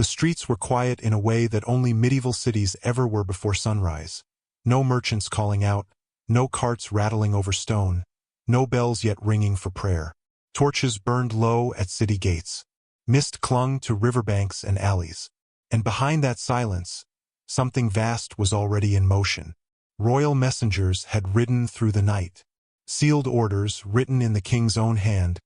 The streets were quiet in a way that only medieval cities ever were before sunrise. No merchants calling out, no carts rattling over stone, no bells yet ringing for prayer. Torches burned low at city gates. Mist clung to riverbanks and alleys. And behind that silence, something vast was already in motion. Royal messengers had ridden through the night. Sealed orders, written in the king's own hand,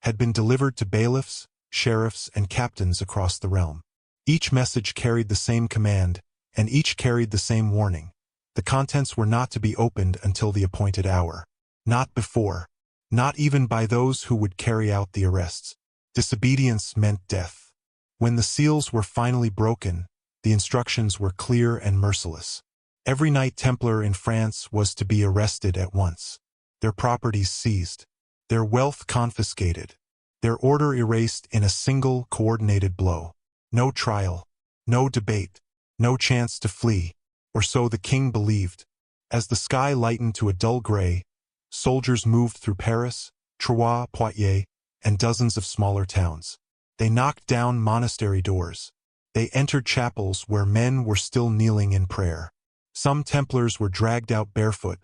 had been delivered to bailiffs, sheriffs, and captains across the realm. Each message carried the same command, and each carried the same warning. The contents were not to be opened until the appointed hour. Not before. Not even by those who would carry out the arrests. Disobedience meant death. When the seals were finally broken, the instructions were clear and merciless. Every Knight Templar in France was to be arrested at once. Their properties seized. Their wealth confiscated. Their order erased in a single coordinated blow. No trial. No debate. No chance to flee. Or so the king believed. As the sky lightened to a dull gray, soldiers moved through Paris, Troyes, Poitiers, and dozens of smaller towns. They knocked down monastery doors. They entered chapels where men were still kneeling in prayer. Some Templars were dragged out barefoot,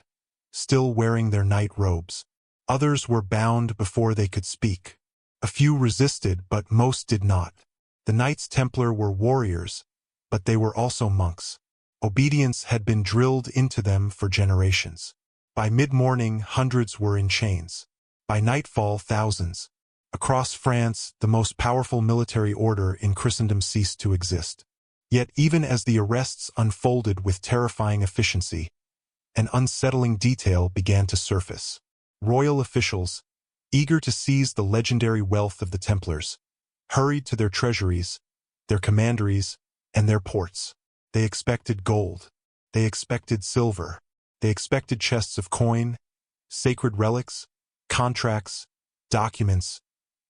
still wearing their night robes. Others were bound before they could speak. A few resisted, but most did not. The Knights Templar were warriors, but they were also monks. Obedience had been drilled into them for generations. By mid-morning, hundreds were in chains. By nightfall, thousands. Across France, the most powerful military order in Christendom ceased to exist. Yet even as the arrests unfolded with terrifying efficiency, an unsettling detail began to surface. Royal officials, eager to seize the legendary wealth of the Templars, hurried to their treasuries, their commanderies, and their ports. They expected gold. They expected silver. They expected chests of coin, sacred relics, contracts, documents,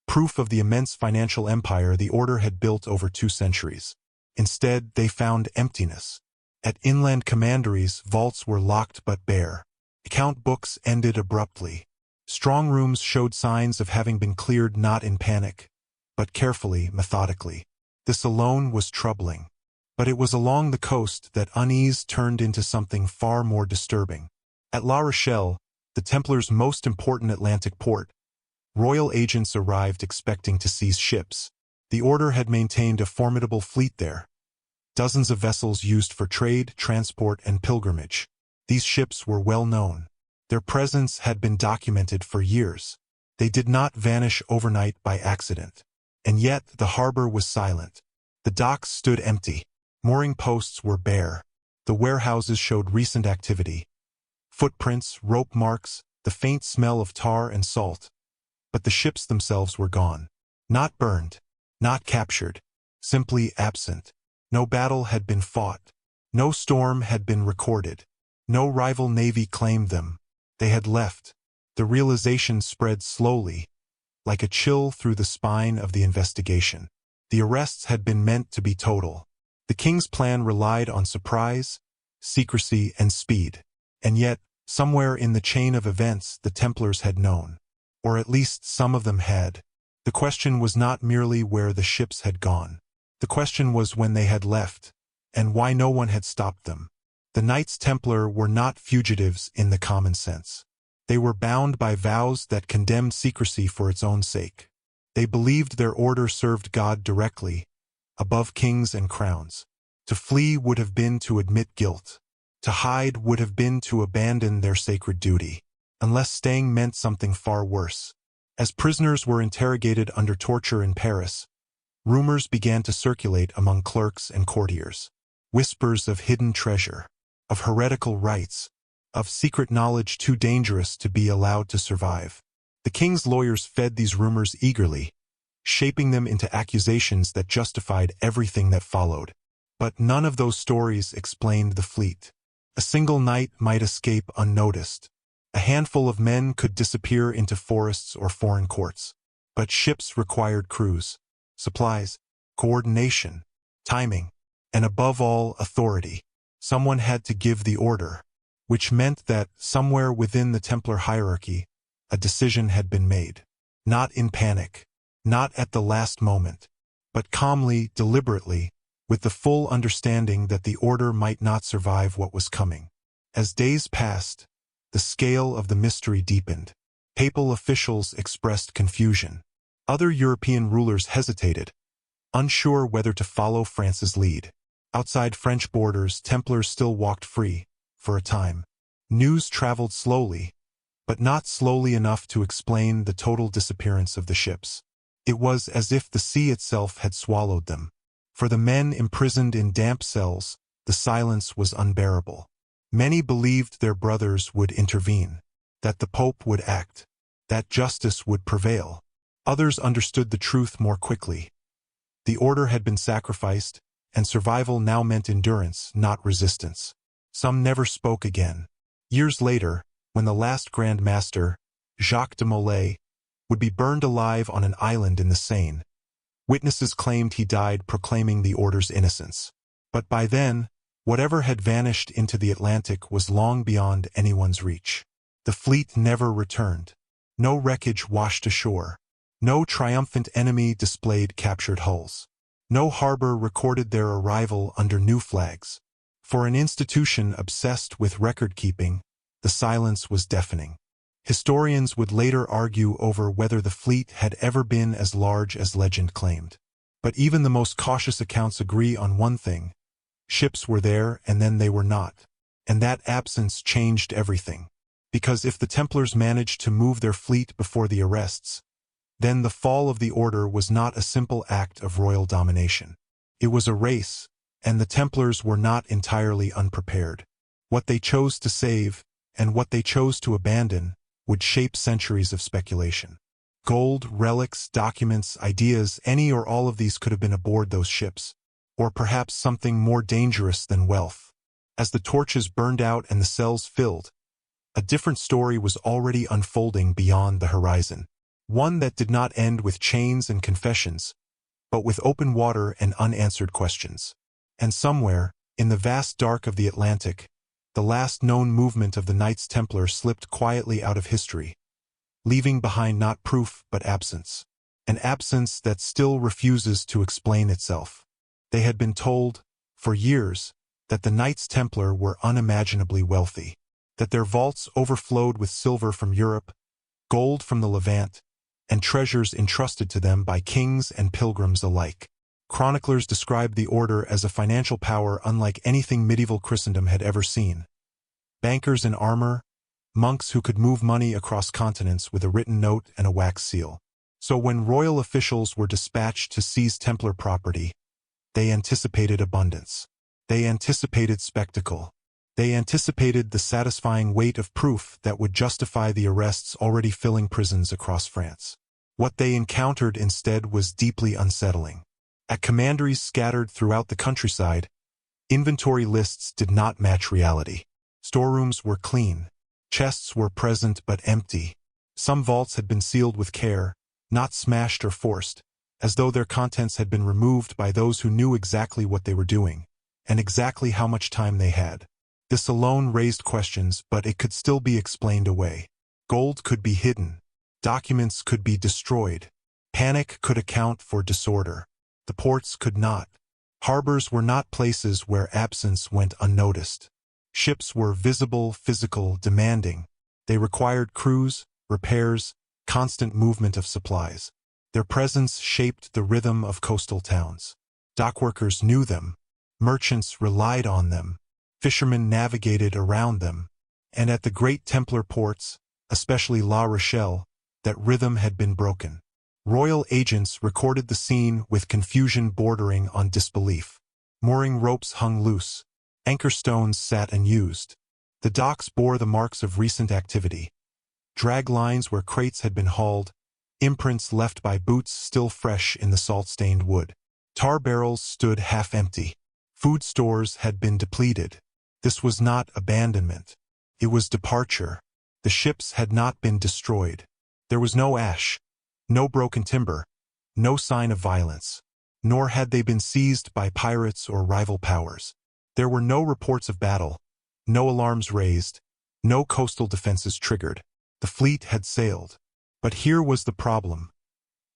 proof of the immense financial empire the order had built over 2 centuries. Instead, they found emptiness. At inland commanderies, vaults were locked but bare. Account books ended abruptly. Strong rooms showed signs of having been cleared not in panic, but carefully, methodically. This alone was troubling. But it was along the coast that unease turned into something far more disturbing. At La Rochelle, the Templars' most important Atlantic port, royal agents arrived expecting to seize ships. The order had maintained a formidable fleet there. Dozens of vessels used for trade, transport, and pilgrimage. These ships were well known. Their presence had been documented for years. They did not vanish overnight by accident. And yet the harbor was silent. The docks stood empty. Mooring posts were bare. The warehouses showed recent activity. Footprints, rope marks, the faint smell of tar and salt. But the ships themselves were gone. Not burned. Not captured. Simply absent. No battle had been fought. No storm had been recorded. No rival navy claimed them. They had left. The realization spread slowly, like a chill through the spine of the investigation. The arrests had been meant to be total. The king's plan relied on surprise, secrecy, and speed. And yet, somewhere in the chain of events, the Templars had known. Or at least some of them had. The question was not merely where the ships had gone. The question was when they had left, and why no one had stopped them. The Knights Templar were not fugitives in the common sense. They were bound by vows that condemned secrecy for its own sake. They believed their order served God directly, above kings and crowns. To flee would have been to admit guilt. To hide would have been to abandon their sacred duty, unless staying meant something far worse. As prisoners were interrogated under torture in Paris, rumors began to circulate among clerks and courtiers. Whispers of hidden treasure, of heretical rites, of secret knowledge too dangerous to be allowed to survive. The king's lawyers fed these rumors eagerly, shaping them into accusations that justified everything that followed. But none of those stories explained the fleet. A single knight might escape unnoticed. A handful of men could disappear into forests or foreign courts. But ships required crews, supplies, coordination, timing, and above all, authority. Someone had to give the order, which meant that somewhere within the Templar hierarchy, a decision had been made. Not in panic, not at the last moment, but calmly, deliberately, with the full understanding that the order might not survive what was coming. As days passed, the scale of the mystery deepened. Papal officials expressed confusion. Other European rulers hesitated, unsure whether to follow France's lead. Outside French borders, Templars still walked free, for a time. News traveled slowly, but not slowly enough to explain the total disappearance of the ships. It was as if the sea itself had swallowed them. For the men imprisoned in damp cells, the silence was unbearable. Many believed their brothers would intervene, that the Pope would act, that justice would prevail. Others understood the truth more quickly. The order had been sacrificed, and survival now meant endurance, not resistance. Some never spoke again. Years later, when the last Grand Master, Jacques de Molay, would be burned alive on an island in the Seine, witnesses claimed he died proclaiming the order's innocence. But by then, whatever had vanished into the Atlantic was long beyond anyone's reach. The fleet never returned. No wreckage washed ashore. No triumphant enemy displayed captured hulls. No harbor recorded their arrival under new flags. For an institution obsessed with record-keeping, the silence was deafening. Historians would later argue over whether the fleet had ever been as large as legend claimed. But even the most cautious accounts agree on one thing. Ships were there and then they were not. And that absence changed everything. Because if the Templars managed to move their fleet before the arrests, then the fall of the order was not a simple act of royal domination. It was a race, and the Templars were not entirely unprepared. What they chose to save, and what they chose to abandon, would shape centuries of speculation. Gold, relics, documents, ideas, any or all of these could have been aboard those ships. Or perhaps something more dangerous than wealth. As the torches burned out and the cells filled, a different story was already unfolding beyond the horizon. One that did not end with chains and confessions, but with open water and unanswered questions. And somewhere, in the vast dark of the Atlantic, the last known movement of the Knights Templar slipped quietly out of history, leaving behind not proof but absence. An absence that still refuses to explain itself. They had been told, for years, that the Knights Templar were unimaginably wealthy, that their vaults overflowed with silver from Europe, gold from the Levant, and treasures entrusted to them by kings and pilgrims alike. Chroniclers described the order as a financial power unlike anything medieval Christendom had ever seen. Bankers in armor, monks who could move money across continents with a written note and a wax seal. So when royal officials were dispatched to seize Templar property, they anticipated abundance. They anticipated spectacle. They anticipated the satisfying weight of proof that would justify the arrests already filling prisons across France. What they encountered instead was deeply unsettling. At commanderies scattered throughout the countryside, inventory lists did not match reality. Storerooms were clean. Chests were present but empty. Some vaults had been sealed with care, not smashed or forced, as though their contents had been removed by those who knew exactly what they were doing, and exactly how much time they had. This alone raised questions, but it could still be explained away. Gold could be hidden. Documents could be destroyed. Panic could account for disorder. The ports could not. Harbors were not places where absence went unnoticed. Ships were visible, physical, demanding. They required crews, repairs, constant movement of supplies. Their presence shaped the rhythm of coastal towns. Dockworkers knew them. Merchants relied on them. Fishermen navigated around them. And at the great Templar ports, especially La Rochelle, that rhythm had been broken. Royal agents recorded the scene with confusion bordering on disbelief. Mooring ropes hung loose. Anchor stones sat unused. The docks bore the marks of recent activity. Drag lines where crates had been hauled, imprints left by boots still fresh in the salt-stained wood. Tar barrels stood half-empty. Food stores had been depleted. This was not abandonment. It was departure. The ships had not been destroyed. There was no ash, no broken timber, no sign of violence. Nor had they been seized by pirates or rival powers. There were no reports of battle, no alarms raised, no coastal defenses triggered. The fleet had sailed. But here was the problem.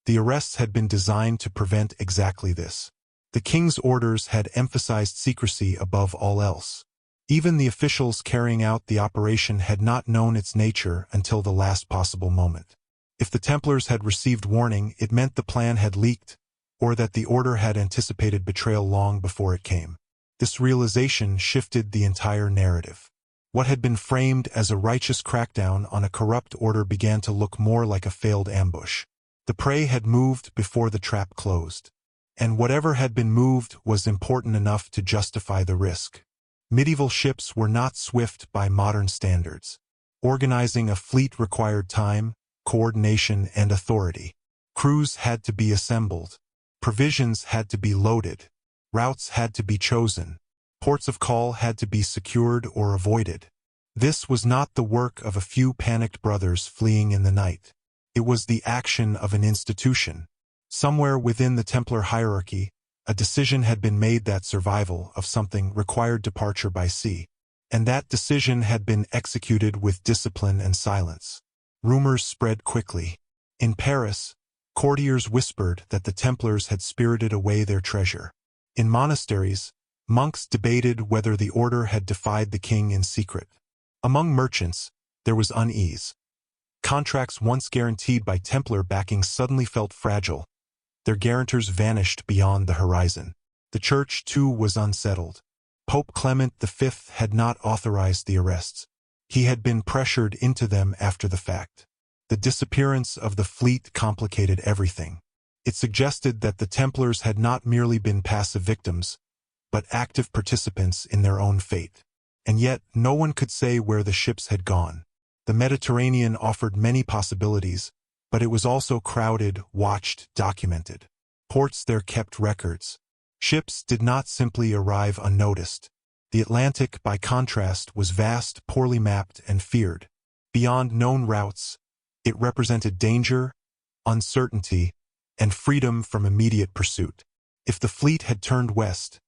The arrests had been designed to prevent exactly this. The king's orders had emphasized secrecy above all else. Even the officials carrying out the operation had not known its nature until the last possible moment. If the Templars had received warning, it meant the plan had leaked, or that the order had anticipated betrayal long before it came. This realization shifted the entire narrative. What had been framed as a righteous crackdown on a corrupt order began to look more like a failed ambush. The prey had moved before the trap closed. And whatever had been moved was important enough to justify the risk. Medieval ships were not swift by modern standards. Organizing a fleet required time, coordination, and authority. Crews had to be assembled. Provisions had to be loaded. Routes had to be chosen. Ports of call had to be secured or avoided. This was not the work of a few panicked brothers fleeing in the night. It was the action of an institution. Somewhere within the Templar hierarchy, a decision had been made that survival of something required departure by sea, and that decision had been executed with discipline and silence. Rumors spread quickly. In Paris, courtiers whispered that the Templars had spirited away their treasure. In monasteries, monks debated whether the order had defied the king in secret. Among merchants, there was unease. Contracts once guaranteed by Templar backing suddenly felt fragile. Their guarantors vanished beyond the horizon. The church, too, was unsettled. Pope Clement V had not authorized the arrests. He had been pressured into them after the fact. The disappearance of the fleet complicated everything. It suggested that the Templars had not merely been passive victims, but active participants in their own fate. And yet, no one could say where the ships had gone. The Mediterranean offered many possibilities, but it was also crowded, watched, documented. Ports there kept records. Ships did not simply arrive unnoticed. The Atlantic, by contrast, was vast, poorly mapped, and feared. Beyond known routes, it represented danger, uncertainty, and freedom from immediate pursuit. If the fleet had turned west,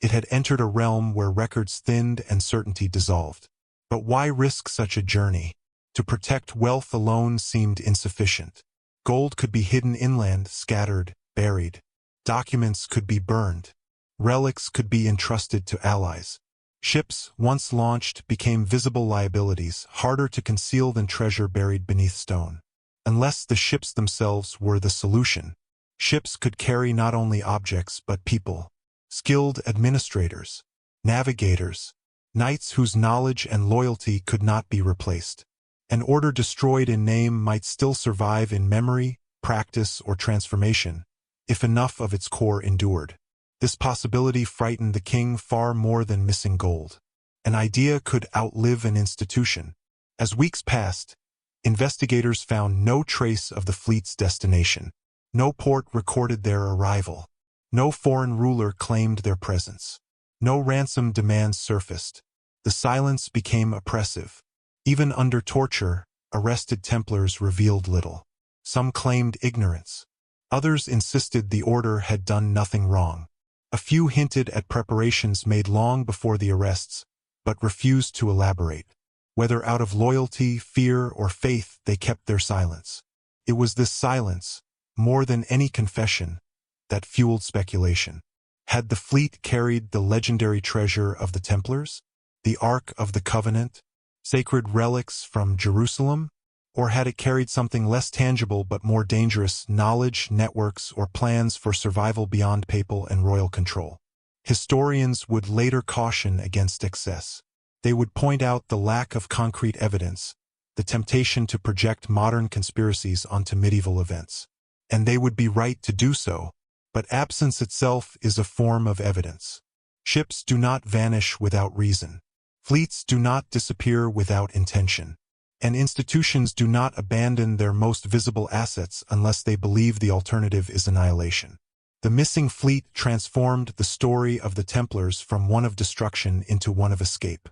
it had entered a realm where records thinned and certainty dissolved. But why risk such a journey? To protect wealth alone seemed insufficient. Gold could be hidden inland, scattered, buried. Documents could be burned. Relics could be entrusted to allies. Ships, once launched, became visible liabilities, harder to conceal than treasure buried beneath stone. Unless the ships themselves were the solution. Ships could carry not only objects but people. Skilled administrators, navigators, knights whose knowledge and loyalty could not be replaced. An order destroyed in name might still survive in memory, practice, or transformation, if enough of its core endured. This possibility frightened the king far more than missing gold. An idea could outlive an institution. As weeks passed, investigators found no trace of the fleet's destination. No port recorded their arrival. No foreign ruler claimed their presence. No ransom demands surfaced. The silence became oppressive. Even under torture, arrested Templars revealed little. Some claimed ignorance. Others insisted the order had done nothing wrong. A few hinted at preparations made long before the arrests, but refused to elaborate. Whether out of loyalty, fear, or faith, they kept their silence. It was this silence, more than any confession, that fueled speculation. Had the fleet carried the legendary treasure of the Templars? The Ark of the Covenant? Sacred relics from Jerusalem? Or had it carried something less tangible but more dangerous, knowledge, networks, or plans for survival beyond papal and royal control? Historians would later caution against excess. They would point out the lack of concrete evidence, the temptation to project modern conspiracies onto medieval events. And they would be right to do so, but absence itself is a form of evidence. Ships do not vanish without reason. Fleets do not disappear without intention. And institutions do not abandon their most visible assets unless they believe the alternative is annihilation. The missing fleet transformed the story of the Templars from one of destruction into one of escape.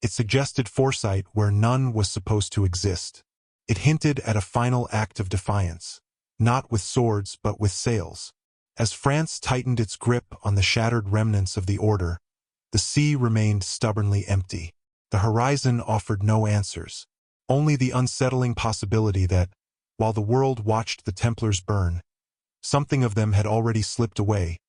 It suggested foresight where none was supposed to exist. It hinted at a final act of defiance, not with swords but with sails. As France tightened its grip on the shattered remnants of the order, the sea remained stubbornly empty. The horizon offered no answers, only the unsettling possibility that, while the world watched the Templars burn, Something of them had already slipped away,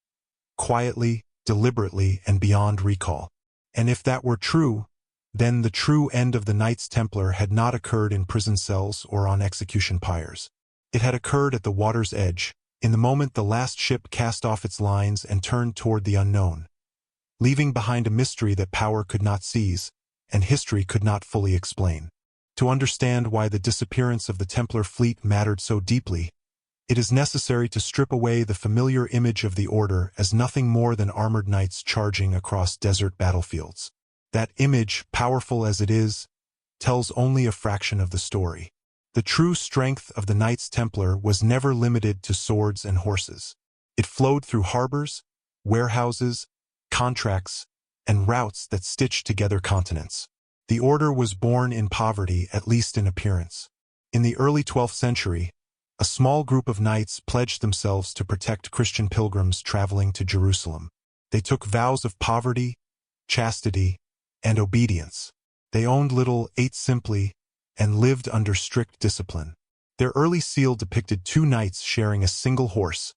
quietly, deliberately, and beyond recall. And if that were true, then the true end of the Knights Templar had not occurred in prison cells or on execution pyres. It had occurred at the water's edge, in the moment the last ship cast off its lines and turned toward the unknown, leaving behind a mystery that power could not seize, and history could not fully explain. To understand why the disappearance of the Templar fleet mattered so deeply, it is necessary to strip away the familiar image of the Order as nothing more than armored knights charging across desert battlefields. That image, powerful as it is, tells only a fraction of the story. The true strength of the Knights Templar was never limited to swords and horses. It flowed through harbors, warehouses, contracts, and routes that stitched together continents. The order was born in poverty, at least in appearance. In the early 12th century, a small group of knights pledged themselves to protect Christian pilgrims traveling to Jerusalem. They took vows of poverty, chastity, and obedience. They owned little, ate simply, and lived under strict discipline. Their early seal depicted two knights sharing a single horse,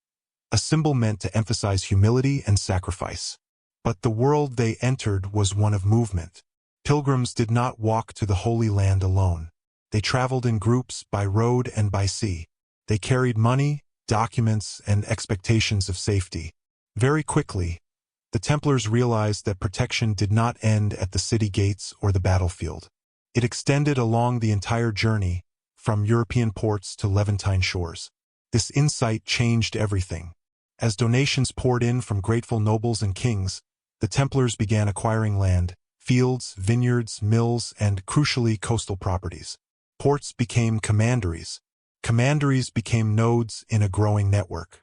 a symbol meant to emphasize humility and sacrifice. But the world they entered was one of movement. Pilgrims did not walk to the Holy Land alone. They traveled in groups by road and by sea. They carried money, documents, and expectations of safety. Very quickly, the Templars realized that protection did not end at the city gates or the battlefield. It extended along the entire journey, from European ports to Levantine shores. This insight changed everything. As donations poured in from grateful nobles and kings, the Templars began acquiring land, fields, vineyards, mills, and, crucially, coastal properties. Ports became commanderies. Commanderies became nodes in a growing network.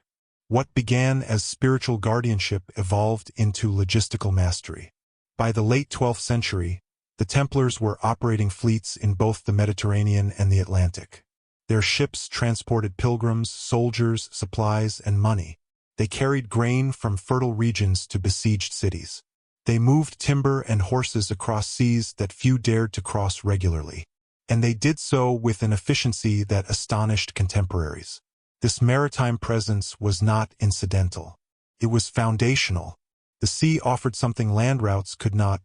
What began as spiritual guardianship evolved into logistical mastery. By the late 12th century, the Templars were operating fleets in both the Mediterranean and the Atlantic. Their ships transported pilgrims, soldiers, supplies, and money. They carried grain from fertile regions to besieged cities. They moved timber and horses across seas that few dared to cross regularly. And they did so with an efficiency that astonished contemporaries. This maritime presence was not incidental. It was foundational. The sea offered something land routes could not: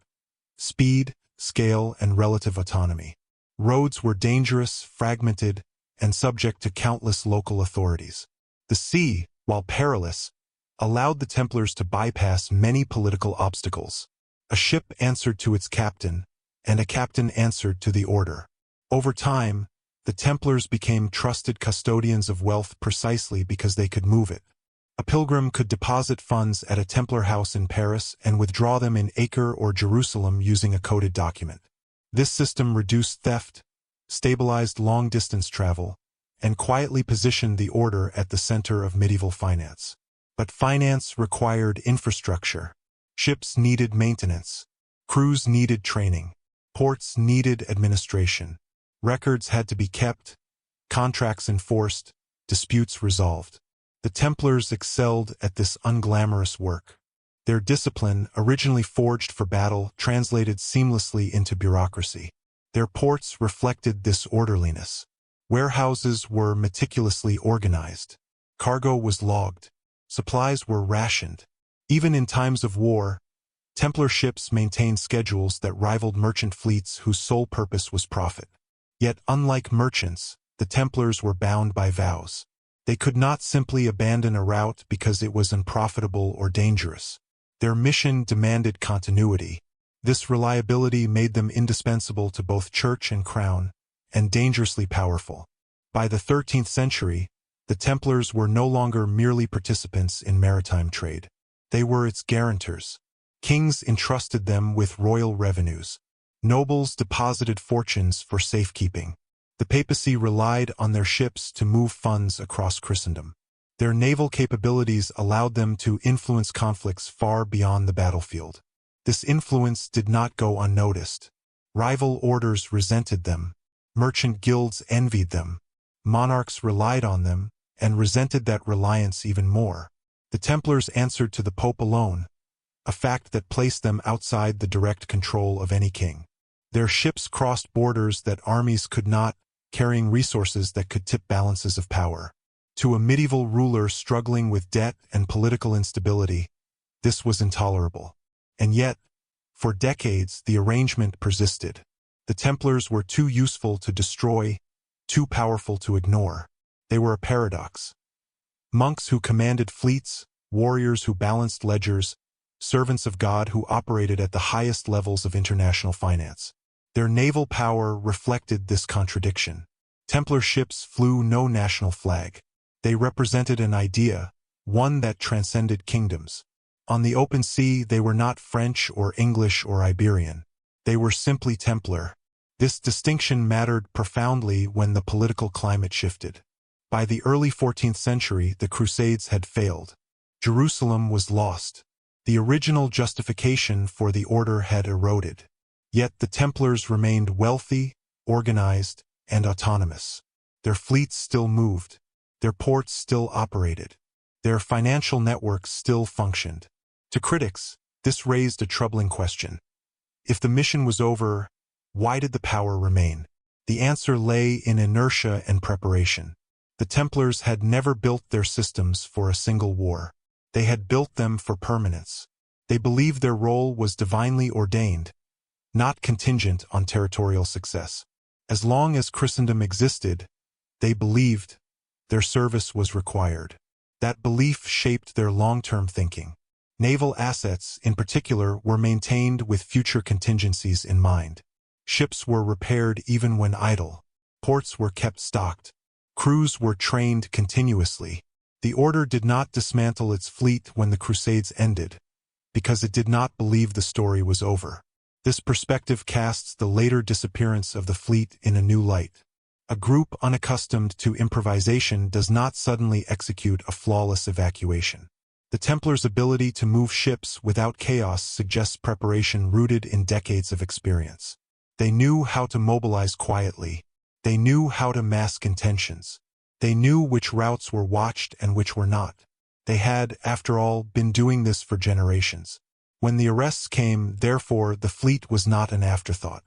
speed, scale, and relative autonomy. Roads were dangerous, fragmented, and subject to countless local authorities. The sea, while perilous, allowed the Templars to bypass many political obstacles. A ship answered to its captain, and a captain answered to the order. Over time, the Templars became trusted custodians of wealth precisely because they could move it. A pilgrim could deposit funds at a Templar house in Paris and withdraw them in Acre or Jerusalem using a coded document. This system reduced theft, stabilized long-distance travel, and quietly positioned the order at the center of medieval finance. But finance required infrastructure. Ships needed maintenance. Crews needed training. Ports needed administration. Records had to be kept, contracts enforced, disputes resolved. The Templars excelled at this unglamorous work. Their discipline, originally forged for battle, translated seamlessly into bureaucracy. Their ports reflected this orderliness. Warehouses were meticulously organized. Cargo was logged. Supplies were rationed. Even in times of war, Templar ships maintained schedules that rivaled merchant fleets whose sole purpose was profit. Yet, unlike merchants, the Templars were bound by vows. They could not simply abandon a route because it was unprofitable or dangerous. Their mission demanded continuity. This reliability made them indispensable to both church and crown, and dangerously powerful. By the 13th century, the Templars were no longer merely participants in maritime trade. They were its guarantors. Kings entrusted them with royal revenues. Nobles deposited fortunes for safekeeping. The papacy relied on their ships to move funds across Christendom. Their naval capabilities allowed them to influence conflicts far beyond the battlefield. This influence did not go unnoticed. Rival orders resented them. Merchant guilds envied them. Monarchs relied on them, and resented that reliance even more. The Templars answered to the Pope alone, a fact that placed them outside the direct control of any king. Their ships crossed borders that armies could not, carrying resources that could tip balances of power. To a medieval ruler struggling with debt and political instability, this was intolerable. And yet, for decades, the arrangement persisted. The Templars were too useful to destroy, too powerful to ignore. They were a paradox. Monks who commanded fleets, warriors who balanced ledgers, servants of God who operated at the highest levels of international finance. Their naval power reflected this contradiction. Templar ships flew no national flag. They represented an idea, one that transcended kingdoms. On the open sea, they were not French or English or Iberian. They were simply Templar. This distinction mattered profoundly when the political climate shifted. By the early 14th century, the Crusades had failed. Jerusalem was lost. The original justification for the order had eroded. Yet the Templars remained wealthy, organized, and autonomous. Their fleets still moved. Their ports still operated. Their financial networks still functioned. To critics, this raised a troubling question. If the mission was over, why did the power remain? The answer lay in inertia and preparation. The Templars had never built their systems for a single war. They had built them for permanence. They believed their role was divinely ordained, not contingent on territorial success. As long as Christendom existed, they believed their service was required. That belief shaped their long-term thinking. Naval assets, in particular, were maintained with future contingencies in mind. Ships were repaired even when idle. Ports were kept stocked. Crews were trained continuously. The order did not dismantle its fleet when the Crusades ended, because it did not believe the story was over. This perspective casts the later disappearance of the fleet in a new light. A group unaccustomed to improvisation does not suddenly execute a flawless evacuation. The Templars' ability to move ships without chaos suggests preparation rooted in decades of experience. They knew how to mobilize quietly. They knew how to mask intentions. They knew which routes were watched and which were not. They had, after all, been doing this for generations. When the arrests came, therefore, the fleet was not an afterthought.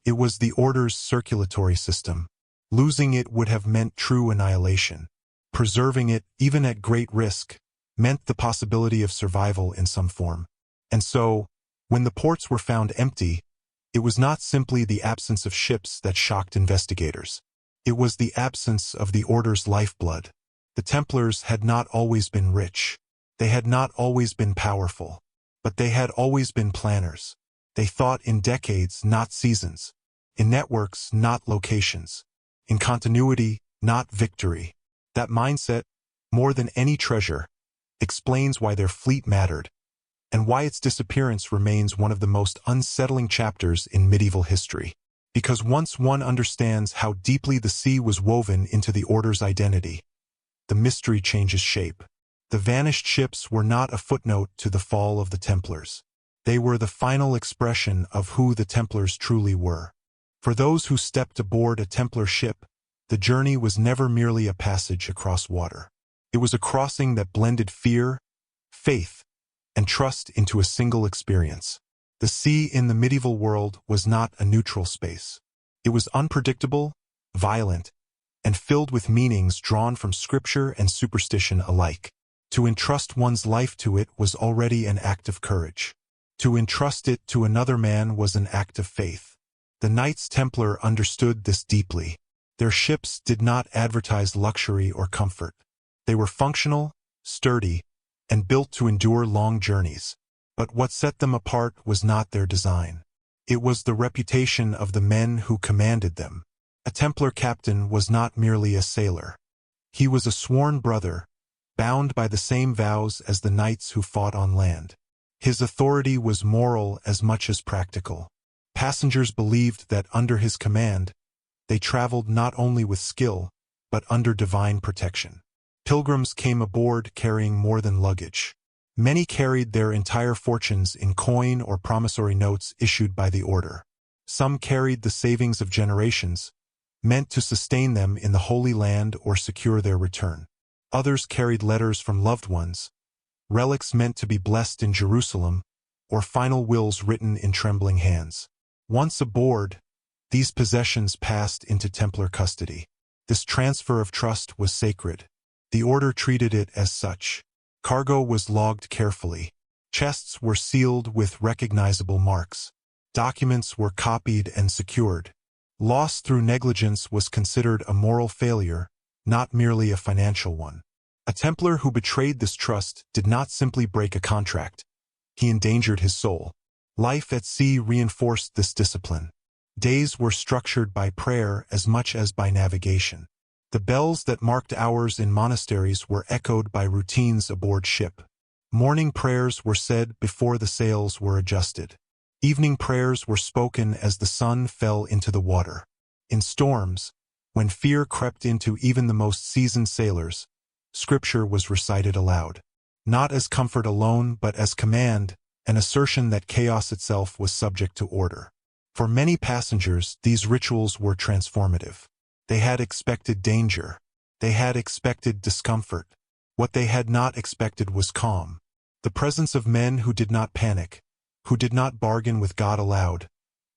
It was the order's circulatory system. Losing it would have meant true annihilation. Preserving it, even at great risk, meant the possibility of survival in some form. And so, when the ports were found empty, it was not simply the absence of ships that shocked investigators. It was the absence of the order's lifeblood. The Templars had not always been rich. They had not always been powerful. But they had always been planners. They thought in decades, not seasons. In networks, not locations. In continuity, not victory. That mindset, more than any treasure, explains why their fleet mattered, and why its disappearance remains one of the most unsettling chapters in medieval history. Because once one understands how deeply the sea was woven into the order's identity, the mystery changes shape. The vanished ships were not a footnote to the fall of the Templars. They were the final expression of who the Templars truly were. For those who stepped aboard a Templar ship, the journey was never merely a passage across water. It was a crossing that blended fear, faith, and trust into a single experience. The sea in the medieval world was not a neutral space. It was unpredictable, violent, and filled with meanings drawn from scripture and superstition alike. To entrust one's life to it was already an act of courage. To entrust it to another man was an act of faith. The Knights Templar understood this deeply. Their ships did not advertise luxury or comfort. They were functional, sturdy, and built to endure long journeys. But what set them apart was not their design. It was the reputation of the men who commanded them. A Templar captain was not merely a sailor. He was a sworn brother, bound by the same vows as the knights who fought on land. His authority was moral as much as practical. Passengers believed that under his command, they traveled not only with skill, but under divine protection. Pilgrims came aboard carrying more than luggage. Many carried their entire fortunes in coin or promissory notes issued by the order. Some carried the savings of generations, meant to sustain them in the Holy Land or secure their return. Others carried letters from loved ones, relics meant to be blessed in Jerusalem, or final wills written in trembling hands. Once aboard, these possessions passed into Templar custody. This transfer of trust was sacred. The order treated it as such. Cargo was logged carefully. Chests were sealed with recognizable marks. Documents were copied and secured. Loss through negligence was considered a moral failure, not merely a financial one. A Templar who betrayed this trust did not simply break a contract. He endangered his soul. Life at sea reinforced this discipline. Days were structured by prayer as much as by navigation. The bells that marked hours in monasteries were echoed by routines aboard ship. Morning prayers were said before the sails were adjusted. Evening prayers were spoken as the sun fell into the water. In storms, when fear crept into even the most seasoned sailors, scripture was recited aloud. Not as comfort alone but as command, an assertion that chaos itself was subject to order. For many passengers, these rituals were transformative. They had expected danger. They had expected discomfort. What they had not expected was calm. The presence of men who did not panic, who did not bargain with God aloud,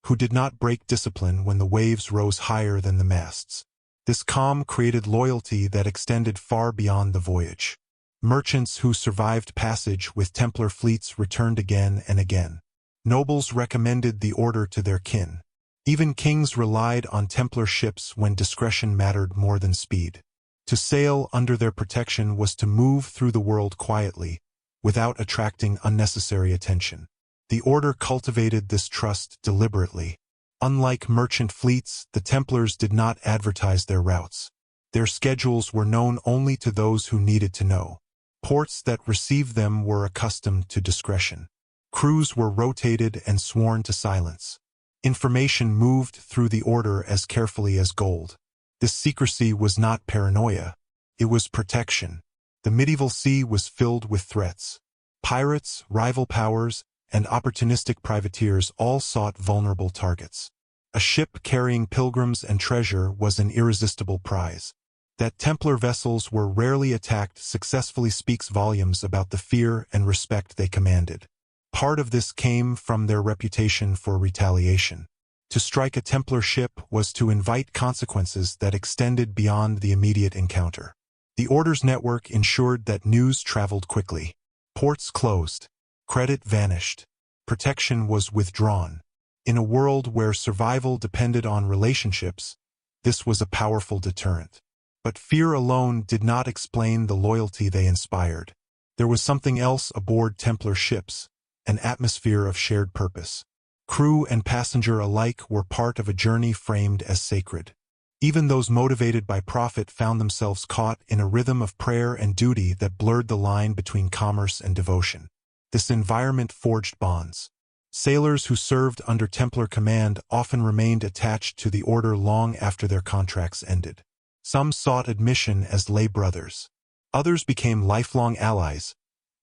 who did not break discipline when the waves rose higher than the masts. This calm created loyalty that extended far beyond the voyage. Merchants who survived passage with Templar fleets returned again and again. Nobles recommended the order to their kin. Even kings relied on Templar ships when discretion mattered more than speed. To sail under their protection was to move through the world quietly, without attracting unnecessary attention. The order cultivated this trust deliberately. Unlike merchant fleets, the Templars did not advertise their routes. Their schedules were known only to those who needed to know. Ports that received them were accustomed to discretion. Crews were rotated and sworn to silence. Information moved through the order as carefully as gold. This secrecy was not paranoia. It was protection. The medieval sea was filled with threats. Pirates, rival powers, and opportunistic privateers all sought vulnerable targets. A ship carrying pilgrims and treasure was an irresistible prize. That Templar vessels were rarely attacked successfully speaks volumes about the fear and respect they commanded. Part of this came from their reputation for retaliation. To strike a Templar ship was to invite consequences that extended beyond the immediate encounter. The order's network ensured that news traveled quickly. Ports closed. Credit vanished. Protection was withdrawn. In a world where survival depended on relationships, this was a powerful deterrent. But fear alone did not explain the loyalty they inspired. There was something else aboard Templar ships, an atmosphere of shared purpose. Crew and passenger alike were part of a journey framed as sacred. Even those motivated by profit found themselves caught in a rhythm of prayer and duty that blurred the line between commerce and devotion. This environment forged bonds. Sailors who served under Templar command often remained attached to the order long after their contracts ended. Some sought admission as lay brothers. Others became lifelong allies,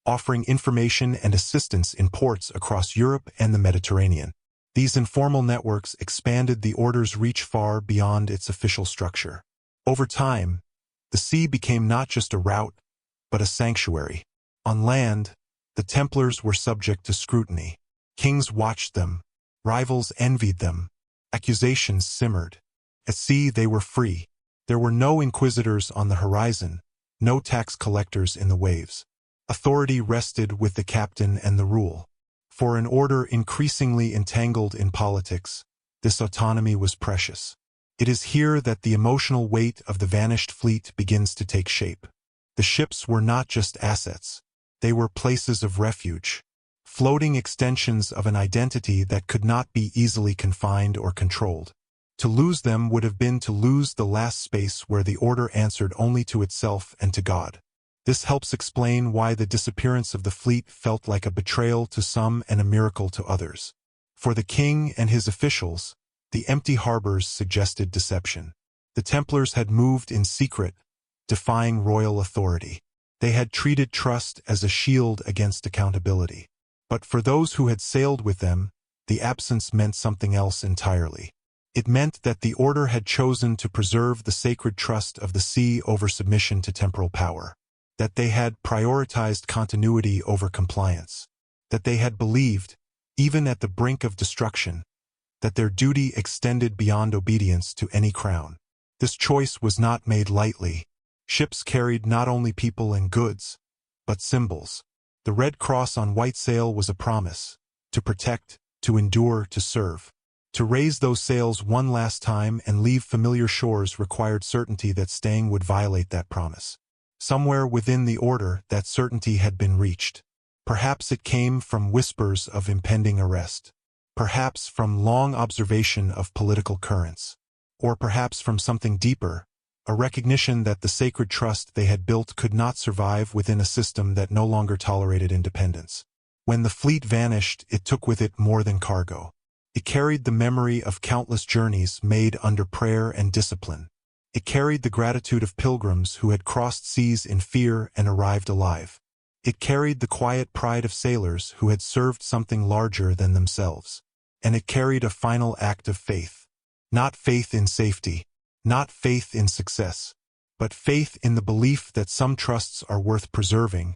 offering information and assistance in ports across Europe and the Mediterranean. These informal networks expanded the order's reach far beyond its official structure. Over time, the sea became not just a route, but a sanctuary. On land, the Templars were subject to scrutiny. Kings watched them. Rivals envied them. Accusations simmered. At sea, they were free. There were no inquisitors on the horizon, no tax collectors in the waves. Authority rested with the captain and the rule. For an order increasingly entangled in politics, this autonomy was precious. It is here that the emotional weight of the vanished fleet begins to take shape. The ships were not just assets. They were places of refuge, floating extensions of an identity that could not be easily confined or controlled. To lose them would have been to lose the last space where the order answered only to itself and to God. This helps explain why the disappearance of the fleet felt like a betrayal to some and a miracle to others. For the king and his officials, the empty harbors suggested deception. The Templars had moved in secret, defying royal authority. They had treated trust as a shield against accountability. But for those who had sailed with them, the absence meant something else entirely. It meant that the order had chosen to preserve the sacred trust of the sea over submission to temporal power. That they had prioritized continuity over compliance. That they had believed, even at the brink of destruction, that their duty extended beyond obedience to any crown. This choice was not made lightly. Ships carried not only people and goods, but symbols. The red cross on white sail was a promise, to protect, to endure, to serve. To raise those sails one last time and leave familiar shores required certainty that staying would violate that promise. Somewhere within the order, that certainty had been reached. Perhaps it came from whispers of impending arrest. Perhaps from long observation of political currents. Or perhaps from something deeper, a recognition that the sacred trust they had built could not survive within a system that no longer tolerated independence. When the fleet vanished, it took with it more than cargo. It carried the memory of countless journeys made under prayer and discipline. It carried the gratitude of pilgrims who had crossed seas in fear and arrived alive. It carried the quiet pride of sailors who had served something larger than themselves. And it carried a final act of faith. Not faith in safety, not faith in success, but faith in the belief that some trusts are worth preserving,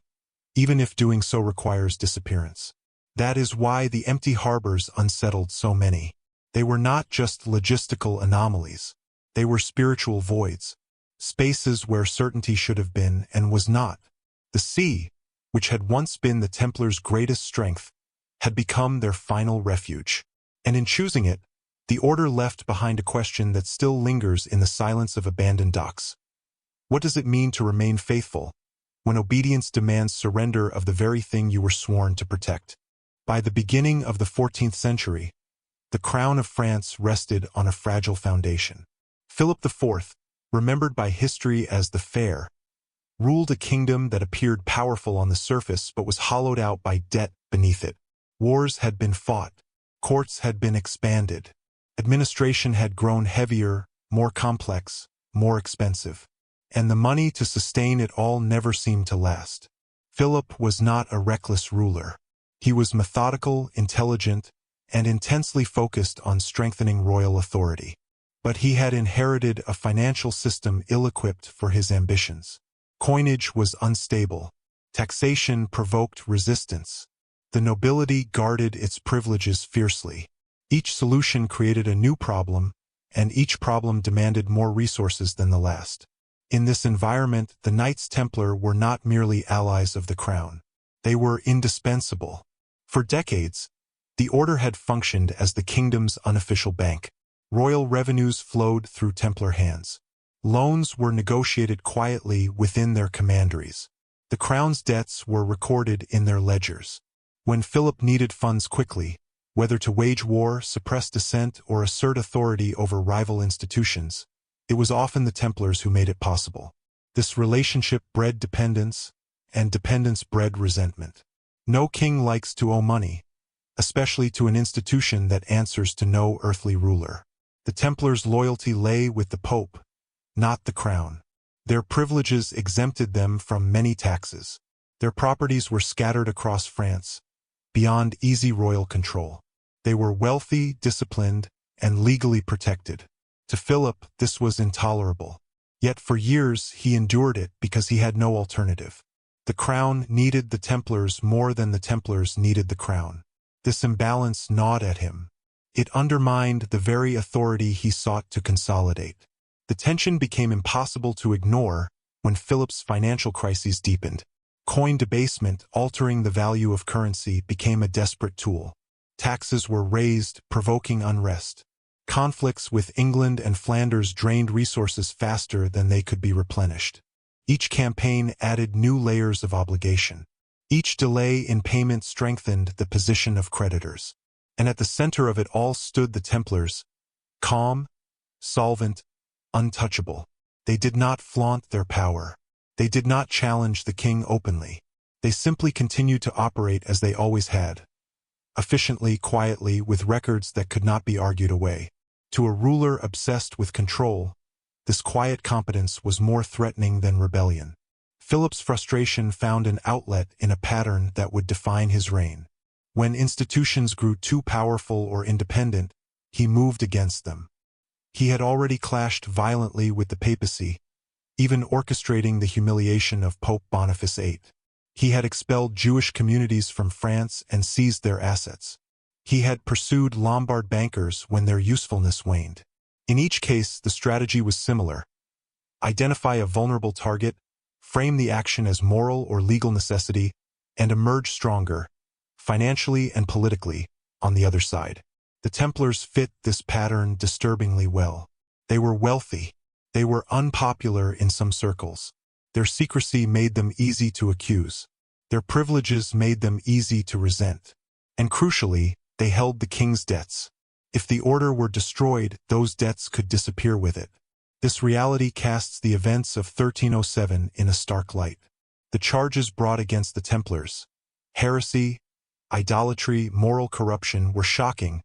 even if doing so requires disappearance. That is why the empty harbors unsettled so many. They were not just logistical anomalies. They were spiritual voids, spaces where certainty should have been and was not. The sea, which had once been the Templars' greatest strength, had become their final refuge. And in choosing it, the order left behind a question that still lingers in the silence of abandoned docks. What does it mean to remain faithful, when obedience demands surrender of the very thing you were sworn to protect? By the beginning of the 14th century, the crown of France rested on a fragile foundation. Philip IV, remembered by history as the Fair, ruled a kingdom that appeared powerful on the surface but was hollowed out by debt beneath it. Wars had been fought, courts had been expanded, administration had grown heavier, more complex, more expensive, and the money to sustain it all never seemed to last. Philip was not a reckless ruler. He was methodical, intelligent, and intensely focused on strengthening royal authority. But he had inherited a financial system ill-equipped for his ambitions. Coinage was unstable. Taxation provoked resistance. The nobility guarded its privileges fiercely. Each solution created a new problem, and each problem demanded more resources than the last. In this environment, the Knights Templar were not merely allies of the crown. They were indispensable. For decades, the order had functioned as the kingdom's unofficial bank. Royal revenues flowed through Templar hands. Loans were negotiated quietly within their commanderies. The crown's debts were recorded in their ledgers. When Philip needed funds quickly, whether to wage war, suppress dissent, or assert authority over rival institutions, it was often the Templars who made it possible. This relationship bred dependence, and dependence bred resentment. No king likes to owe money, especially to an institution that answers to no earthly ruler. The Templars' loyalty lay with the Pope, not the crown. Their privileges exempted them from many taxes. Their properties were scattered across France, beyond easy royal control. They were wealthy, disciplined, and legally protected. To Philip, this was intolerable. Yet for years he endured it because he had no alternative. The crown needed the Templars more than the Templars needed the crown. This imbalance gnawed at him. It undermined the very authority he sought to consolidate. The tension became impossible to ignore when Philip's financial crises deepened. Coin debasement, altering the value of currency, became a desperate tool. Taxes were raised, provoking unrest. Conflicts with England and Flanders drained resources faster than they could be replenished. Each campaign added new layers of obligation. Each delay in payment strengthened the position of creditors. And at the center of it all stood the Templars, calm, solvent, untouchable. They did not flaunt their power. They did not challenge the king openly. They simply continued to operate as they always had. Efficiently, quietly, with records that could not be argued away. To a ruler obsessed with control, this quiet competence was more threatening than rebellion. Philip's frustration found an outlet in a pattern that would define his reign. When institutions grew too powerful or independent, he moved against them. He had already clashed violently with the papacy, even orchestrating the humiliation of Pope Boniface VIII. He had expelled Jewish communities from France and seized their assets. He had pursued Lombard bankers when their usefulness waned. In each case, the strategy was similar. identify a vulnerable target, frame the action as moral or legal necessity, and emerge stronger, financially and politically, on the other side. The Templars fit this pattern disturbingly well. They were wealthy. They were unpopular in some circles. Their secrecy made them easy to accuse. Their privileges made them easy to resent. And crucially, they held the king's debts. If the order were destroyed, those debts could disappear with it. This reality casts the events of 1307 in a stark light. The charges brought against the Templars, heresy, idolatry, moral corruption, were shocking,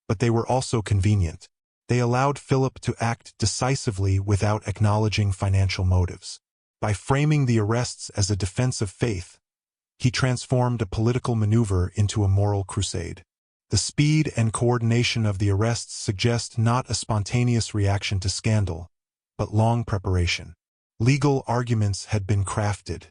but they were also convenient. They allowed Philip to act decisively without acknowledging financial motives. By framing the arrests as a defense of faith, he transformed a political maneuver into a moral crusade. The speed and coordination of the arrests suggest not a spontaneous reaction to scandal, but long preparation. Legal arguments had been crafted.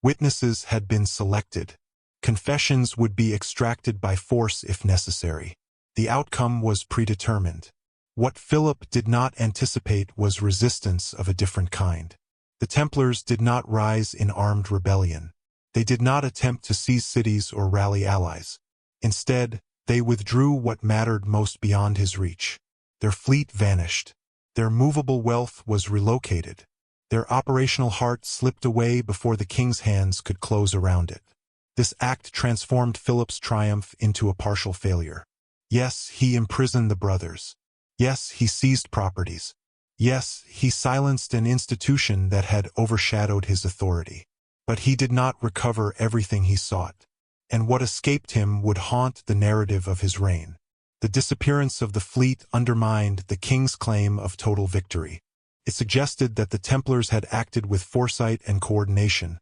Witnesses had been selected. Confessions would be extracted by force if necessary. The outcome was predetermined. What Philip did not anticipate was resistance of a different kind. The Templars did not rise in armed rebellion. They did not attempt to seize cities or rally allies. Instead, they withdrew what mattered most beyond his reach. Their fleet vanished. Their movable wealth was relocated. Their operational heart slipped away before the king's hands could close around it. This act transformed Philip's triumph into a partial failure. Yes, he imprisoned the brothers. Yes, he seized properties. Yes, he silenced an institution that had overshadowed his authority. But he did not recover everything he sought, and what escaped him would haunt the narrative of his reign. The disappearance of the fleet undermined the king's claim of total victory. It suggested that the Templars had acted with foresight and coordination,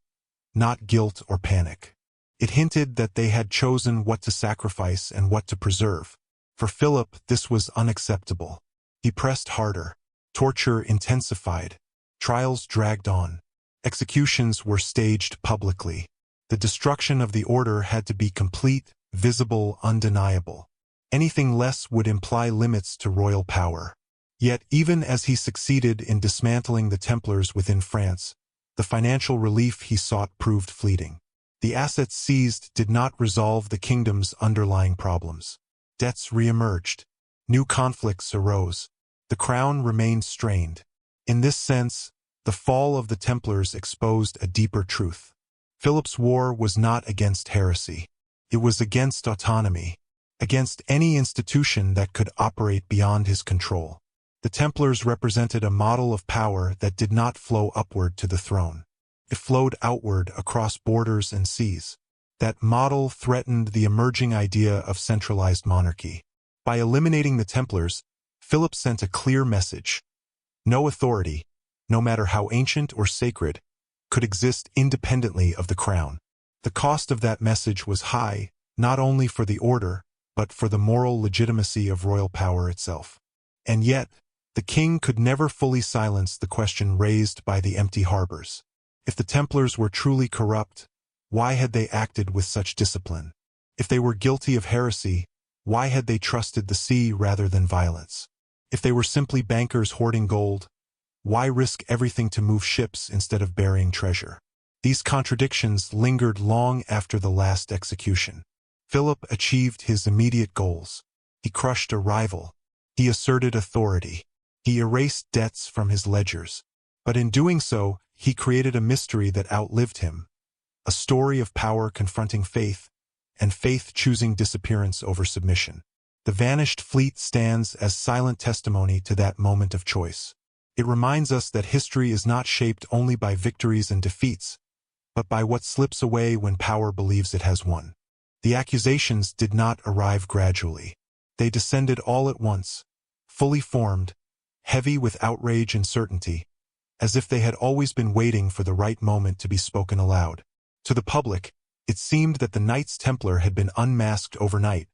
not guilt or panic. It hinted that they had chosen what to sacrifice and what to preserve. For Philip, this was unacceptable. He pressed harder. Torture intensified. Trials dragged on. Executions were staged publicly. The destruction of the order had to be complete, visible, undeniable. Anything less would imply limits to royal power. Yet, even as he succeeded in dismantling the Templars within France, the financial relief he sought proved fleeting. The assets seized did not resolve the kingdom's underlying problems. Debts re-emerged. New conflicts arose. The crown remained strained. In this sense, the fall of the Templars exposed a deeper truth. Philip's war was not against heresy. It was against autonomy, against any institution that could operate beyond his control. The Templars represented a model of power that did not flow upward to the throne. It flowed outward across borders and seas. That model threatened the emerging idea of centralized monarchy. By eliminating the Templars, Philip sent a clear message. No authority, no matter how ancient or sacred, could exist independently of the crown. The cost of that message was high, not only for the order, but for the moral legitimacy of royal power itself. And yet, the king could never fully silence the question raised by the empty harbors. If the Templars were truly corrupt, why had they acted with such discipline? If they were guilty of heresy, why had they trusted the sea rather than violence? If they were simply bankers hoarding gold, why risk everything to move ships instead of burying treasure? These contradictions lingered long after the last execution. Philip achieved his immediate goals. He crushed a rival. He asserted authority. He erased debts from his ledgers. But in doing so, he created a mystery that outlived him. A story of power confronting faith, and faith choosing disappearance over submission. The vanished fleet stands as silent testimony to that moment of choice. It reminds us that history is not shaped only by victories and defeats, but by what slips away when power believes it has won. The accusations did not arrive gradually. They descended all at once, fully formed, heavy with outrage and certainty, as if they had always been waiting for the right moment to be spoken aloud. To the public, it seemed that the Knights Templar had been unmasked overnight,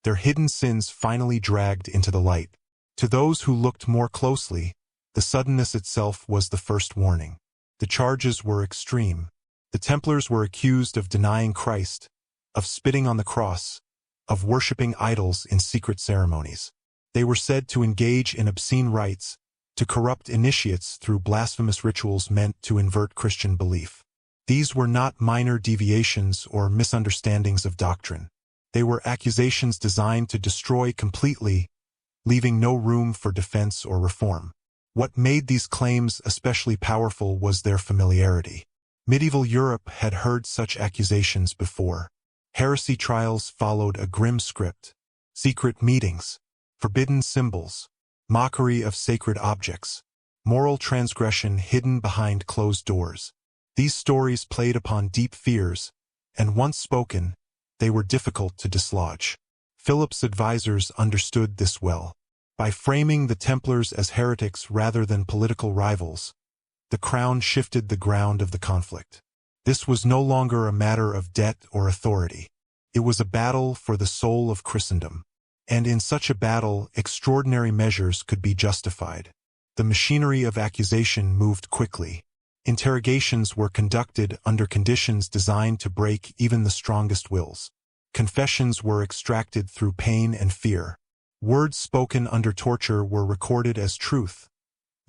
their hidden sins finally dragged into the light. To those who looked more closely, the suddenness itself was the first warning. The charges were extreme. The Templars were accused of denying Christ, of spitting on the cross, of worshipping idols in secret ceremonies. They were said to engage in obscene rites, to corrupt initiates through blasphemous rituals meant to invert Christian belief. These were not minor deviations or misunderstandings of doctrine. They were accusations designed to destroy completely, leaving no room for defense or reform. What made these claims especially powerful was their familiarity. Medieval Europe had heard such accusations before. Heresy trials followed a grim script: secret meetings, forbidden symbols, mockery of sacred objects, moral transgression hidden behind closed doors. These stories played upon deep fears, and once spoken, they were difficult to dislodge. Philip's advisors understood this well. By framing the Templars as heretics rather than political rivals, the crown shifted the ground of the conflict. This was no longer a matter of debt or authority. It was a battle for the soul of Christendom. And in such a battle, extraordinary measures could be justified. The machinery of accusation moved quickly. Interrogations were conducted under conditions designed to break even the strongest wills. Confessions were extracted through pain and fear. Words spoken under torture were recorded as truth,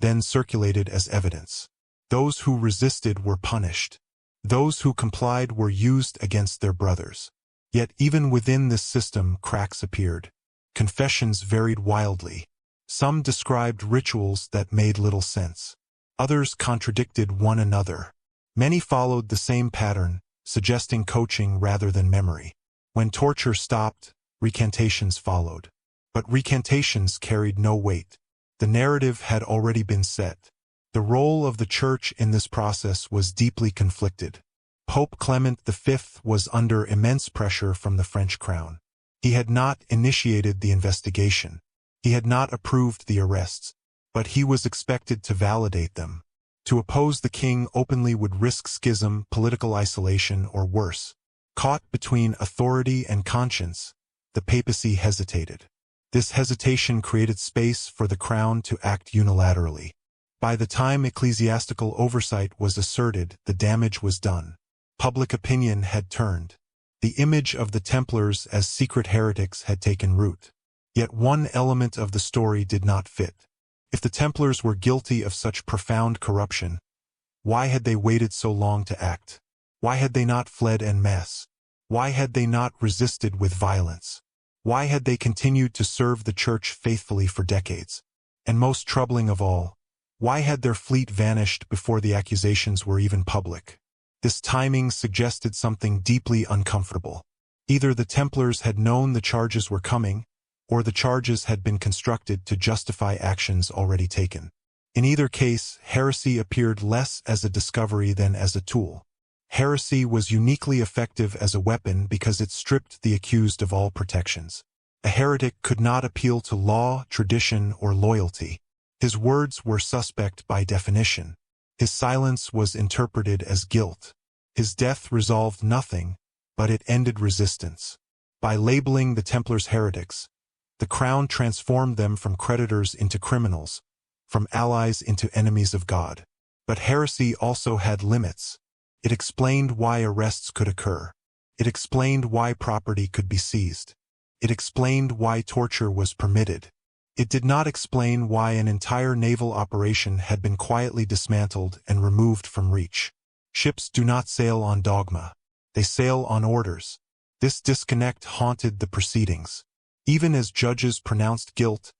then circulated as evidence. Those who resisted were punished. Those who complied were used against their brothers. Yet even within this system, cracks appeared. Confessions varied wildly. Some described rituals that made little sense. Others contradicted one another. Many followed the same pattern, suggesting coaching rather than memory. When torture stopped, recantations followed. But recantations carried no weight. The narrative had already been set. The role of the Church in this process was deeply conflicted. Pope Clement V was under immense pressure from the French crown. He had not initiated the investigation. He had not approved the arrests, but he was expected to validate them. To oppose the king openly would risk schism, political isolation, or worse. Caught between authority and conscience, the papacy hesitated. This hesitation created space for the crown to act unilaterally. By the time ecclesiastical oversight was asserted, the damage was done. Public opinion had turned. The image of the Templars as secret heretics had taken root. Yet one element of the story did not fit. If the Templars were guilty of such profound corruption, why had they waited so long to act? Why had they not fled en masse? Why had they not resisted with violence? Why had they continued to serve the Church faithfully for decades? And most troubling of all, why had their fleet vanished before the accusations were even public? This timing suggested something deeply uncomfortable. Either the Templars had known the charges were coming, or the charges had been constructed to justify actions already taken. In either case, heresy appeared less as a discovery than as a tool. Heresy was uniquely effective as a weapon because it stripped the accused of all protections. A heretic could not appeal to law, tradition, or loyalty. His words were suspect by definition. His silence was interpreted as guilt. His death resolved nothing, but it ended resistance. By labeling the Templars heretics, the crown transformed them from creditors into criminals, from allies into enemies of God. But heresy also had limits. It explained why arrests could occur. It explained why property could be seized. It explained why torture was permitted. It did not explain why an entire naval operation had been quietly dismantled and removed from reach. Ships do not sail on dogma. They sail on orders. This disconnect haunted the proceedings. Even as judges pronounced guilt,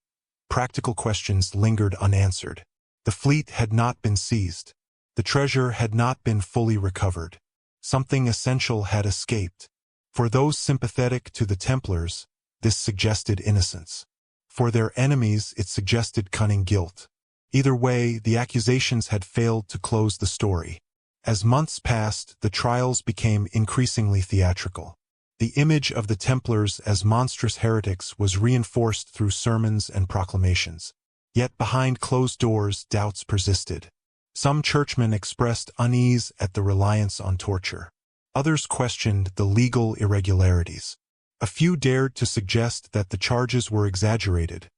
practical questions lingered unanswered. The fleet had not been seized. The treasure had not been fully recovered. Something essential had escaped. For those sympathetic to the Templars, this suggested innocence. For their enemies, it suggested cunning guilt. Either way, the accusations had failed to close the story. As months passed, the trials became increasingly theatrical. The image of the Templars as monstrous heretics was reinforced through sermons and proclamations. Yet behind closed doors, doubts persisted. Some churchmen expressed unease at the reliance on torture. Others questioned the legal irregularities. A few dared to suggest that the charges were exaggerated,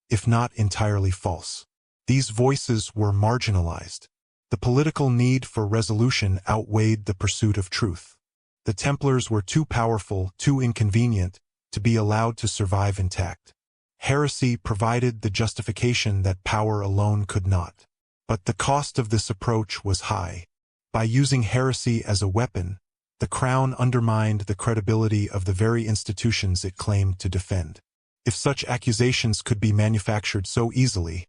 if not entirely false. These voices were marginalized. The political need for resolution outweighed the pursuit of truth. The Templars were too powerful, too inconvenient, to be allowed to survive intact. Heresy provided the justification that power alone could not. But the cost of this approach was high. By using heresy as a weapon, the crown undermined the credibility of the very institutions it claimed to defend. If such accusations could be manufactured so easily,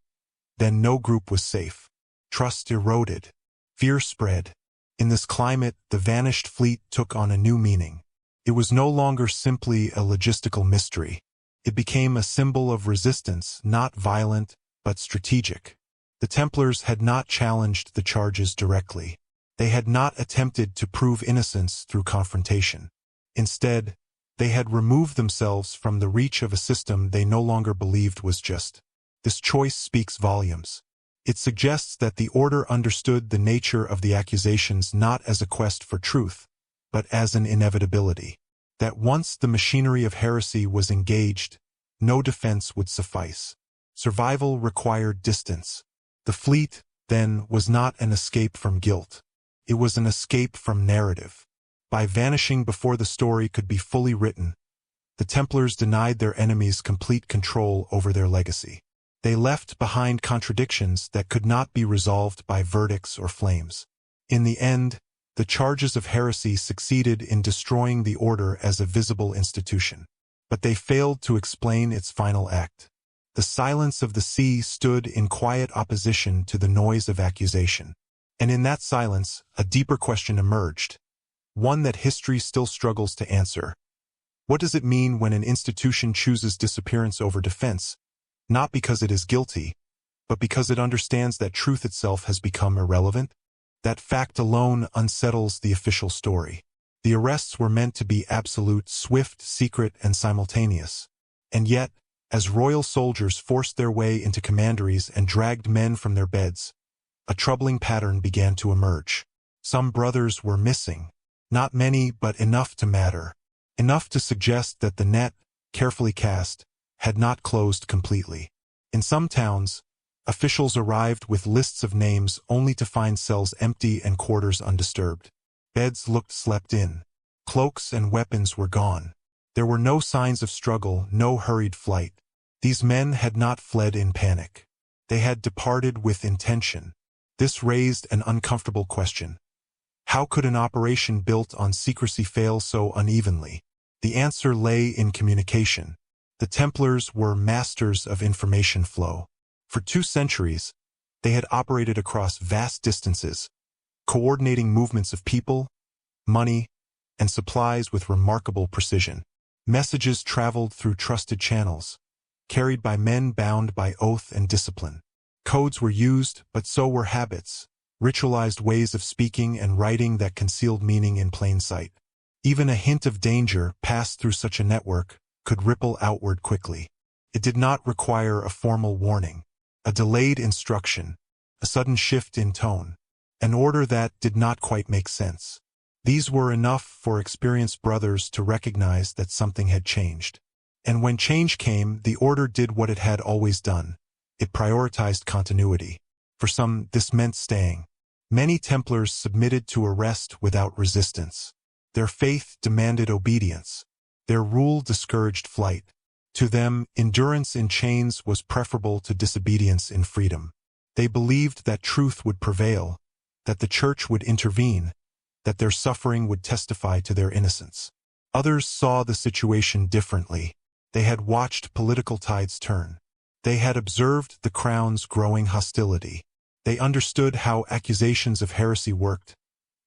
then no group was safe. Trust eroded. Fear spread. In this climate, the vanished fleet took on a new meaning. It was no longer simply a logistical mystery. It became a symbol of resistance, not violent, but strategic. The Templars had not challenged the charges directly. They had not attempted to prove innocence through confrontation. Instead, they had removed themselves from the reach of a system they no longer believed was just. This choice speaks volumes. It suggests that the order understood the nature of the accusations not as a quest for truth, but as an inevitability. That once the machinery of heresy was engaged, no defense would suffice. Survival required distance. The fleet, then, was not an escape from guilt. It was an escape from narrative. By vanishing before the story could be fully written, the Templars denied their enemies complete control over their legacy. They left behind contradictions that could not be resolved by verdicts or flames. In the end, the charges of heresy succeeded in destroying the order as a visible institution. But they failed to explain its final act. The silence of the sea stood in quiet opposition to the noise of accusation. And in that silence, a deeper question emerged, one that history still struggles to answer. What does it mean when an institution chooses disappearance over defense, not because it is guilty, but because it understands that truth itself has become irrelevant? That fact alone unsettles the official story. The arrests were meant to be absolute, swift, secret, and simultaneous. And yet, as royal soldiers forced their way into commanderies and dragged men from their beds, a troubling pattern began to emerge. Some brothers were missing. Not many, but enough to matter. Enough to suggest that the net, carefully cast, had not closed completely. In some towns, officials arrived with lists of names only to find cells empty and quarters undisturbed. Beds looked slept in. Cloaks and weapons were gone. There were no signs of struggle, no hurried flight. These men had not fled in panic. They had departed with intention. This raised an uncomfortable question. How could an operation built on secrecy fail so unevenly? The answer lay in communication. The Templars were masters of information flow. For 2 centuries, they had operated across vast distances, coordinating movements of people, money, and supplies with remarkable precision. Messages traveled through trusted channels, carried by men bound by oath and discipline. Codes were used, but so were habits, ritualized ways of speaking and writing that concealed meaning in plain sight. Even a hint of danger passed through such a network could ripple outward quickly. It did not require a formal warning, a delayed instruction, a sudden shift in tone, an order that did not quite make sense. These were enough for experienced brothers to recognize that something had changed. And when change came, the order did what it had always done. It prioritized continuity. For some, this meant staying. Many Templars submitted to arrest without resistance. Their faith demanded obedience. Their rule discouraged flight. To them, endurance in chains was preferable to disobedience in freedom. They believed that truth would prevail, that the church would intervene, that their suffering would testify to their innocence. Others saw the situation differently. They had watched political tides turn. They had observed the crown's growing hostility. They understood how accusations of heresy worked,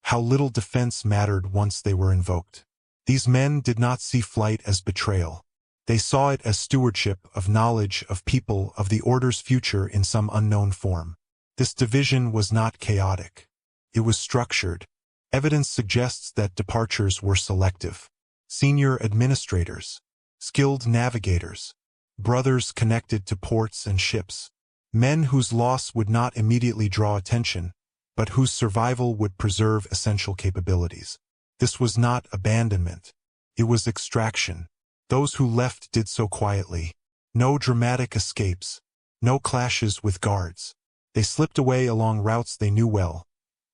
how little defense mattered once they were invoked. These men did not see flight as betrayal. They saw it as stewardship of knowledge, of people, of the order's future in some unknown form. This division was not chaotic. It was structured. Evidence suggests that departures were selective. Senior administrators, skilled navigators, brothers connected to ports and ships, men whose loss would not immediately draw attention, but whose survival would preserve essential capabilities. This was not abandonment. It was extraction. Those who left did so quietly. No dramatic escapes. No clashes with guards. They slipped away along routes they knew well.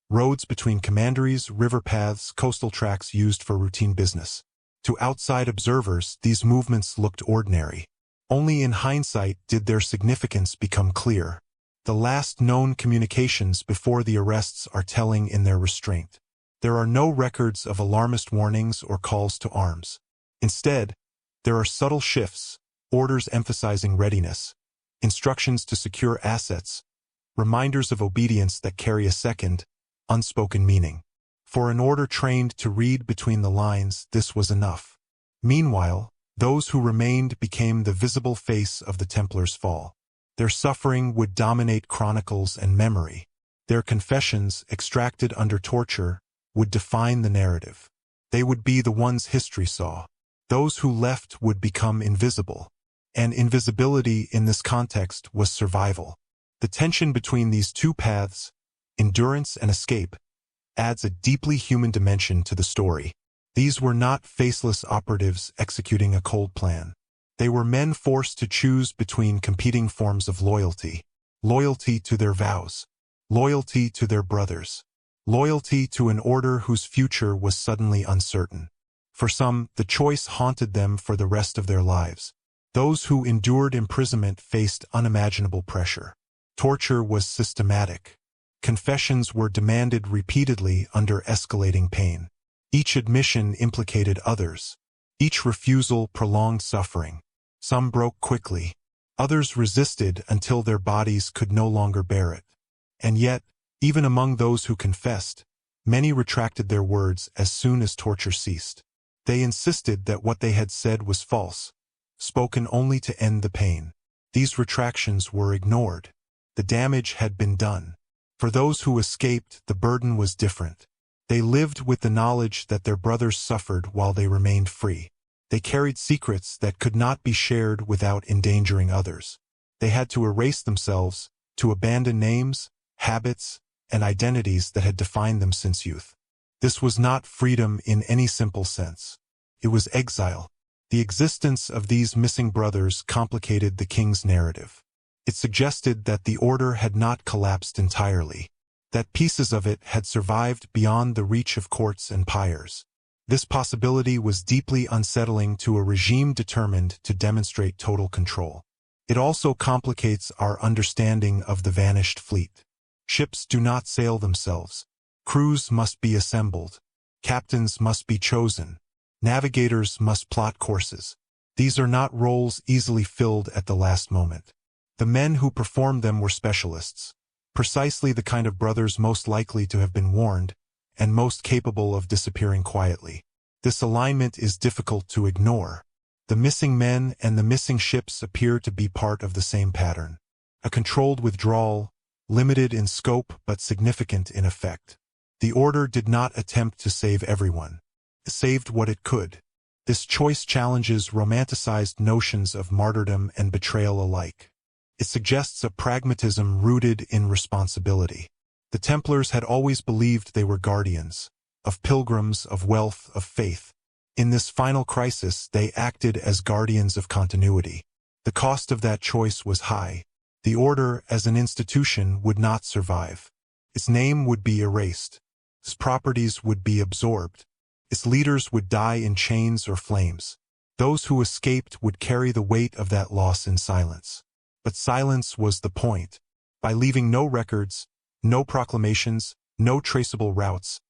Roads between commanderies, river paths, coastal tracks used for routine business. To outside observers, these movements looked ordinary. Only in hindsight did their significance become clear. The last known communications before the arrests are telling in their restraint. There are no records of alarmist warnings or calls to arms. Instead, there are subtle shifts, orders emphasizing readiness, instructions to secure assets, reminders of obedience that carry a second, unspoken meaning. For an order trained to read between the lines, this was enough. Meanwhile, those who remained became the visible face of the Templars' fall. Their suffering would dominate chronicles and memory. Their confessions, extracted under torture, would define the narrative. They would be the ones history saw. Those who left would become invisible. And invisibility in this context was survival. The tension between these two paths, endurance and escape, adds a deeply human dimension to the story. These were not faceless operatives executing a cold plan. They were men forced to choose between competing forms of loyalty. Loyalty to their vows. Loyalty to their brothers. Loyalty to an order whose future was suddenly uncertain. For some, the choice haunted them for the rest of their lives. Those who endured imprisonment faced unimaginable pressure. Torture was systematic. Confessions were demanded repeatedly under escalating pain. Each admission implicated others. Each refusal prolonged suffering. Some broke quickly. Others resisted until their bodies could no longer bear it. And yet, even among those who confessed, many retracted their words as soon as torture ceased. They insisted that what they had said was false, spoken only to end the pain. These retractions were ignored. The damage had been done. For those who escaped, the burden was different. They lived with the knowledge that their brothers suffered while they remained free. They carried secrets that could not be shared without endangering others. They had to erase themselves, to abandon names, habits, and identities that had defined them since youth. This was not freedom in any simple sense. It was exile. The existence of these missing brothers complicated the king's narrative. It suggested that the order had not collapsed entirely, that pieces of it had survived beyond the reach of courts and pyres. This possibility was deeply unsettling to a regime determined to demonstrate total control. It also complicates our understanding of the vanished fleet. Ships do not sail themselves. Crews must be assembled. Captains must be chosen. Navigators must plot courses. These are not roles easily filled at the last moment. The men who performed them were specialists, precisely the kind of brothers most likely to have been warned, and most capable of disappearing quietly. This alignment is difficult to ignore. The missing men and the missing ships appear to be part of the same pattern. A controlled withdrawal, limited in scope but significant in effect. The order did not attempt to save everyone. It saved what it could. This choice challenges romanticized notions of martyrdom and betrayal alike. It suggests a pragmatism rooted in responsibility. The Templars had always believed they were guardians, of pilgrims, of wealth, of faith. In this final crisis, they acted as guardians of continuity. The cost of that choice was high. The order, as an institution, would not survive. Its name would be erased. Its properties would be absorbed. Its leaders would die in chains or flames. Those who escaped would carry the weight of that loss in silence. But silence was the point. By leaving no records, no proclamations, no traceable routes,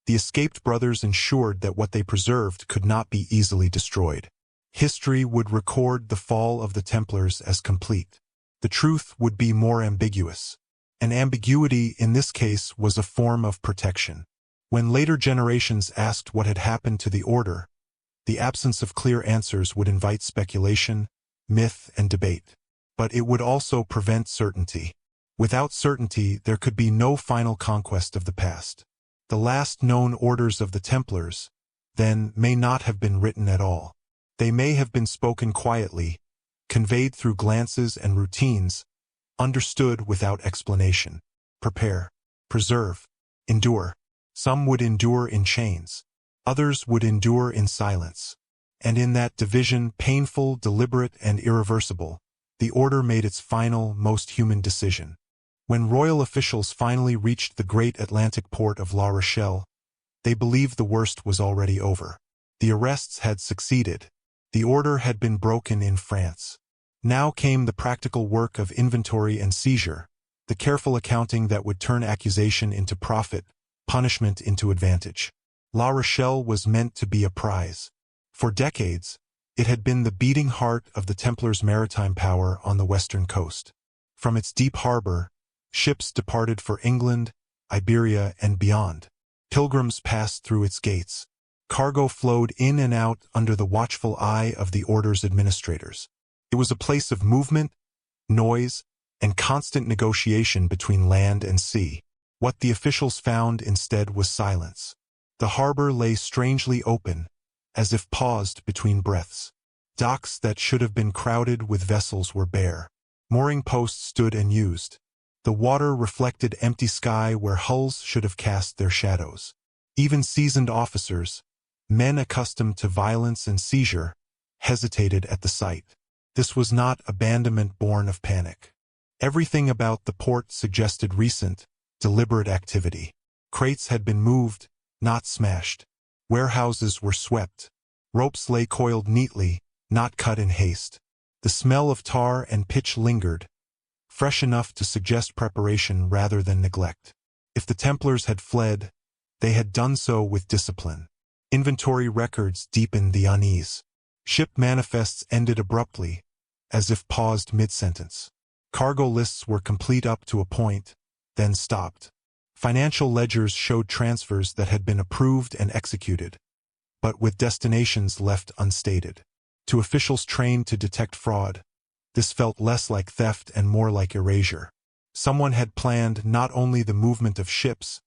the escaped brothers ensured that what they preserved could not be easily destroyed. History would record the fall of the Templars as complete. The truth would be more ambiguous. And ambiguity in this case was a form of protection. When later generations asked what had happened to the order, the absence of clear answers would invite speculation, myth, and debate. But it would also prevent certainty. Without certainty, there could be no final conquest of the past. The last known orders of the Templars, then, may not have been written at all. They may have been spoken quietly, conveyed through glances and routines, understood without explanation. Prepare, preserve, endure. Some would endure in chains. Others would endure in silence. And in that division, painful, deliberate, and irreversible, the order made its final, most human decision. When royal officials finally reached the great Atlantic port of La Rochelle, they believed the worst was already over. The arrests had succeeded. The order had been broken in France. Now came the practical work of inventory and seizure, the careful accounting that would turn accusation into profit, punishment into advantage. La Rochelle was meant to be a prize. For decades, it had been the beating heart of the Templars' maritime power on the western coast. From its deep harbor, ships departed for England, Iberia, and beyond. Pilgrims passed through its gates. Cargo flowed in and out under the watchful eye of the order's administrators. It was a place of movement, noise, and constant negotiation between land and sea. What the officials found instead was silence. The harbor lay strangely open, as if paused between breaths. Docks that should have been crowded with vessels were bare. Mooring posts stood unused. The water reflected empty sky where hulls should have cast their shadows. Even seasoned officers, men accustomed to violence and seizure, hesitated at the sight. This was not abandonment born of panic. Everything about the port suggested recent, deliberate activity. Crates had been moved, not smashed. Warehouses were swept. Ropes lay coiled neatly, not cut in haste. The smell of tar and pitch lingered, fresh enough to suggest preparation rather than neglect. If the Templars had fled, they had done so with discipline. Inventory records deepened the unease. Ship manifests ended abruptly, as if paused mid-sentence. Cargo lists were complete up to a point, then stopped. Financial ledgers showed transfers that had been approved and executed, but with destinations left unstated. To officials trained to detect fraud, this felt less like theft and more like erasure. Someone had planned not only the movement of ships,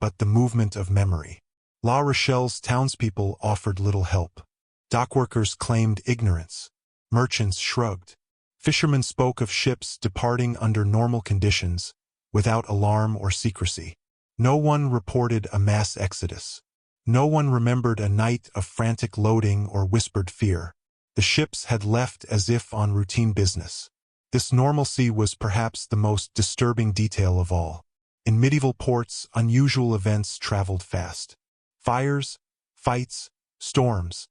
but the movement of memory. La Rochelle's townspeople offered little help. Dockworkers claimed ignorance. Merchants shrugged. Fishermen spoke of ships departing under normal conditions, without alarm or secrecy. No one reported a mass exodus. No one remembered a night of frantic loading or whispered fear. The ships had left as if on routine business. This normalcy was perhaps the most disturbing detail of all. In medieval ports, unusual events traveled fast. Fires, fights, storms.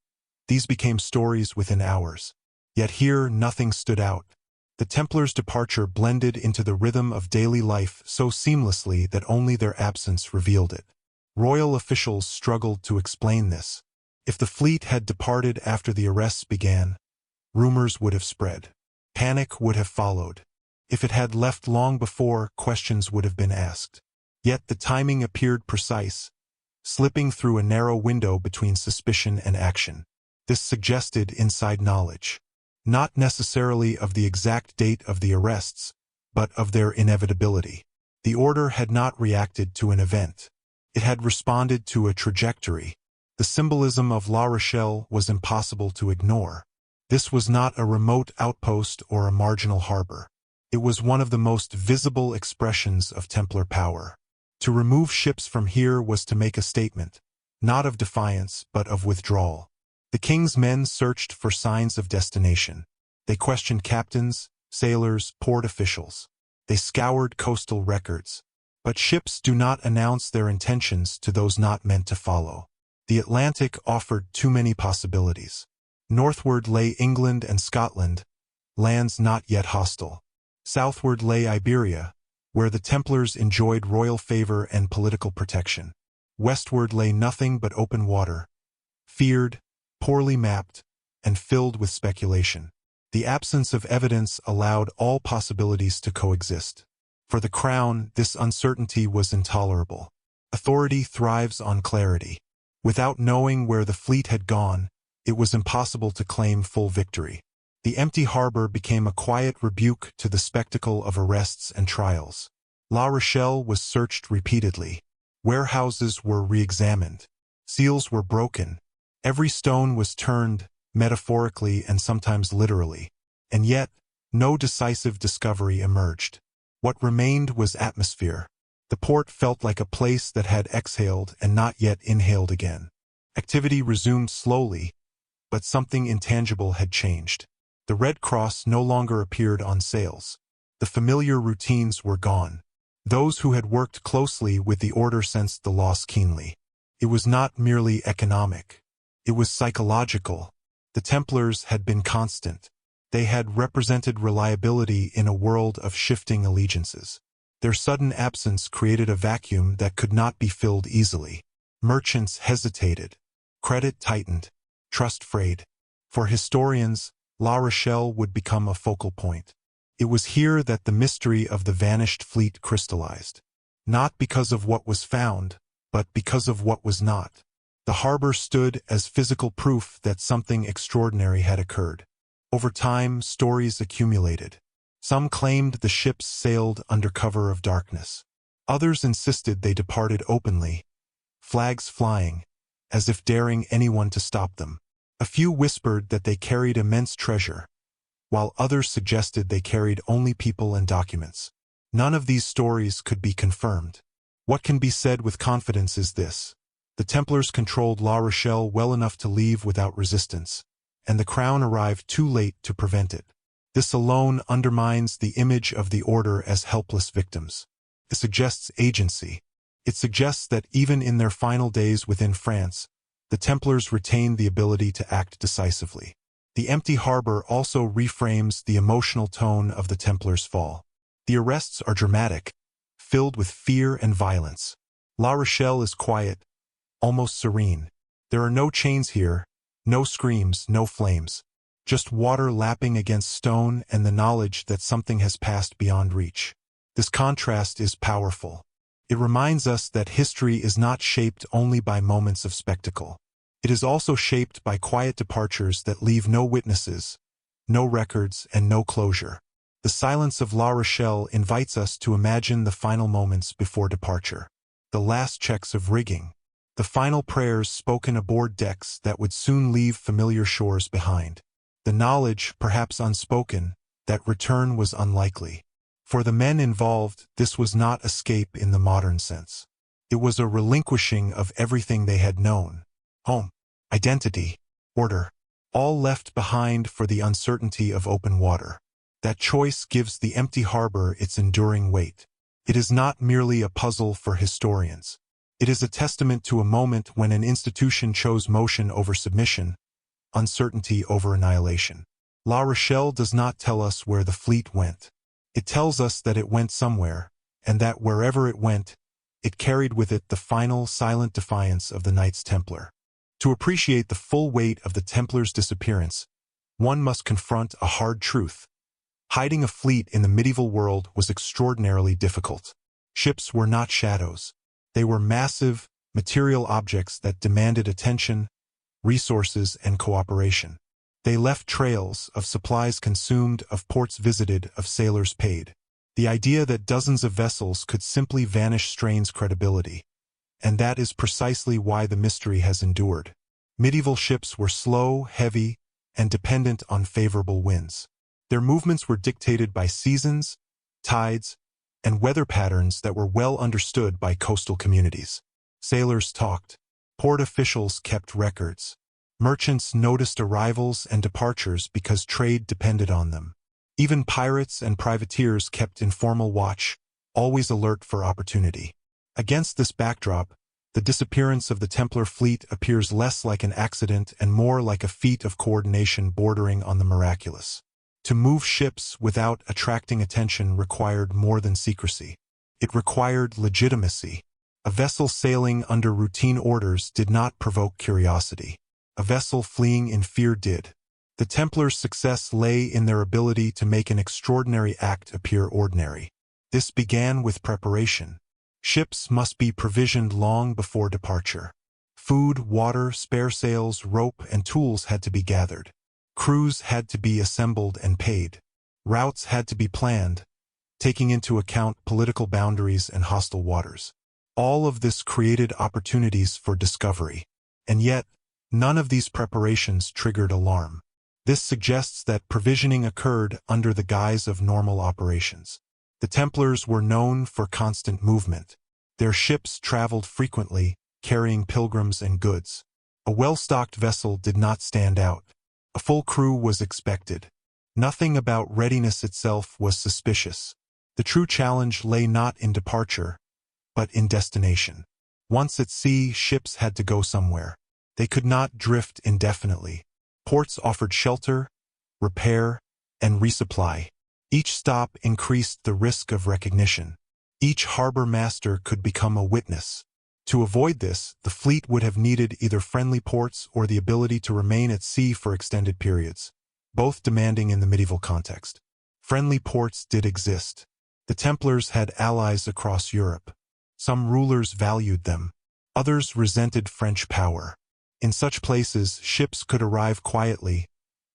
These became stories within hours. Yet here nothing stood out. The Templars' departure blended into the rhythm of daily life so seamlessly that only their absence revealed it. Royal officials struggled to explain this. If the fleet had departed after the arrests began, rumors would have spread. Panic would have followed. If it had left long before, questions would have been asked. Yet the timing appeared precise, slipping through a narrow window between suspicion and action. This suggested inside knowledge. Not necessarily of the exact date of the arrests, but of their inevitability. The order had not reacted to an event. It had responded to a trajectory. The symbolism of La Rochelle was impossible to ignore. This was not a remote outpost or a marginal harbor. It was one of the most visible expressions of Templar power. To remove ships from here was to make a statement, not of defiance, but of withdrawal. The king's men searched for signs of destination. They questioned captains, sailors, port officials. They scoured coastal records. But ships do not announce their intentions to those not meant to follow. The Atlantic offered too many possibilities. Northward lay England and Scotland, lands not yet hostile. Southward lay Iberia, where the Templars enjoyed royal favor and political protection. Westward lay nothing but open water, feared, poorly mapped, and filled with speculation. The absence of evidence allowed all possibilities to coexist. For the Crown, this uncertainty was intolerable. Authority thrives on clarity. Without knowing where the fleet had gone, it was impossible to claim full victory. The empty harbor became a quiet rebuke to the spectacle of arrests and trials. La Rochelle was searched repeatedly. Warehouses were re-examined. Seals were broken. Every stone was turned, metaphorically and sometimes literally. And yet, no decisive discovery emerged. What remained was atmosphere. The port felt like a place that had exhaled and not yet inhaled again. Activity resumed slowly, but something intangible had changed. The Red Cross no longer appeared on sails. The familiar routines were gone. Those who had worked closely with the order sensed the loss keenly. It was not merely economic. It was psychological. The Templars had been constant. They had represented reliability in a world of shifting allegiances. Their sudden absence created a vacuum that could not be filled easily. Merchants hesitated. Credit tightened. Trust frayed. For historians, La Rochelle would become a focal point. It was here that the mystery of the vanished fleet crystallized. Not because of what was found, but because of what was not. The harbor stood as physical proof that something extraordinary had occurred. Over time, stories accumulated. Some claimed the ships sailed under cover of darkness. Others insisted they departed openly, flags flying, as if daring anyone to stop them. A few whispered that they carried immense treasure, while others suggested they carried only people and documents. None of these stories could be confirmed. What can be said with confidence is this: the Templars controlled La Rochelle well enough to leave without resistance, and the crown arrived too late to prevent it. This alone undermines the image of the order as helpless victims. It suggests agency. It suggests that even in their final days within France, the Templars retained the ability to act decisively. The empty harbor also reframes the emotional tone of the Templars' fall. The arrests are dramatic, filled with fear and violence. La Rochelle is quiet, almost serene. There are no chains here, no screams, no flames. Just water lapping against stone and the knowledge that something has passed beyond reach. This contrast is powerful. It reminds us that history is not shaped only by moments of spectacle. It is also shaped by quiet departures that leave no witnesses, no records, and no closure. The silence of La Rochelle invites us to imagine the final moments before departure. The last checks of rigging. The final prayers spoken aboard decks that would soon leave familiar shores behind. The knowledge, perhaps unspoken, that return was unlikely. For the men involved, this was not escape in the modern sense. It was a relinquishing of everything they had known. Home, identity, order, all left behind for the uncertainty of open water. That choice gives the empty harbor its enduring weight. It is not merely a puzzle for historians. It is a testament to a moment when an institution chose motion over submission, uncertainty over annihilation. La Rochelle does not tell us where the fleet went. It tells us that it went somewhere, and that wherever it went, it carried with it the final silent defiance of the Knights Templar. To appreciate the full weight of the Templars' disappearance, one must confront a hard truth. Hiding a fleet in the medieval world was extraordinarily difficult. Ships were not shadows. They were massive, material objects that demanded attention, resources, and cooperation. They left trails of supplies consumed, of ports visited, of sailors paid. The idea that dozens of vessels could simply vanish strains credibility. And that is precisely why the mystery has endured. Medieval ships were slow, heavy, and dependent on favorable winds. Their movements were dictated by seasons, tides, and weather patterns that were well understood by coastal communities. Sailors talked. Port officials kept records. Merchants noticed arrivals and departures because trade depended on them. Even pirates and privateers kept informal watch, always alert for opportunity. Against this backdrop, the disappearance of the Templar fleet appears less like an accident and more like a feat of coordination bordering on the miraculous. To move ships without attracting attention required more than secrecy. It required legitimacy. A vessel sailing under routine orders did not provoke curiosity. A vessel fleeing in fear did. The Templars' success lay in their ability to make an extraordinary act appear ordinary. This began with preparation. Ships must be provisioned long before departure. Food, water, spare sails, rope, and tools had to be gathered. Crews had to be assembled and paid. Routes had to be planned, taking into account political boundaries and hostile waters. All of this created opportunities for discovery. And yet, none of these preparations triggered alarm. This suggests that provisioning occurred under the guise of normal operations. The Templars were known for constant movement. Their ships traveled frequently, carrying pilgrims and goods. A well-stocked vessel did not stand out. A full crew was expected. Nothing about readiness itself was suspicious. The true challenge lay not in departure, but in destination. Once at sea, ships had to go somewhere. They could not drift indefinitely. Ports offered shelter, repair, and resupply. Each stop increased the risk of recognition. Each harbor master could become a witness. To avoid this, the fleet would have needed either friendly ports or the ability to remain at sea for extended periods, both demanding in the medieval context. Friendly ports did exist. The Templars had allies across Europe. Some rulers valued them. Others resented French power. In such places, ships could arrive quietly,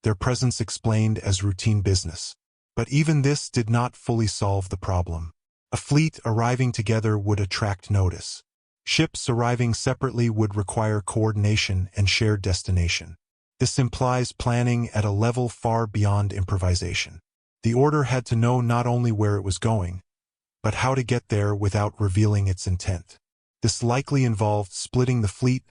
their presence explained as routine business. But even this did not fully solve the problem. A fleet arriving together would attract notice. Ships arriving separately would require coordination and shared destination. This implies planning at a level far beyond improvisation. The order had to know not only where it was going, but how to get there without revealing its intent. This likely involved splitting the fleet,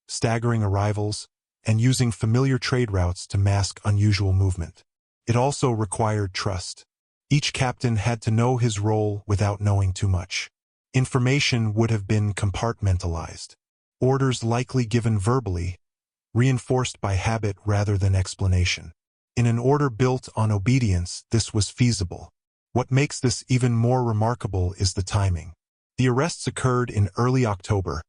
staggering arrivals, and using familiar trade routes to mask unusual movement. It also required trust. Each captain had to know his role without knowing too much. Information would have been compartmentalized. Orders likely given verbally, reinforced by habit rather than explanation. In an order built on obedience, this was feasible. What makes this even more remarkable is the timing. The arrests occurred in early October,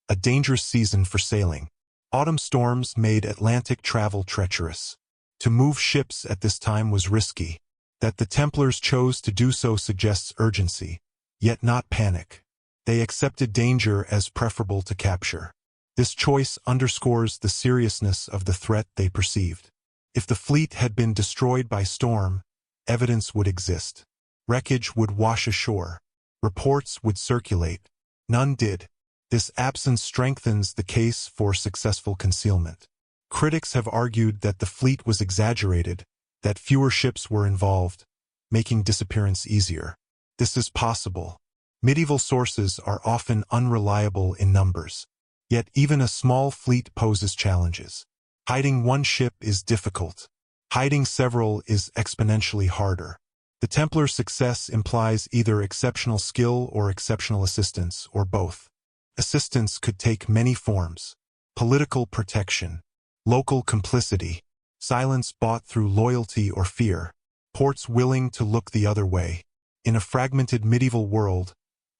a dangerous season for sailing. Autumn storms made Atlantic travel treacherous. To move ships at this time was risky. That the Templars chose to do so suggests urgency, yet not panic. They accepted danger as preferable to capture. This choice underscores the seriousness of the threat they perceived. If the fleet had been destroyed by storm, evidence would exist. Wreckage would wash ashore. Reports would circulate. None did. This absence strengthens the case for successful concealment. Critics have argued that the fleet was exaggerated, that fewer ships were involved, making disappearance easier. This is possible. Medieval sources are often unreliable in numbers. Yet even a small fleet poses challenges. Hiding one ship is difficult. Hiding several is exponentially harder. The Templar success implies either exceptional skill or exceptional assistance, or both. Assistance could take many forms: political protection, local complicity, silence bought through loyalty or fear, ports willing to look the other way. In a fragmented medieval world,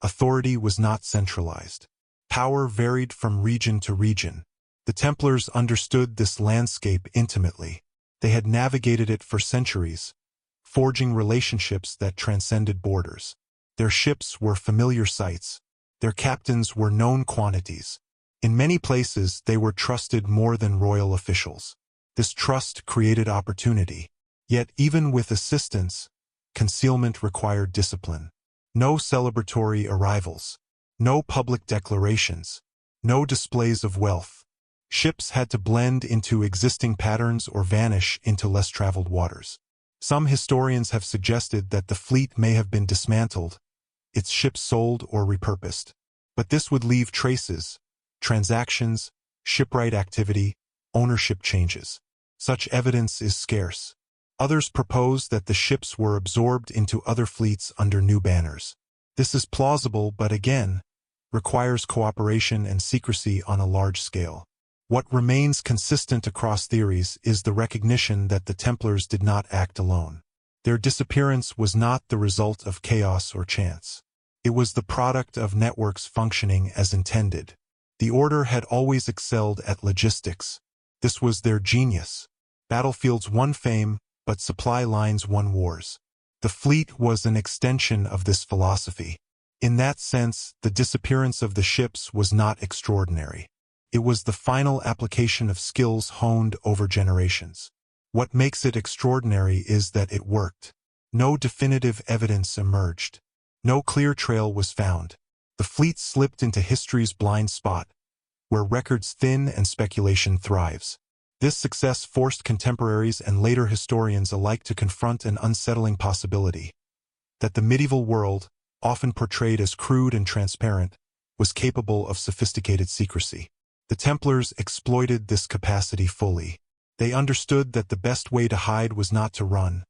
authority was not centralized. Power varied from region to region. The Templars understood this landscape intimately. They had navigated it for centuries, forging relationships that transcended borders. Their ships were familiar sights. Their captains were known quantities. In many places, they were trusted more than royal officials. This trust created opportunity. Yet even with assistance, concealment required discipline. No celebratory arrivals. No public declarations. No displays of wealth. Ships had to blend into existing patterns or vanish into less traveled waters. Some historians have suggested that the fleet may have been dismantled, its ships sold or repurposed. But this would leave traces: transactions, shipwright activity, ownership changes. Such evidence is scarce. Others propose that the ships were absorbed into other fleets under new banners. This is plausible, but again, requires cooperation and secrecy on a large scale. What remains consistent across theories is the recognition that the Templars did not act alone. Their disappearance was not the result of chaos or chance. It was the product of networks functioning as intended. The Order had always excelled at logistics. This was their genius. Battlefields won fame, but supply lines won wars. The fleet was an extension of this philosophy. In that sense, the disappearance of the ships was not extraordinary. It was the final application of skills honed over generations. What makes it extraordinary is that it worked. No definitive evidence emerged. No clear trail was found. The fleet slipped into history's blind spot, where records thin and speculation thrives. This success forced contemporaries and later historians alike to confront an unsettling possibility: that the medieval world, often portrayed as crude and transparent, was capable of sophisticated secrecy. The Templars exploited this capacity fully. They understood that the best way to hide was not to run,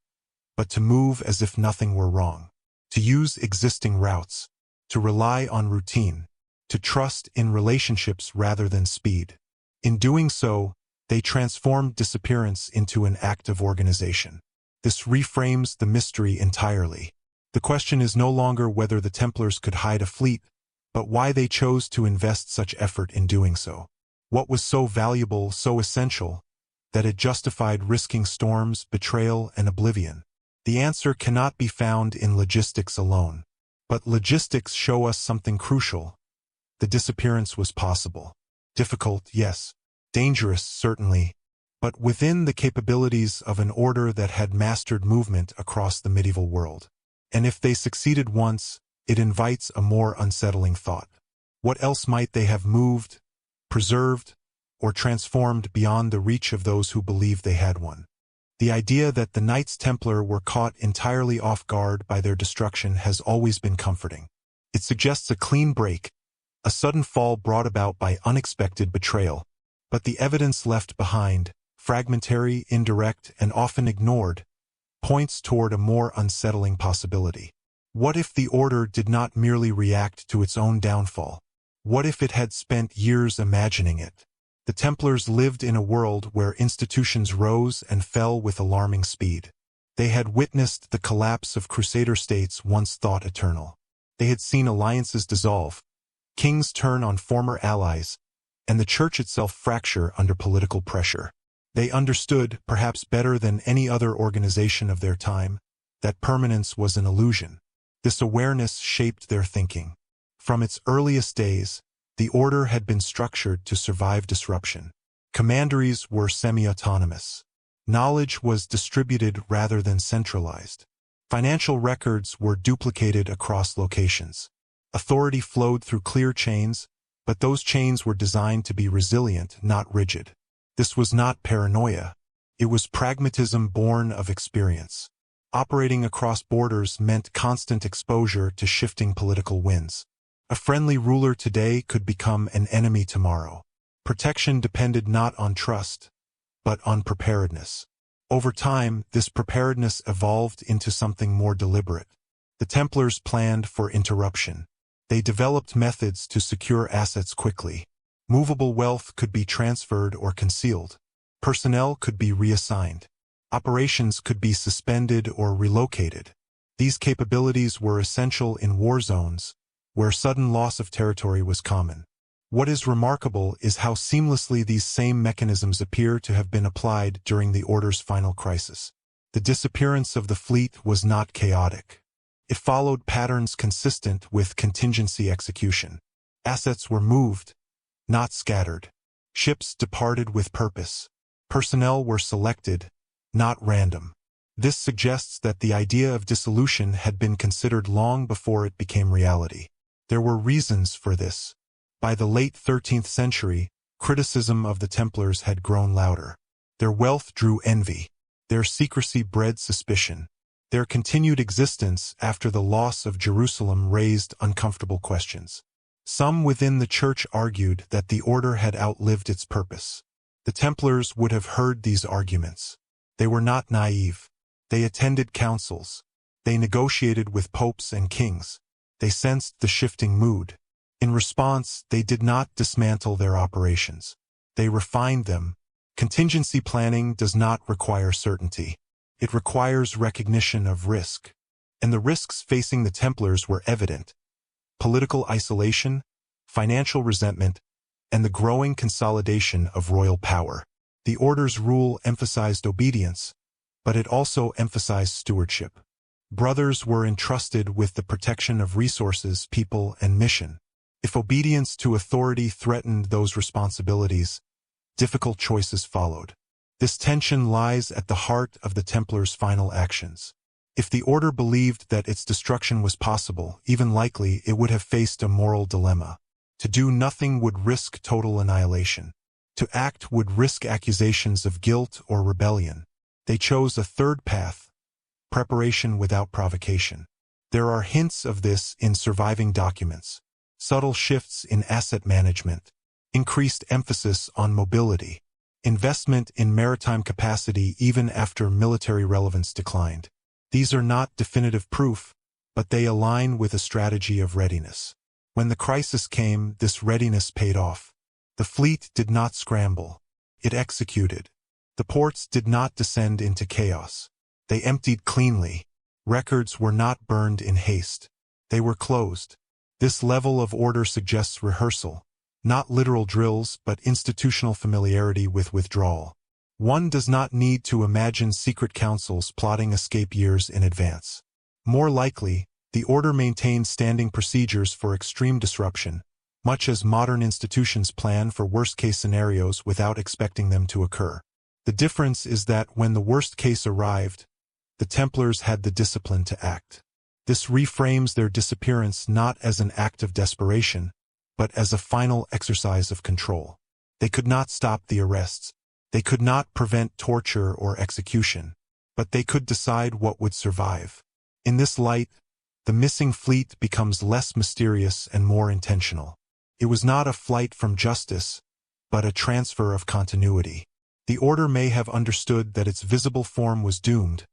but to move as if nothing were wrong, to use existing routes, to rely on routine, to trust in relationships rather than speed. In doing so, they transformed disappearance into an act of organization. This reframes the mystery entirely. The question is no longer whether the Templars could hide a fleet, but why they chose to invest such effort in doing so. What was so valuable, so essential, that it justified risking storms, betrayal, and oblivion? The answer cannot be found in logistics alone. But logistics show us something crucial. The disappearance was possible. Difficult, yes. Dangerous, certainly. But within the capabilities of an order that had mastered movement across the medieval world. And if they succeeded once, it invites a more unsettling thought. What else might they have moved, preserved, or transformed beyond the reach of those who believed they had one? The idea that the Knights Templar were caught entirely off guard by their destruction has always been comforting. It suggests a clean break, a sudden fall brought about by unexpected betrayal. But the evidence left behind, fragmentary, indirect, and often ignored, points toward a more unsettling possibility. What if the order did not merely react to its own downfall? What if it had spent years imagining it? The Templars lived in a world where institutions rose and fell with alarming speed. They had witnessed the collapse of crusader states once thought eternal. They had seen alliances dissolve, kings turn on former allies, and the church itself fracture under political pressure. They understood, perhaps better than any other organization of their time, that permanence was an illusion. This awareness shaped their thinking. From its earliest days, the order had been structured to survive disruption. Commanderies were semi-autonomous. Knowledge was distributed rather than centralized. Financial records were duplicated across locations. Authority flowed through clear chains, but those chains were designed to be resilient, not rigid. This was not paranoia. It was pragmatism born of experience. Operating across borders meant constant exposure to shifting political winds. A friendly ruler today could become an enemy tomorrow. Protection depended not on trust, but on preparedness. Over time, this preparedness evolved into something more deliberate. The Templars planned for interruption. They developed methods to secure assets quickly. Movable wealth could be transferred or concealed. Personnel could be reassigned. Operations could be suspended or relocated. These capabilities were essential in war zones, where sudden loss of territory was common. What is remarkable is how seamlessly these same mechanisms appear to have been applied during the Order's final crisis. The disappearance of the fleet was not chaotic. It followed patterns consistent with contingency execution. Assets were moved, not scattered. Ships departed with purpose. Personnel were selected, not random. This suggests that the idea of dissolution had been considered long before it became reality. There were reasons for this. By the late 13th century, criticism of the Templars had grown louder. Their wealth drew envy. Their secrecy bred suspicion. Their continued existence after the loss of Jerusalem raised uncomfortable questions. Some within the church argued that the order had outlived its purpose. The Templars would have heard these arguments. They were not naive. They attended councils. They negotiated with popes and kings. They sensed the shifting mood. In response, they did not dismantle their operations. They refined them. Contingency planning does not require certainty. It requires recognition of risk. And the risks facing the Templars were evident. Political isolation, financial resentment, and the growing consolidation of royal power. The order's rule emphasized obedience, but it also emphasized stewardship. Brothers were entrusted with the protection of resources, people, and mission. If obedience to authority threatened those responsibilities, difficult choices followed. This tension lies at the heart of the Templars' final actions. If the order believed that its destruction was possible, even likely, it would have faced a moral dilemma. To do nothing would risk total annihilation. To act would risk accusations of guilt or rebellion. They chose a third path: preparation without provocation. There are hints of this in surviving documents. Subtle shifts in asset management, increased emphasis on mobility, investment in maritime capacity even after military relevance declined. These are not definitive proof, but they align with a strategy of readiness. When the crisis came, this readiness paid off. The fleet did not scramble. It executed. The ports did not descend into chaos. They emptied cleanly. Records were not burned in haste. They were closed. This level of order suggests rehearsal, not literal drills but institutional familiarity with withdrawal. One does not need to imagine secret councils plotting escape years in advance. More likely, the order maintained standing procedures for extreme disruption, much as modern institutions plan for worst-case scenarios without expecting them to occur. The difference is that when the worst case arrived, the Templars had the discipline to act. This reframes their disappearance not as an act of desperation, but as a final exercise of control. They could not stop the arrests. They could not prevent torture or execution, but they could decide what would survive. In this light, the missing fleet becomes less mysterious and more intentional. It was not a flight from justice, but a transfer of continuity. The Order may have understood that its visible form was doomed,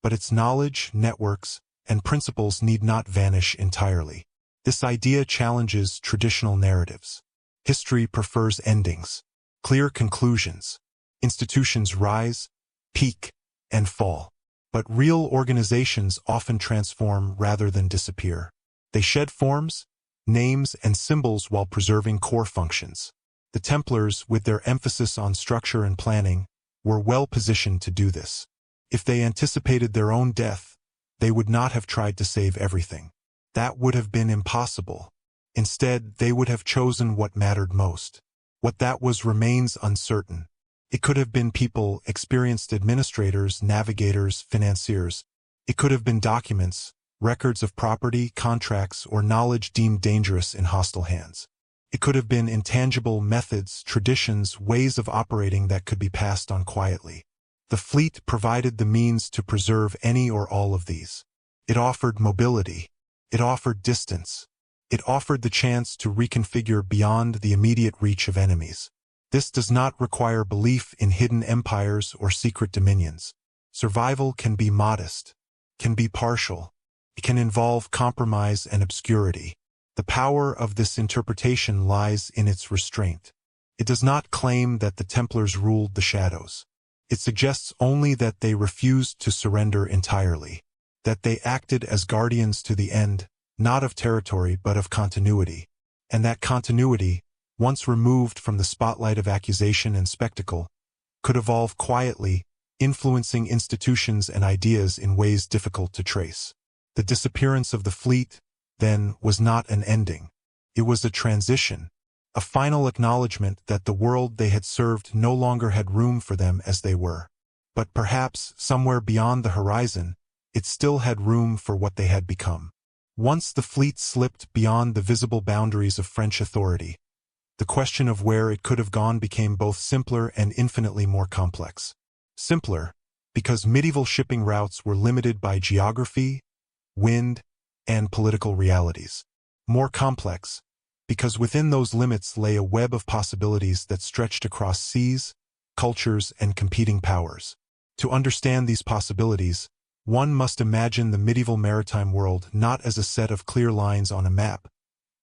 but its knowledge, networks, and principles need not vanish entirely. This idea challenges traditional narratives. History prefers endings, clear conclusions. Institutions rise, peak, and fall. But real organizations often transform rather than disappear. They shed forms, names, and symbols while preserving core functions. The Templars, with their emphasis on structure and planning, were well positioned to do this. If they anticipated their own death, they would not have tried to save everything. That would have been impossible. Instead, they would have chosen what mattered most. What that was remains uncertain. It could have been people, experienced administrators, navigators, financiers. It could have been documents, records of property, contracts, or knowledge deemed dangerous in hostile hands. It could have been intangible methods, traditions, ways of operating that could be passed on quietly. The fleet provided the means to preserve any or all of these. It offered mobility. It offered distance. It offered the chance to reconfigure beyond the immediate reach of enemies. This does not require belief in hidden empires or secret dominions. Survival can be modest, can be partial. It can involve compromise and obscurity. The power of this interpretation lies in its restraint. It does not claim that the Templars ruled the shadows. It suggests only that they refused to surrender entirely, that they acted as guardians to the end, not of territory but of continuity, and that continuity, once removed from the spotlight of accusation and spectacle, could evolve quietly, influencing institutions and ideas in ways difficult to trace. The disappearance of the fleet, then, was not an ending. It was a transition, a final acknowledgement that the world they had served no longer had room for them as they were. But perhaps, somewhere beyond the horizon, it still had room for what they had become. Once the fleet slipped beyond the visible boundaries of French authority, the question of where it could have gone became both simpler and infinitely more complex. Simpler, because medieval shipping routes were limited by geography, wind, and political realities. More complex, because within those limits lay a web of possibilities that stretched across seas, cultures, and competing powers. To understand these possibilities, one must imagine the medieval maritime world not as a set of clear lines on a map,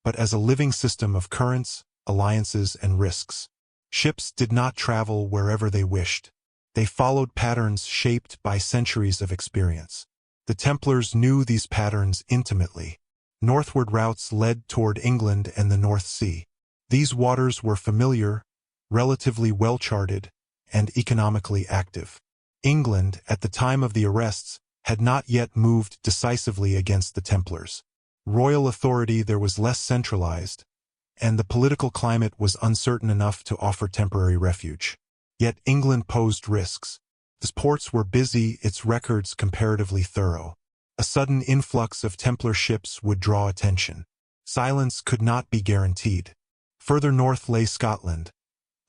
but as a living system of currents, alliances, and risks. Ships did not travel wherever they wished. They followed patterns shaped by centuries of experience. The Templars knew these patterns intimately. Northward routes led toward England and the North Sea. These waters were familiar, relatively well-charted, and economically active. England, at the time of the arrests, had not yet moved decisively against the Templars. Royal authority there was less centralized, and the political climate was uncertain enough to offer temporary refuge. Yet England posed risks. Its ports were busy, its records comparatively thorough. A sudden influx of Templar ships would draw attention. Silence could not be guaranteed. Further north lay Scotland,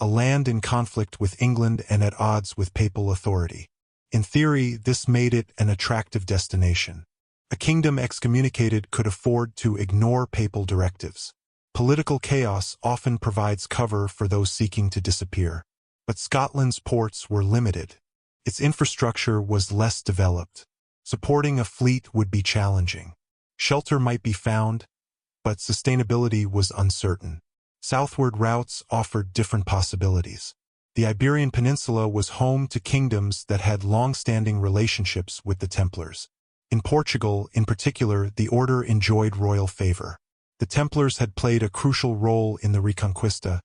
a land in conflict with England and at odds with papal authority. In theory, this made it an attractive destination. A kingdom excommunicated could afford to ignore papal directives. Political chaos often provides cover for those seeking to disappear. But Scotland's ports were limited. Its infrastructure was less developed. Supporting a fleet would be challenging. Shelter might be found, but sustainability was uncertain. Southward routes offered different possibilities. The Iberian Peninsula was home to kingdoms that had long-standing relationships with the Templars. In Portugal, in particular, the order enjoyed royal favor. The Templars had played a crucial role in the Reconquista,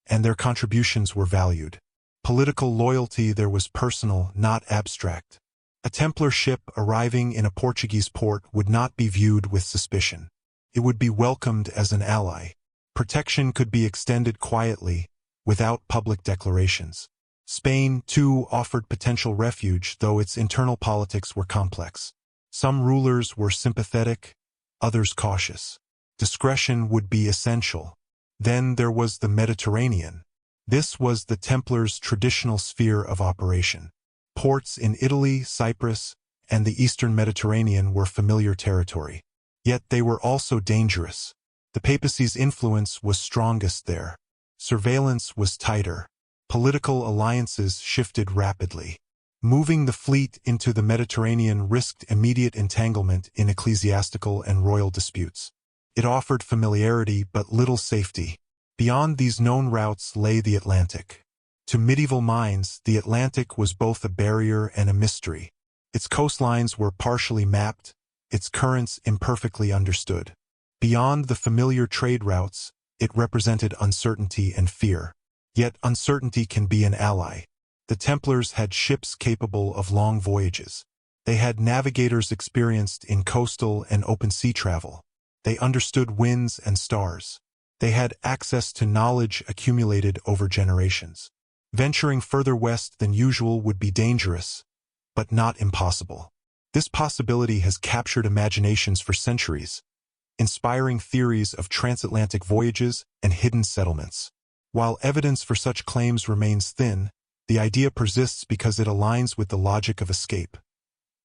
and their contributions were valued. Political loyalty there was personal, not abstract. A Templar ship arriving in a Portuguese port would not be viewed with suspicion. It would be welcomed as an ally. Protection could be extended quietly, without public declarations. Spain, too, offered potential refuge, though its internal politics were complex. Some rulers were sympathetic, others cautious. Discretion would be essential. Then there was the Mediterranean. This was the Templars' traditional sphere of operation. Ports in Italy, Cyprus, and the eastern Mediterranean were familiar territory. Yet they were also dangerous. The papacy's influence was strongest there. Surveillance was tighter. Political alliances shifted rapidly. Moving the fleet into the Mediterranean risked immediate entanglement in ecclesiastical and royal disputes. It offered familiarity but little safety. Beyond these known routes lay the Atlantic. To medieval minds, the Atlantic was both a barrier and a mystery. Its coastlines were partially mapped, its currents imperfectly understood. Beyond the familiar trade routes, it represented uncertainty and fear. Yet uncertainty can be an ally. The Templars had ships capable of long voyages. They had navigators experienced in coastal and open sea travel. They understood winds and stars. They had access to knowledge accumulated over generations. Venturing further west than usual would be dangerous, but not impossible. This possibility has captured imaginations for centuries, inspiring theories of transatlantic voyages and hidden settlements. While evidence for such claims remains thin, the idea persists because it aligns with the logic of escape.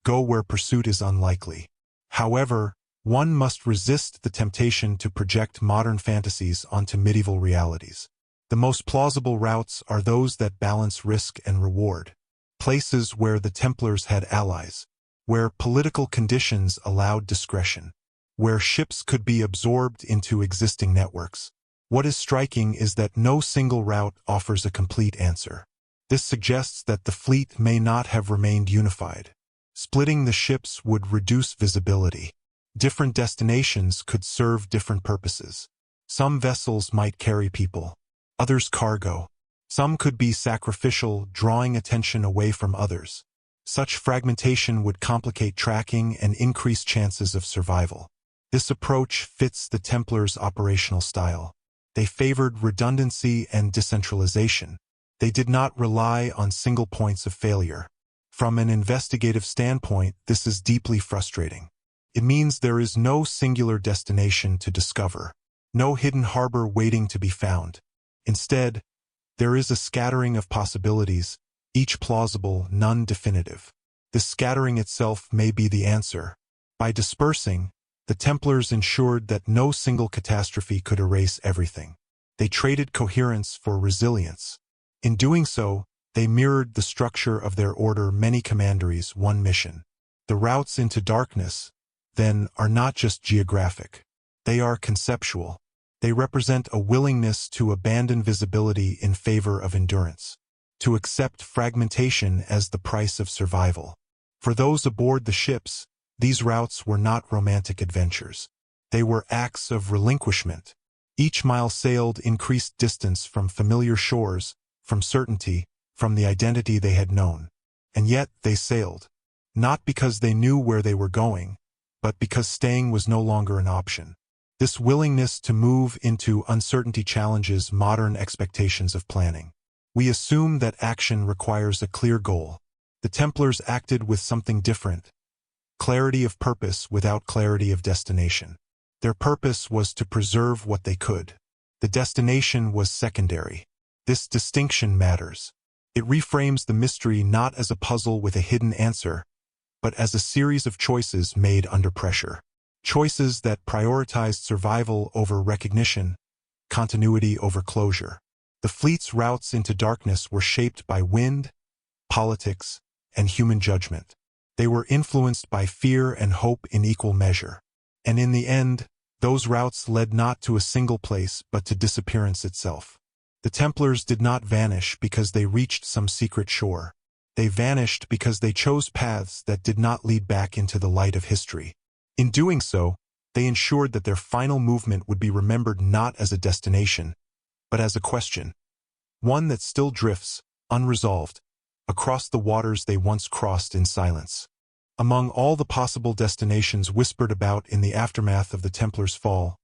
Go where pursuit is unlikely. However, one must resist the temptation to project modern fantasies onto medieval realities. The most plausible routes are those that balance risk and reward. Places where the Templars had allies, where political conditions allowed discretion, where ships could be absorbed into existing networks. What is striking is that no single route offers a complete answer. This suggests that the fleet may not have remained unified. Splitting the ships would reduce visibility. Different destinations could serve different purposes. Some vessels might carry people, others cargo. Some could be sacrificial, drawing attention away from others. Such fragmentation would complicate tracking and increase chances of survival. This approach fits the Templars' operational style. They favored redundancy and decentralization. They did not rely on single points of failure. From an investigative standpoint, this is deeply frustrating. It means there is no singular destination to discover, no hidden harbor waiting to be found. Instead, there is a scattering of possibilities, each plausible, none definitive. This scattering itself may be the answer. By dispersing, the Templars ensured that no single catastrophe could erase everything. They traded coherence for resilience. In doing so, they mirrored the structure of their order: many commanderies, one mission. The routes into darkness, then, are not just geographic. They are conceptual. They represent a willingness to abandon visibility in favor of endurance, to accept fragmentation as the price of survival. For those aboard the ships, these routes were not romantic adventures. They were acts of relinquishment. Each mile sailed increased distance from familiar shores, from certainty, from the identity they had known. And yet they sailed, not because they knew where they were going, but because staying was no longer an option. This willingness to move into uncertainty challenges modern expectations of planning. We assume that action requires a clear goal. The Templars acted with something different: clarity of purpose without clarity of destination. Their purpose was to preserve what they could. The destination was secondary. This distinction matters. It reframes the mystery not as a puzzle with a hidden answer, but as a series of choices made under pressure. Choices that prioritized survival over recognition, continuity over closure. The fleet's routes into darkness were shaped by wind, politics, and human judgment. They were influenced by fear and hope in equal measure. And in the end, those routes led not to a single place but to disappearance itself. The Templars did not vanish because they reached some secret shore. They vanished because they chose paths that did not lead back into the light of history. In doing so, they ensured that their final movement would be remembered not as a destination, but as a question. One that still drifts, unresolved, across the waters they once crossed in silence. Among all the possible destinations whispered about in the aftermath of the Templars' fall,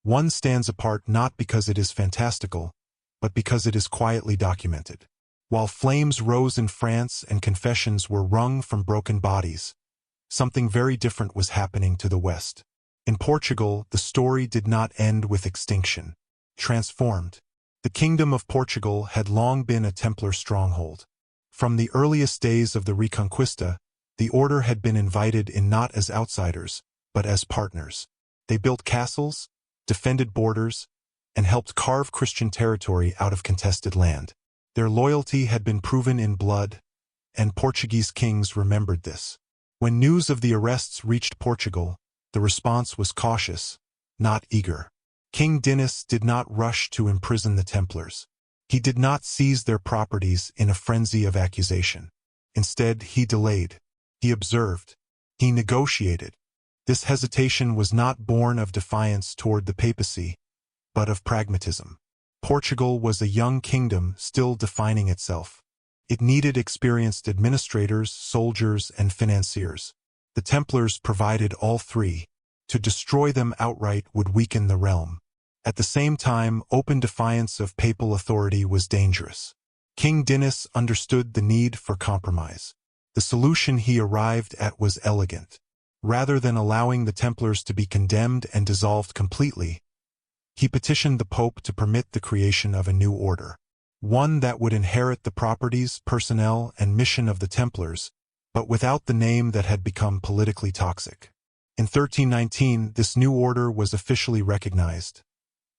one stands apart not because it is fantastical, but because it is quietly documented. While flames rose in France and confessions were wrung from broken bodies, something very different was happening to the West. In Portugal, the story did not end with extinction. Transformed. The Kingdom of Portugal had long been a Templar stronghold. From the earliest days of the Reconquista, the order had been invited in not as outsiders, but as partners. They built castles, defended borders, and helped carve Christian territory out of contested land. Their loyalty had been proven in blood, and Portuguese kings remembered this. When news of the arrests reached Portugal, the response was cautious, not eager. King Dinis did not rush to imprison the Templars. He did not seize their properties in a frenzy of accusation. Instead, he delayed. He observed. He negotiated. This hesitation was not born of defiance toward the papacy, but of pragmatism. Portugal was a young kingdom still defining itself. It needed experienced administrators, soldiers, and financiers. The Templars provided all three. To destroy them outright would weaken the realm. At the same time, open defiance of papal authority was dangerous. King Dinis understood the need for compromise. The solution he arrived at was elegant. Rather than allowing the Templars to be condemned and dissolved completely, he petitioned the Pope to permit the creation of a new order. One that would inherit the properties, personnel, and mission of the Templars, but without the name that had become politically toxic. In 1319, this new order was officially recognized.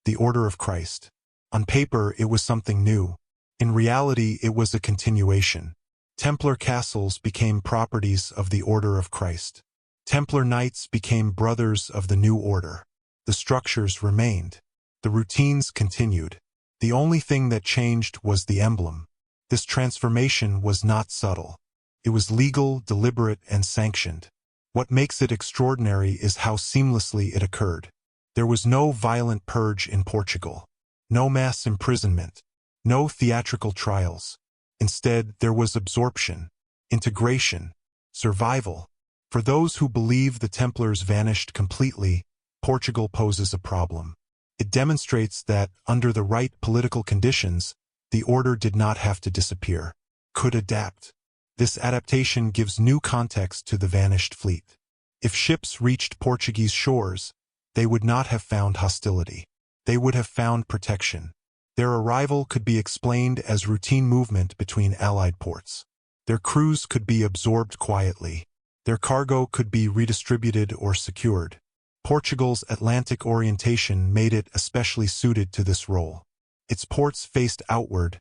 The Order of Christ. On paper, it was something new. In reality, it was a continuation. Templar castles became properties of the Order of Christ. Templar knights became brothers of the new order. The structures remained. The routines continued. The only thing that changed was the emblem. This transformation was not subtle. It was legal, deliberate, and sanctioned. What makes it extraordinary is how seamlessly it occurred. There was no violent purge in Portugal. No mass imprisonment. No theatrical trials. Instead, there was absorption, integration, survival. For those who believe the Templars vanished completely, Portugal poses a problem. It demonstrates that, under the right political conditions, the order did not have to disappear, could adapt. This adaptation gives new context to the vanished fleet. If ships reached Portuguese shores, they would not have found hostility. They would have found protection. Their arrival could be explained as routine movement between allied ports. Their crews could be absorbed quietly. Their cargo could be redistributed or secured. Portugal's Atlantic orientation made it especially suited to this role. Its ports faced outward,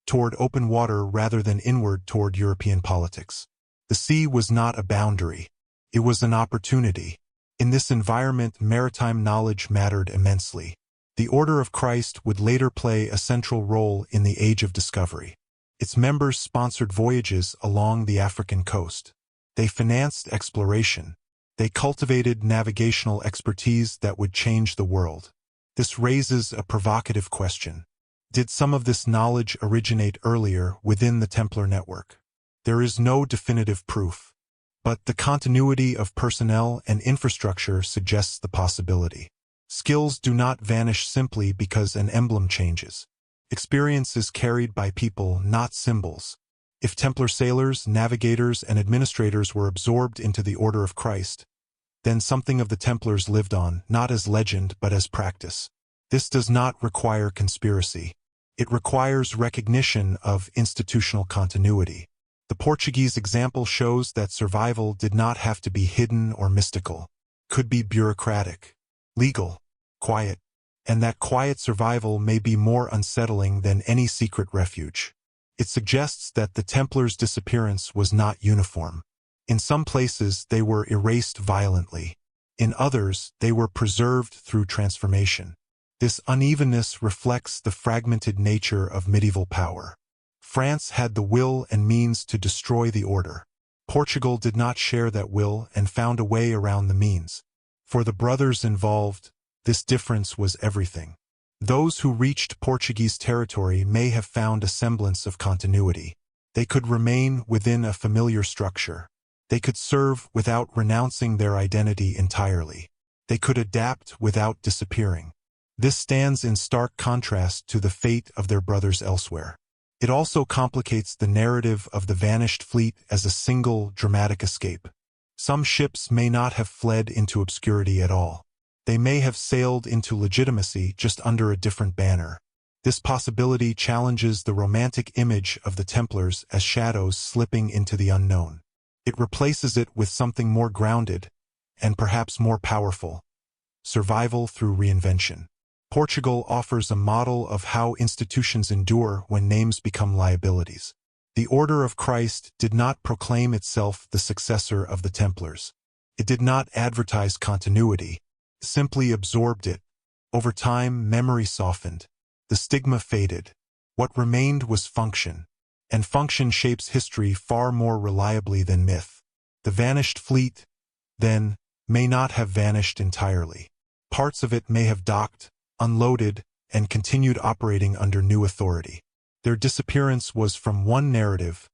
toward open water rather than inward toward European politics. The sea was not a boundary. It was an opportunity. In this environment, maritime knowledge mattered immensely. The Order of Christ would later play a central role in the Age of Discovery. Its members sponsored voyages along the African coast. They financed exploration. They cultivated navigational expertise that would change the world. This raises a provocative question. Did some of this knowledge originate earlier within the Templar network? There is no definitive proof, but the continuity of personnel and infrastructure suggests the possibility. Skills do not vanish simply because an emblem changes. Experience is carried by people, not symbols. If Templar sailors, navigators, and administrators were absorbed into the Order of Christ, then something of the Templars lived on, not as legend but as practice. This does not require conspiracy. It requires recognition of institutional continuity. The Portuguese example shows that survival did not have to be hidden or mystical. It could be bureaucratic, legal, quiet, and that quiet survival may be more unsettling than any secret refuge. It suggests that the Templars' disappearance was not uniform. In some places, they were erased violently. In others, they were preserved through transformation. This unevenness reflects the fragmented nature of medieval power. France had the will and means to destroy the order. Portugal did not share that will and found a way around the means. For the brothers involved, this difference was everything. Those who reached Portuguese territory may have found a semblance of continuity. They could remain within a familiar structure. They could serve without renouncing their identity entirely. They could adapt without disappearing. This stands in stark contrast to the fate of their brothers elsewhere. It also complicates the narrative of the vanished fleet as a single, dramatic escape. Some ships may not have fled into obscurity at all. They may have sailed into legitimacy just under a different banner. This possibility challenges the romantic image of the Templars as shadows slipping into the unknown. It replaces it with something more grounded, and perhaps more powerful: survival through reinvention. Portugal offers a model of how institutions endure when names become liabilities. The Order of Christ did not proclaim itself the successor of the Templars. It did not advertise continuity, it simply absorbed it. Over time, memory softened. The stigma faded. What remained was function, and function shapes history far more reliably than myth. The vanished fleet, then, may not have vanished entirely. Parts of it may have docked, unloaded, and continued operating under new authority. Their disappearance was from one narrative,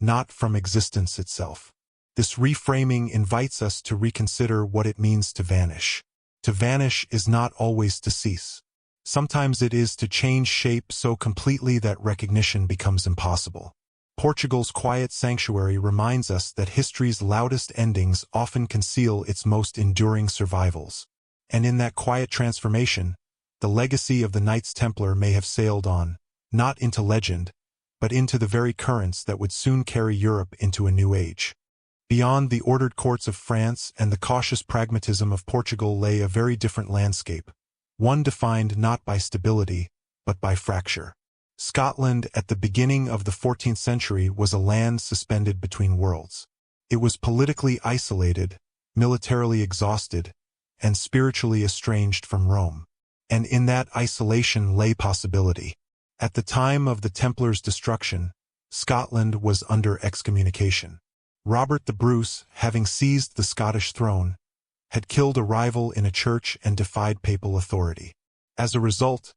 not from existence itself. This reframing invites us to reconsider what it means to vanish. To vanish is not always to cease. Sometimes it is to change shape so completely that recognition becomes impossible. Portugal's quiet sanctuary reminds us that history's loudest endings often conceal its most enduring survivals. And in that quiet transformation, the legacy of the Knights Templar may have sailed on, not into legend, but into the very currents that would soon carry Europe into a new age. Beyond the ordered courts of France and the cautious pragmatism of Portugal lay a very different landscape, one defined not by stability, but by fracture. Scotland at the beginning of the 14th century was a land suspended between worlds. It was politically isolated, militarily exhausted, and spiritually estranged from Rome. And in that isolation lay possibility. At the time of the Templars' destruction, Scotland was under excommunication. Robert the Bruce, having seized the Scottish throne, had killed a rival in a church and defied papal authority. As a result,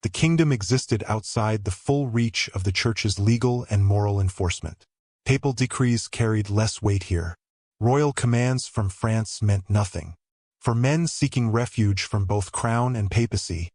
the kingdom existed outside the full reach of the church's legal and moral enforcement. Papal decrees carried less weight here. Royal commands from France meant nothing. For men seeking refuge from both crown and papacy,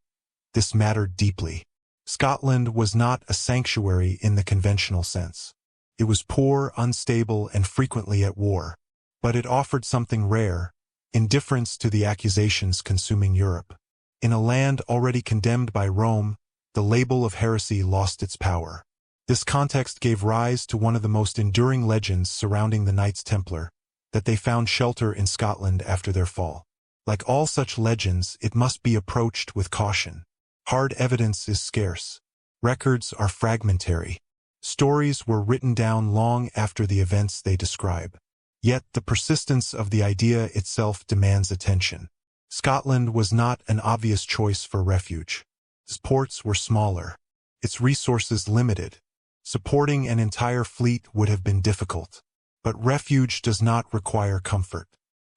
this mattered deeply. Scotland was not a sanctuary in the conventional sense. It was poor, unstable, and frequently at war. But it offered something rare: indifference to the accusations consuming Europe. In a land already condemned by Rome, the label of heresy lost its power. This context gave rise to one of the most enduring legends surrounding the Knights Templar, that they found shelter in Scotland after their fall. Like all such legends, it must be approached with caution. Hard evidence is scarce. Records are fragmentary. Stories were written down long after the events they describe. Yet the persistence of the idea itself demands attention. Scotland was not an obvious choice for refuge. Its ports were smaller, its resources limited. Supporting an entire fleet would have been difficult. But refuge does not require comfort.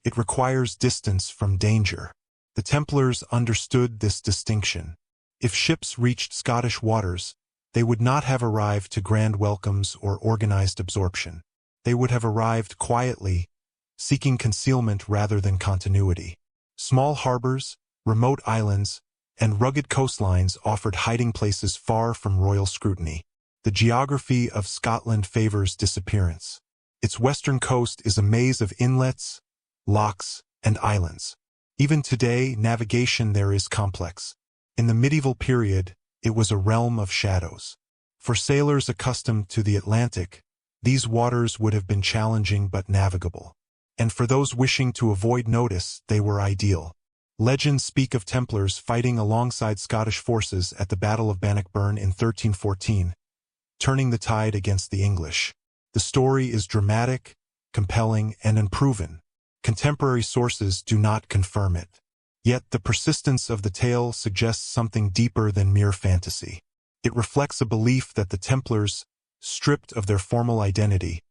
It requires distance from danger. The Templars understood this distinction. If ships reached Scottish waters, they would not have arrived to grand welcomes or organized absorption. They would have arrived quietly, seeking concealment rather than continuity. Small harbors, remote islands, and rugged coastlines offered hiding places far from royal scrutiny. The geography of Scotland favors disappearance. Its western coast is a maze of inlets, locks, and islands. Even today, navigation there is complex. In the medieval period, it was a realm of shadows. For sailors accustomed to the Atlantic, these waters would have been challenging but navigable. And for those wishing to avoid notice, they were ideal. Legends speak of Templars fighting alongside Scottish forces at the Battle of Bannockburn in 1314, turning the tide against the English. The story is dramatic, compelling, and unproven. Contemporary sources do not confirm it. Yet the persistence of the tale suggests something deeper than mere fantasy. It reflects a belief that the Templars, stripped of their formal identity,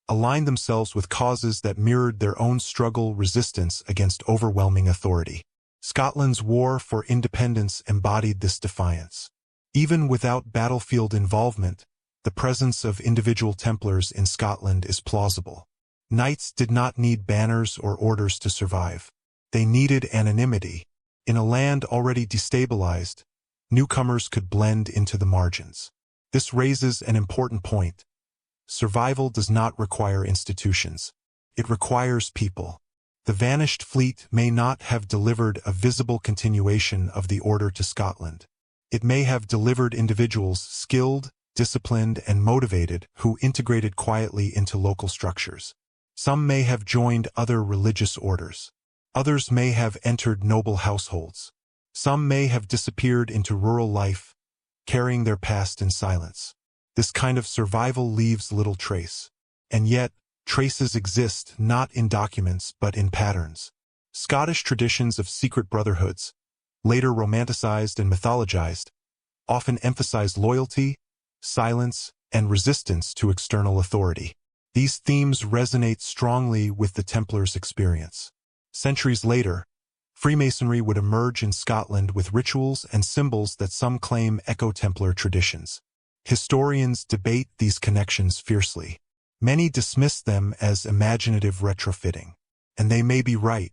aligned themselves with causes that mirrored their own struggle resistance against overwhelming authority. Scotland's war for independence embodied this defiance. Even without battlefield involvement, the presence of individual Templars in Scotland is plausible. Knights did not need banners or orders to survive. They needed anonymity. In a land already destabilized, newcomers could blend into the margins. This raises an important point. Survival does not require institutions. It requires people. The vanished fleet may not have delivered a visible continuation of the order to Scotland. It may have delivered individuals skilled, disciplined, and motivated who integrated quietly into local structures. Some may have joined other religious orders. Others may have entered noble households. Some may have disappeared into rural life, carrying their past in silence. This kind of survival leaves little trace. And yet, traces exist not in documents but in patterns. Scottish traditions of secret brotherhoods, later romanticized and mythologized, often emphasize loyalty, silence, and resistance to external authority. These themes resonate strongly with the Templars' experience. Centuries later, Freemasonry would emerge in Scotland with rituals and symbols that some claim echo Templar traditions. Historians debate these connections fiercely. Many dismiss them as imaginative retrofitting. And they may be right.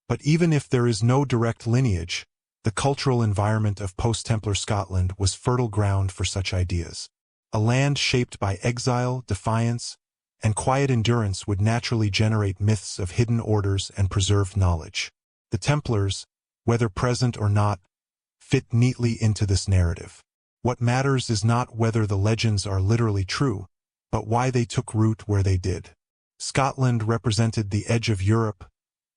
But even if there is no direct lineage, the cultural environment of post-Templar Scotland was fertile ground for such ideas. A land shaped by exile, defiance, and quiet endurance would naturally generate myths of hidden orders and preserved knowledge. The Templars, whether present or not, fit neatly into this narrative. What matters is not whether the legends are literally true, but why they took root where they did. Scotland represented the edge of Europe,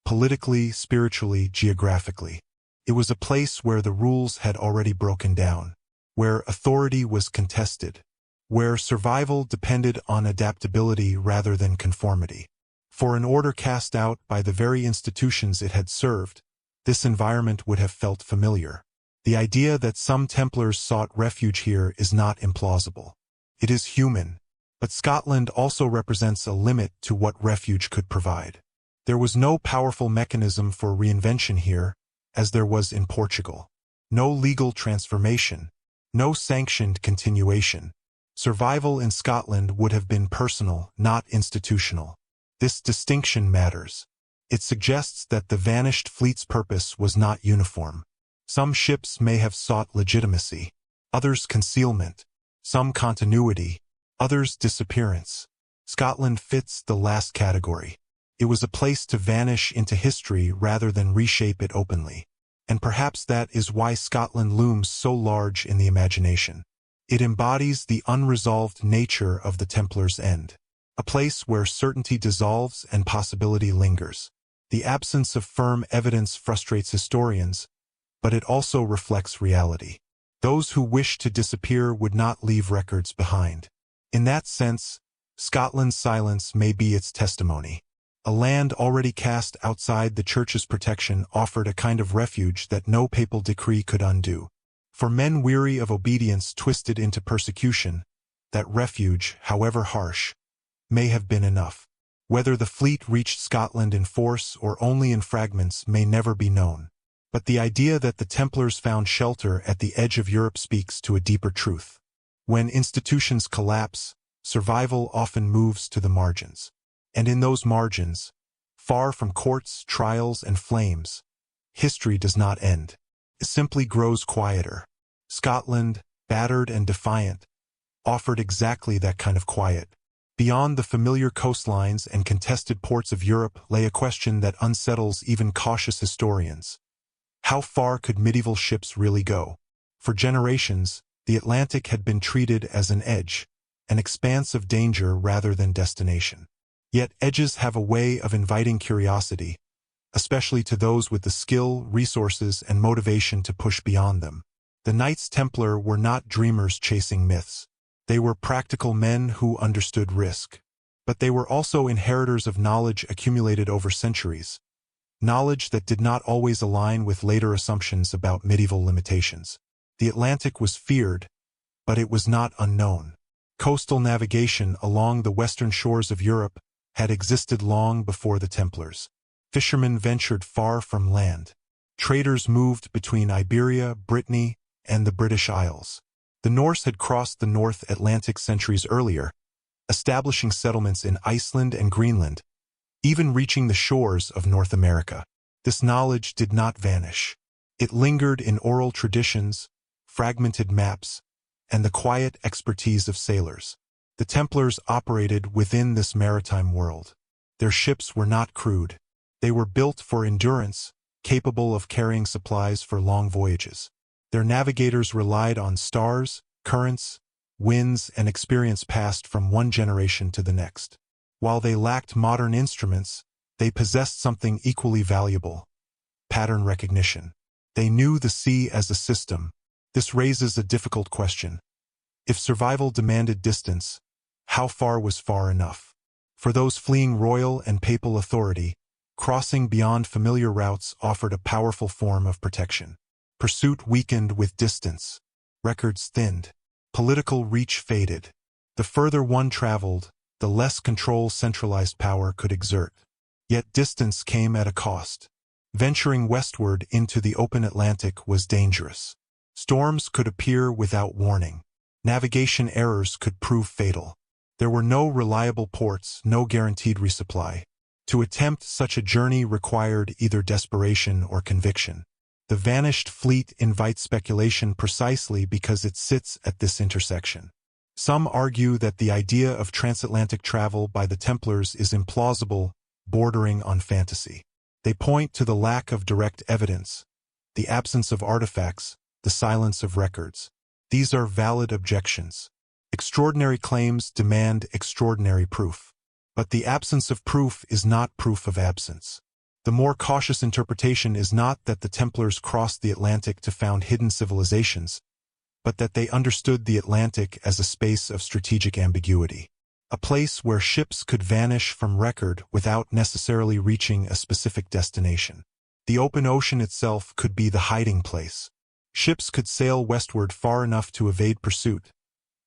politically, spiritually, geographically. It was a place where the rules had already broken down, where authority was contested, where survival depended on adaptability rather than conformity. For an order cast out by the very institutions it had served, this environment would have felt familiar. The idea that some Templars sought refuge here is not implausible. It is human, but Scotland also represents a limit to what refuge could provide. There was no powerful mechanism for reinvention here, as there was in Portugal. No legal transformation, no sanctioned continuation. Survival in Scotland would have been personal, not institutional. This distinction matters. It suggests that the vanished fleet's purpose was not uniform. Some ships may have sought legitimacy, others concealment, some continuity, others disappearance. Scotland fits the last category. It was a place to vanish into history rather than reshape it openly. And perhaps that is why Scotland looms so large in the imagination. It embodies the unresolved nature of the Templars' end. A place where certainty dissolves and possibility lingers. The absence of firm evidence frustrates historians, but it also reflects reality. Those who wish to disappear would not leave records behind. In that sense, Scotland's silence may be its testimony. A land already cast outside the Church's protection offered a kind of refuge that no papal decree could undo. For men weary of obedience twisted into persecution, that refuge, however harsh, may have been enough. Whether the fleet reached Scotland in force or only in fragments may never be known. But the idea that the Templars found shelter at the edge of Europe speaks to a deeper truth. When institutions collapse, survival often moves to the margins. And in those margins, far from courts, trials, and flames, history does not end. It simply grows quieter. Scotland, battered and defiant, offered exactly that kind of quiet. Beyond the familiar coastlines and contested ports of Europe lay a question that unsettles even cautious historians. How far could medieval ships really go? For generations, the Atlantic had been treated as an edge, an expanse of danger rather than destination. Yet edges have a way of inviting curiosity, especially to those with the skill, resources, and motivation to push beyond them. The Knights Templar were not dreamers chasing myths. They were practical men who understood risk. But they were also inheritors of knowledge accumulated over centuries. knowledge that did not always align with later assumptions about medieval limitations. The Atlantic was feared, but it was not unknown. Coastal navigation along the western shores of Europe had existed long before the Templars. Fishermen ventured far from land. Traders moved between Iberia, Brittany, and the British Isles. The Norse had crossed the North Atlantic centuries earlier, establishing settlements in Iceland and Greenland, even reaching the shores of North America. This knowledge did not vanish. It lingered in oral traditions, fragmented maps, and the quiet expertise of sailors. The Templars operated within this maritime world. Their ships were not crude. They were built for endurance, capable of carrying supplies for long voyages. Their navigators relied on stars, currents, winds, and experience passed from one generation to the next. While they lacked modern instruments, they possessed something equally valuable: pattern recognition. They knew the sea as a system. This raises a difficult question. If survival demanded distance, how far was far enough? For those fleeing royal and papal authority, crossing beyond familiar routes offered a powerful form of protection. Pursuit weakened with distance. Records thinned. Political reach faded. The further one traveled, the less control centralized power could exert. Yet distance came at a cost. Venturing westward into the open Atlantic was dangerous. Storms could appear without warning. Navigation errors could prove fatal. There were no reliable ports, no guaranteed resupply. To attempt such a journey required either desperation or conviction. The vanished fleet invites speculation precisely because it sits at this intersection. Some argue that the idea of transatlantic travel by the Templars is implausible, bordering on fantasy. They point to the lack of direct evidence, the absence of artifacts, the silence of records. These are valid objections. Extraordinary claims demand extraordinary proof. But the absence of proof is not proof of absence. The more cautious interpretation is not that the Templars crossed the Atlantic to found hidden civilizations, but that they understood the Atlantic as a space of strategic ambiguity, a place where ships could vanish from record without necessarily reaching a specific destination. The open ocean itself could be the hiding place. Ships could sail westward far enough to evade pursuit,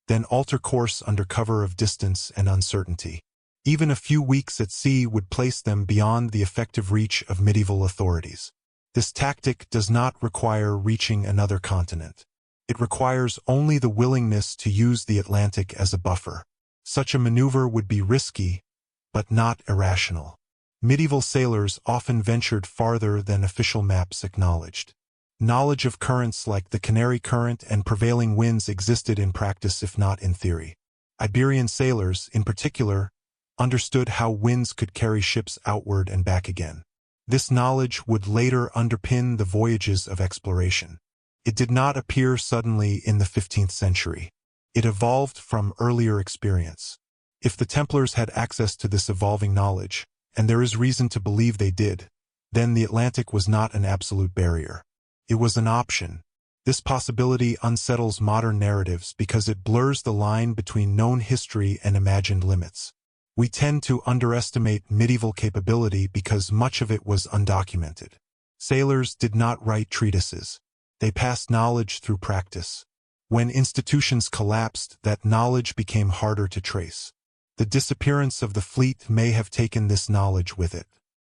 then alter course under cover of distance and uncertainty. Even a few weeks at sea would place them beyond the effective reach of medieval authorities. This tactic does not require reaching another continent. It requires only the willingness to use the Atlantic as a buffer. Such a maneuver would be risky, but not irrational. Medieval sailors often ventured farther than official maps acknowledged. Knowledge of currents like the Canary Current and prevailing winds existed in practice if not in theory. Iberian sailors, in particular, understood how winds could carry ships outward and back again. This knowledge would later underpin the voyages of exploration. It did not appear suddenly in the 15th century. It evolved from earlier experience. If the Templars had access to this evolving knowledge, and there is reason to believe they did, then the Atlantic was not an absolute barrier. It was an option. This possibility unsettles modern narratives because it blurs the line between known history and imagined limits. We tend to underestimate medieval capability because much of it was undocumented. Sailors did not write treatises. They passed knowledge through practice. When institutions collapsed, that knowledge became harder to trace. The disappearance of the fleet may have taken this knowledge with it.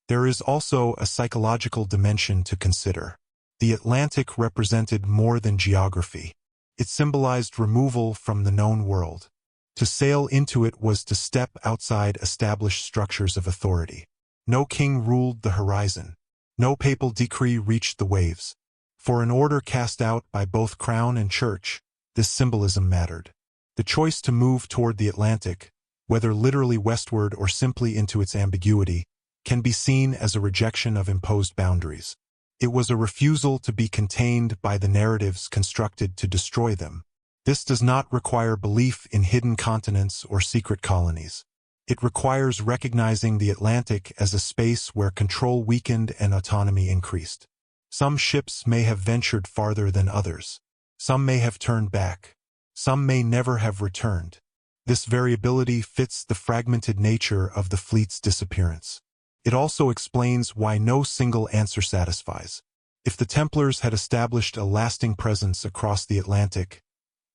There is also a psychological dimension to consider. The Atlantic represented more than geography. It symbolized removal from the known world. To sail into it was to step outside established structures of authority. No king ruled the horizon. No papal decree reached the waves. For an order cast out by both crown and church, this symbolism mattered. The choice to move toward the Atlantic, whether literally westward or simply into its ambiguity, can be seen as a rejection of imposed boundaries. It was a refusal to be contained by the narratives constructed to destroy them. This does not require belief in hidden continents or secret colonies. It requires recognizing the Atlantic as a space where control weakened and autonomy increased. Some ships may have ventured farther than others. Some may have turned back. Some may never have returned. This variability fits the fragmented nature of the fleet's disappearance. It also explains why no single answer satisfies. If the Templars had established a lasting presence across the Atlantic,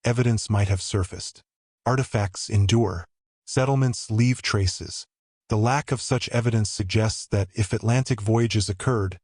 evidence might have surfaced. Artifacts endure. Settlements leave traces. The lack of such evidence suggests that if Atlantic voyages occurred,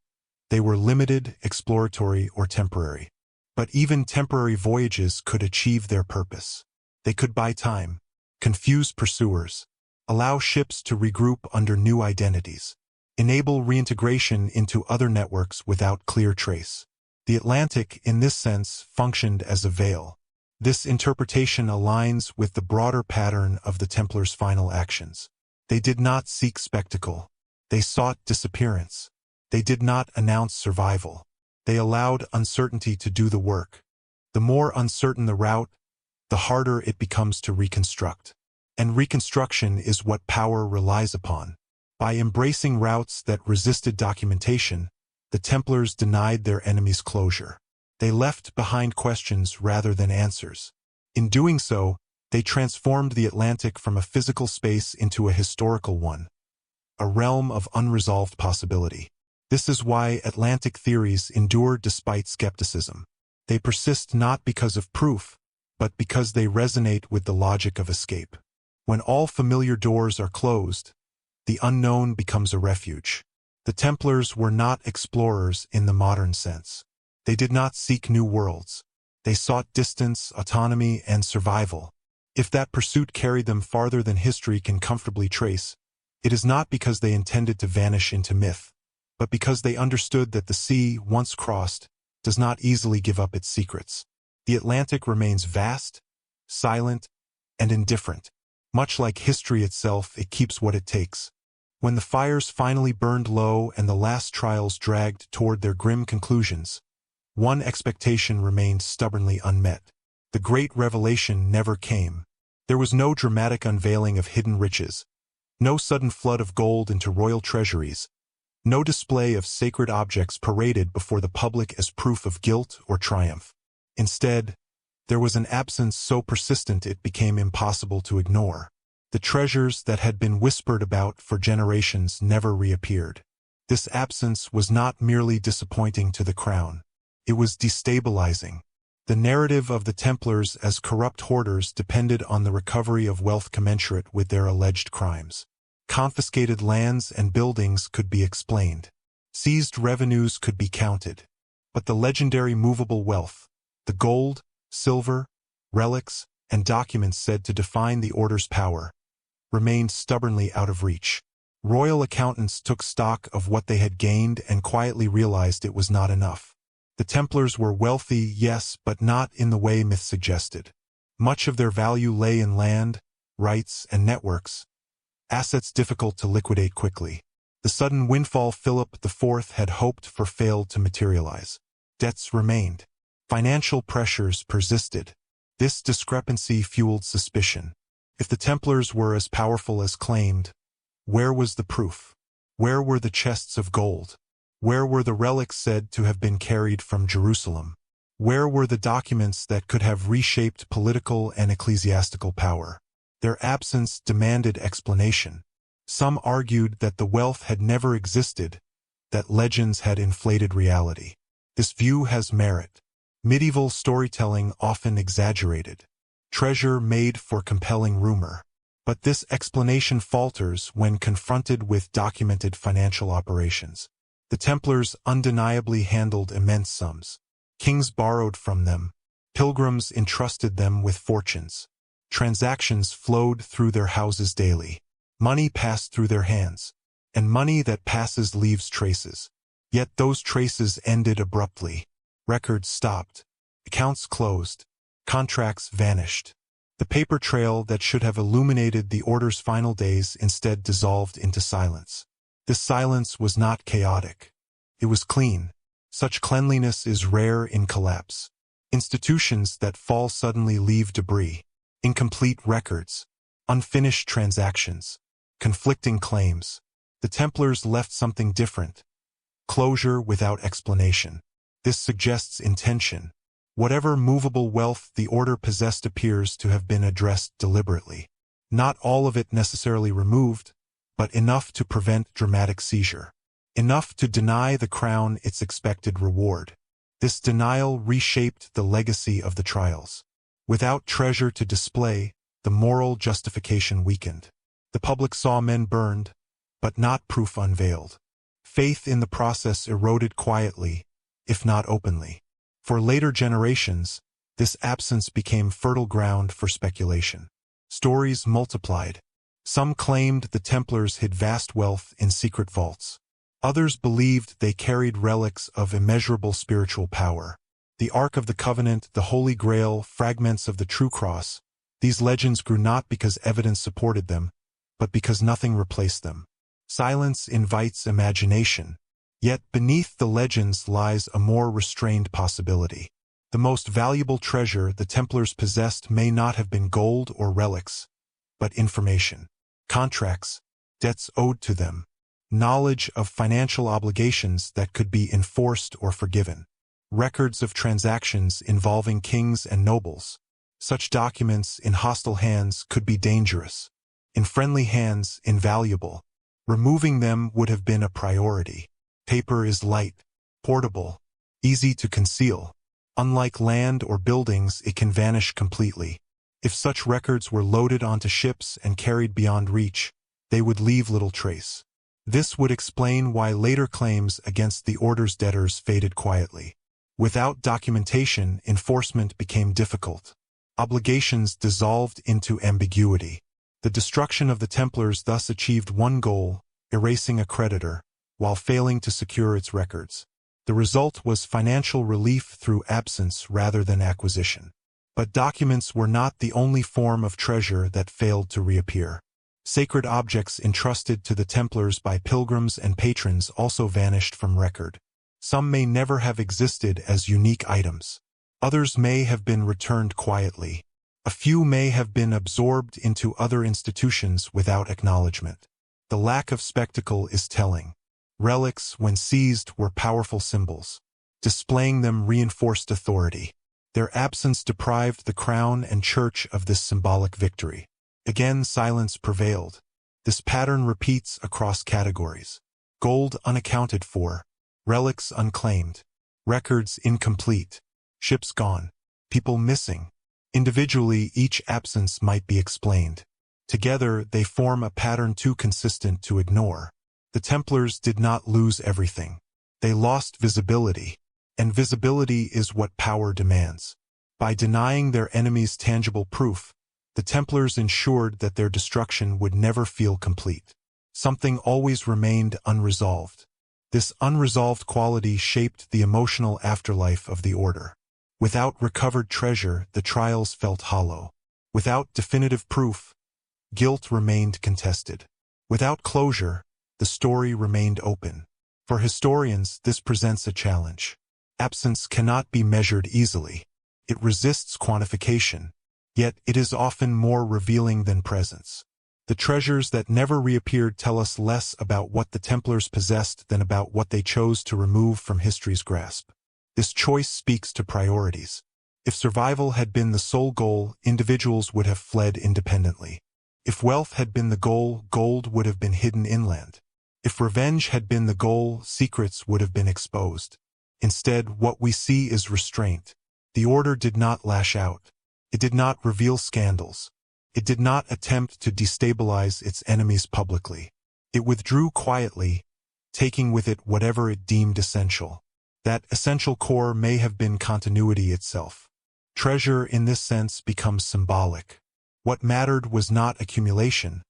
they were limited, exploratory, or temporary. But even temporary voyages could achieve their purpose. They could buy time, confuse pursuers, allow ships to regroup under new identities, enable reintegration into other networks without clear trace. The Atlantic, in this sense, functioned as a veil. This interpretation aligns with the broader pattern of the Templars' final actions. They did not seek spectacle. They sought disappearance. They did not announce survival. They allowed uncertainty to do the work. The more uncertain the route, the harder it becomes to reconstruct. And reconstruction is what power relies upon. By embracing routes that resisted documentation, the Templars denied their enemies closure. They left behind questions rather than answers. In doing so, they transformed the Atlantic from a physical space into a historical one, a realm of unresolved possibility. This is why Atlantic theories endure despite skepticism. They persist not because of proof, but because they resonate with the logic of escape. When all familiar doors are closed, the unknown becomes a refuge. The Templars were not explorers in the modern sense. They did not seek new worlds. They sought distance, autonomy, and survival. If that pursuit carried them farther than history can comfortably trace, it is not because they intended to vanish into myth, but because they understood that the sea, once crossed, does not easily give up its secrets. The Atlantic remains vast, silent, and indifferent. Much like history itself, it keeps what it takes. When the fires finally burned low and the last trials dragged toward their grim conclusions, one expectation remained stubbornly unmet. The great revelation never came. There was no dramatic unveiling of hidden riches, no sudden flood of gold into royal treasuries, no display of sacred objects paraded before the public as proof of guilt or triumph. Instead, there was an absence so persistent it became impossible to ignore. The treasures that had been whispered about for generations never reappeared. This absence was not merely disappointing to the crown. It was destabilizing. The narrative of the Templars as corrupt hoarders depended on the recovery of wealth commensurate with their alleged crimes. Confiscated lands and buildings could be explained. Seized revenues could be counted. But the legendary movable wealth, the gold, silver, relics, and documents said to define the order's power, remained stubbornly out of reach. Royal accountants took stock of what they had gained and quietly realized it was not enough. The Templars were wealthy, yes, but not in the way myth suggested. Much of their value lay in land, rights, and networks, assets difficult to liquidate quickly. The sudden windfall Philip IV had hoped for failed to materialize. Debts remained. Financial pressures persisted. This discrepancy fueled suspicion. If the Templars were as powerful as claimed, where was the proof? Where were the chests of gold? Where were the relics said to have been carried from Jerusalem? Where were the documents that could have reshaped political and ecclesiastical power? Their absence demanded explanation. Some argued that the wealth had never existed, that legends had inflated reality. This view has merit. Medieval storytelling often exaggerated. Treasure made for compelling rumor. But this explanation falters when confronted with documented financial operations. The Templars undeniably handled immense sums. Kings borrowed from them. Pilgrims entrusted them with fortunes. Transactions flowed through their houses daily. Money passed through their hands. And money that passes leaves traces. Yet those traces ended abruptly. Records stopped. Accounts closed. Contracts vanished. The paper trail that should have illuminated the order's final days instead dissolved into silence. This silence was not chaotic. It was clean. Such cleanliness is rare in collapse. Institutions that fall suddenly leave debris. Incomplete records. Unfinished transactions. Conflicting claims. The Templars left something different. Closure without explanation. This suggests intention. Whatever movable wealth the order possessed appears to have been addressed deliberately. Not all of it necessarily removed, but enough to prevent dramatic seizure. Enough to deny the crown its expected reward. This denial reshaped the legacy of the trials. Without treasure to display, the moral justification weakened. The public saw men burned, but not proof unveiled. Faith in the process eroded quietly, if not openly. For later generations, this absence became fertile ground for speculation. Stories multiplied. Some claimed the Templars hid vast wealth in secret vaults. Others believed they carried relics of immeasurable spiritual power. The Ark of the Covenant, the Holy Grail, fragments of the True Cross. These legends grew not because evidence supported them, but because nothing replaced them. Silence invites imagination. Yet beneath the legends lies a more restrained possibility. The most valuable treasure the Templars possessed may not have been gold or relics, but information. Contracts, debts owed to them, knowledge of financial obligations that could be enforced or forgiven, records of transactions involving kings and nobles. Such documents in hostile hands could be dangerous, in friendly hands invaluable. Removing them would have been a priority. Paper is light, portable, easy to conceal. Unlike land or buildings, it can vanish completely. If such records were loaded onto ships and carried beyond reach, they would leave little trace. This would explain why later claims against the Order's debtors faded quietly. Without documentation, enforcement became difficult. Obligations dissolved into ambiguity. The destruction of the Templars thus achieved one goal, erasing a creditor, while failing to secure its records. The result was financial relief through absence rather than acquisition. But documents were not the only form of treasure that failed to reappear. Sacred objects entrusted to the Templars by pilgrims and patrons also vanished from record. Some may never have existed as unique items. Others may have been returned quietly. A few may have been absorbed into other institutions without acknowledgement. The lack of spectacle is telling. Relics, when seized, were powerful symbols. Displaying them reinforced authority. Their absence deprived the crown and church of this symbolic victory. Again, silence prevailed. This pattern repeats across categories. Gold unaccounted for, relics unclaimed, records incomplete, ships gone, people missing. Individually, each absence might be explained. Together, they form a pattern too consistent to ignore. The Templars did not lose everything. They lost visibility, and visibility is what power demands. By denying their enemies tangible proof, the Templars ensured that their destruction would never feel complete. Something always remained unresolved. This unresolved quality shaped the emotional afterlife of the Order. Without recovered treasure, the trials felt hollow. Without definitive proof, guilt remained contested. Without closure, the story remained open. For historians, this presents a challenge. Absence cannot be measured easily. It resists quantification. Yet it is often more revealing than presence. The treasures that never reappeared tell us less about what the Templars possessed than about what they chose to remove from history's grasp. This choice speaks to priorities. If survival had been the sole goal, individuals would have fled independently. If wealth had been the goal, gold would have been hidden inland. If revenge had been the goal, secrets would have been exposed. Instead, what we see is restraint. The Order did not lash out. It did not reveal scandals. It did not attempt to destabilize its enemies publicly. It withdrew quietly, taking with it whatever it deemed essential. That essential core may have been continuity itself. Treasure, in this sense, becomes symbolic. What mattered was not accumulation,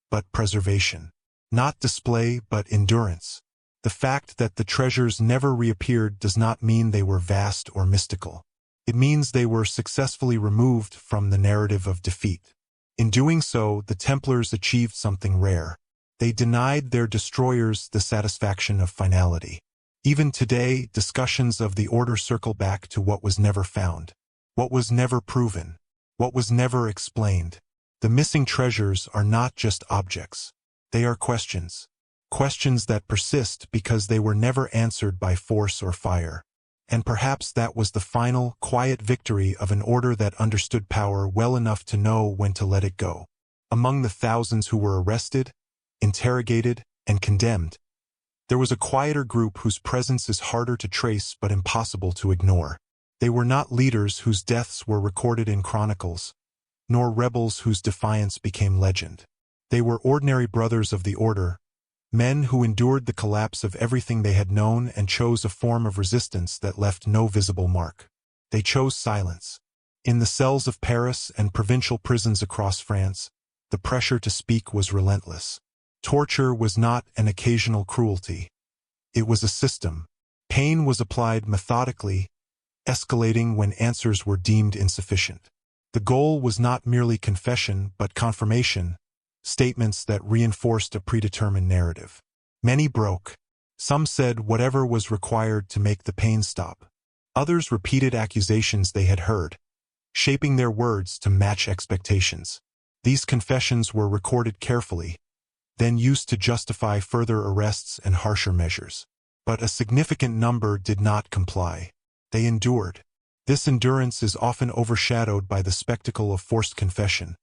but preservation. Not display, but endurance. The fact that the treasures never reappeared does not mean they were vast or mystical. It means they were successfully removed from the narrative of defeat. In doing so, the Templars achieved something rare. They denied their destroyers the satisfaction of finality. Even today, discussions of the Order circle back to what was never found, what was never proven, what was never explained. The missing treasures are not just objects. They are questions. Questions that persist because they were never answered by force or fire. And perhaps that was the final, quiet victory of an Order that understood power well enough to know when to let it go. Among the thousands who were arrested, interrogated, and condemned. There was a quieter group whose presence is harder to trace but impossible to ignore. They were not leaders whose deaths were recorded in chronicles, nor rebels whose defiance became legend. They were ordinary brothers of the order, men who endured the collapse of everything they had known and chose a form of resistance that left no visible mark. They chose silence. In the cells of Paris and provincial prisons across France, the pressure to speak was relentless. Torture was not an occasional cruelty. It was a system. Pain was applied methodically, escalating when answers were deemed insufficient. The goal was not merely confession but confirmation, statements that reinforced a predetermined narrative. Many broke. Some said whatever was required to make the pain stop. Others repeated accusations they had heard, shaping their words to match expectations. These confessions were recorded carefully, then used to justify further arrests and harsher measures. But a significant number did not comply. They endured. This endurance is often overshadowed by the spectacle of forced confession,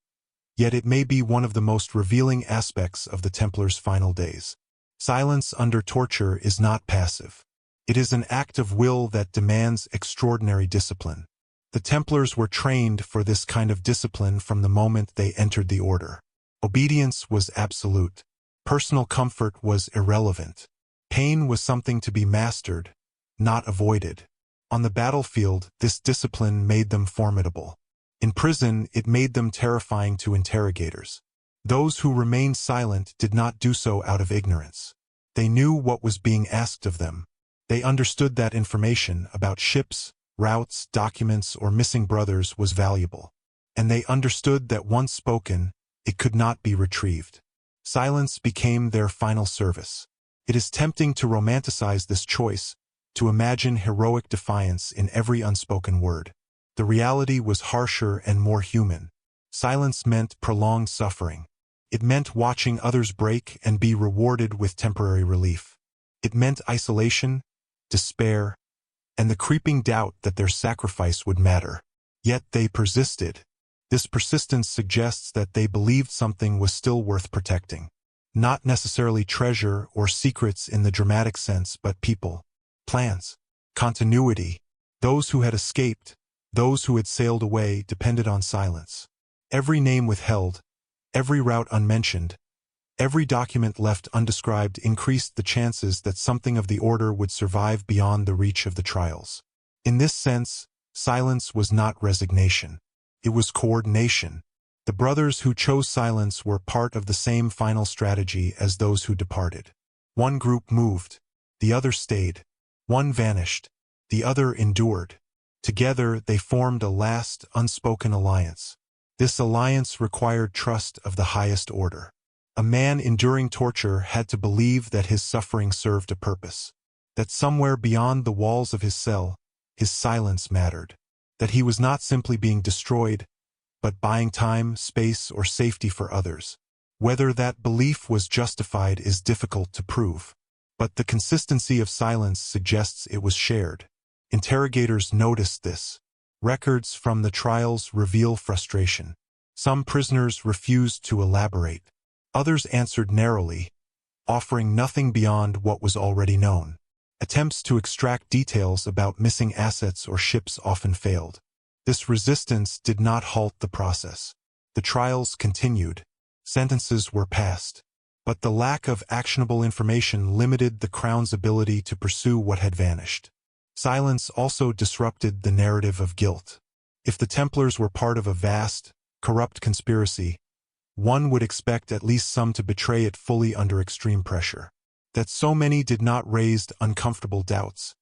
yet it may be one of the most revealing aspects of the Templars' final days. Silence under torture is not passive. It is an act of will that demands extraordinary discipline. The Templars were trained for this kind of discipline from the moment they entered the order. Obedience was absolute. Personal comfort was irrelevant. Pain was something to be mastered, not avoided. On the battlefield, this discipline made them formidable. In prison, it made them terrifying to interrogators. Those who remained silent did not do so out of ignorance. They knew what was being asked of them. They understood that information about ships, routes, documents, or missing brothers was valuable. And they understood that once spoken, it could not be retrieved. Silence became their final service. It is tempting to romanticize this choice, to imagine heroic defiance in every unspoken word. The reality was harsher and more human. Silence meant prolonged suffering. It meant watching others break and be rewarded with temporary relief. It meant isolation, despair, and the creeping doubt that their sacrifice would matter. Yet they persisted. This persistence suggests that they believed something was still worth protecting. Not necessarily treasure or secrets in the dramatic sense, but people, plans, continuity. Those who had escaped, those who had sailed away, depended on silence. Every name withheld, every route unmentioned, every document left undescribed increased the chances that something of the order would survive beyond the reach of the trials. In this sense, silence was not resignation. It was coordination. The brothers who chose silence were part of the same final strategy as those who departed. One group moved, the other stayed. One vanished, the other endured. Together they formed a last, unspoken alliance. This alliance required trust of the highest order. A man enduring torture had to believe that his suffering served a purpose, that somewhere beyond the walls of his cell, his silence mattered, that he was not simply being destroyed, but buying time, space, or safety for others. Whether that belief was justified is difficult to prove, but the consistency of silence suggests it was shared. Interrogators noticed this. Records from the trials reveal frustration. Some prisoners refused to elaborate. Others answered narrowly, offering nothing beyond what was already known. Attempts to extract details about missing assets or ships often failed. This resistance did not halt the process. The trials continued. Sentences were passed. But the lack of actionable information limited the Crown's ability to pursue what had vanished. Silence also disrupted the narrative of guilt. If the Templars were part of a vast, corrupt conspiracy, one would expect at least some to betray it fully under extreme pressure. That so many did not raised uncomfortable doubts,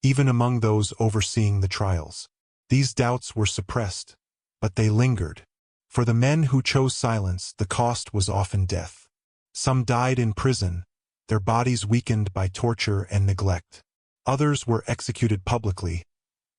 even among those overseeing the trials. These doubts were suppressed, but they lingered. For the men who chose silence, the cost was often death. Some died in prison, their bodies weakened by torture and neglect. Others were executed publicly,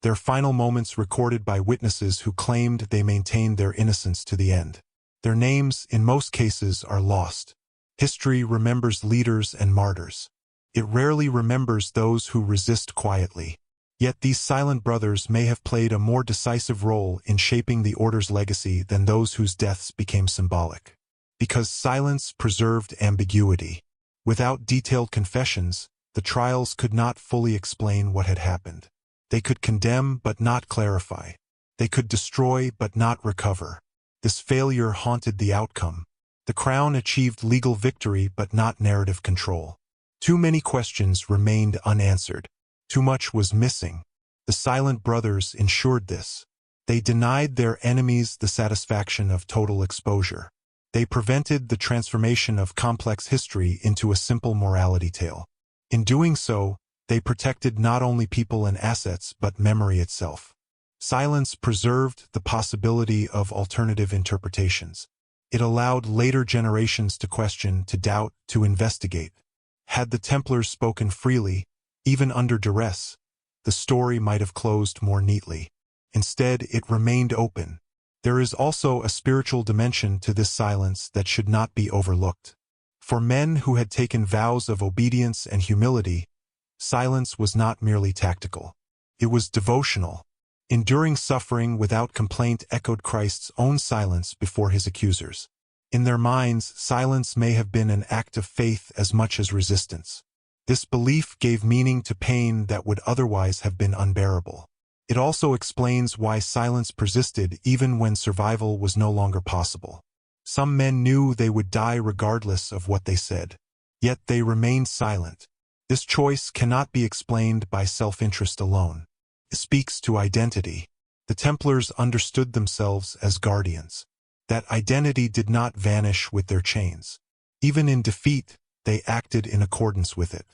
their final moments recorded by witnesses who claimed they maintained their innocence to the end. Their names, in most cases, are lost. History remembers leaders and martyrs. It rarely remembers those who resist quietly. Yet these silent brothers may have played a more decisive role in shaping the order's legacy than those whose deaths became symbolic. Because silence preserved ambiguity. Without detailed confessions, the trials could not fully explain what had happened. They could condemn but not clarify. They could destroy but not recover. This failure haunted the outcome. The crown achieved legal victory but not narrative control. Too many questions remained unanswered. Too much was missing. The Silent Brothers ensured this. They denied their enemies the satisfaction of total exposure. They prevented the transformation of complex history into a simple morality tale. In doing so, they protected not only people and assets but memory itself. Silence preserved the possibility of alternative interpretations. It allowed later generations to question, to doubt, to investigate. Had the Templars spoken freely, even under duress, the story might have closed more neatly. Instead, it remained open. There is also a spiritual dimension to this silence that should not be overlooked. For men who had taken vows of obedience and humility, silence was not merely tactical. It was devotional. Enduring suffering without complaint echoed Christ's own silence before his accusers. In their minds, silence may have been an act of faith as much as resistance. This belief gave meaning to pain that would otherwise have been unbearable. It also explains why silence persisted even when survival was no longer possible. Some men knew they would die regardless of what they said. Yet they remained silent. This choice cannot be explained by self-interest alone. It speaks to identity. The Templars understood themselves as guardians. That identity did not vanish with their chains. Even in defeat, they acted in accordance with it.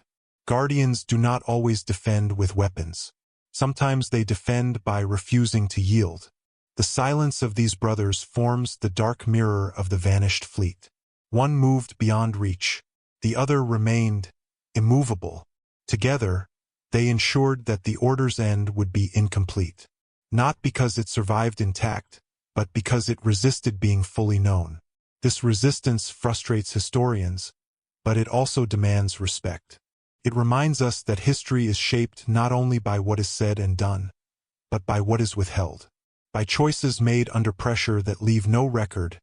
Guardians do not always defend with weapons. Sometimes they defend by refusing to yield. The silence of these brothers forms the dark mirror of the vanished fleet. One moved beyond reach. The other remained immovable. Together, they ensured that the order's end would be incomplete. Not because it survived intact, but because it resisted being fully known. This resistance frustrates historians, but it also demands respect. It reminds us that history is shaped not only by what is said and done, but by what is withheld. By choices made under pressure that leave no record,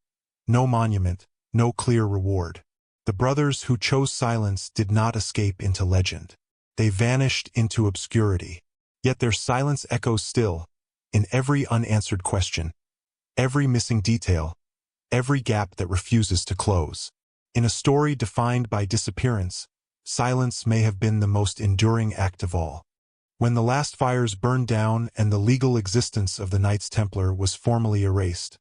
no monument, no clear reward. The brothers who chose silence did not escape into legend. They vanished into obscurity. Yet their silence echoes still, in every unanswered question, every missing detail, every gap that refuses to close. In a story defined by disappearance, silence may have been the most enduring act of all. When the last fires burned down and the legal existence of the Knights Templar was formally erased,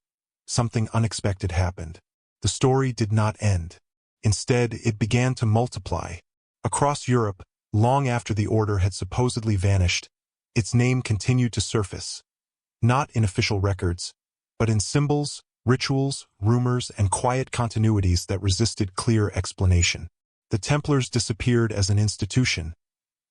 something unexpected happened. The story did not end. Instead, it began to multiply. Across Europe, long after the order had supposedly vanished, its name continued to surface. Not in official records, but in symbols, rituals, rumors, and quiet continuities that resisted clear explanation. The Templars disappeared as an institution,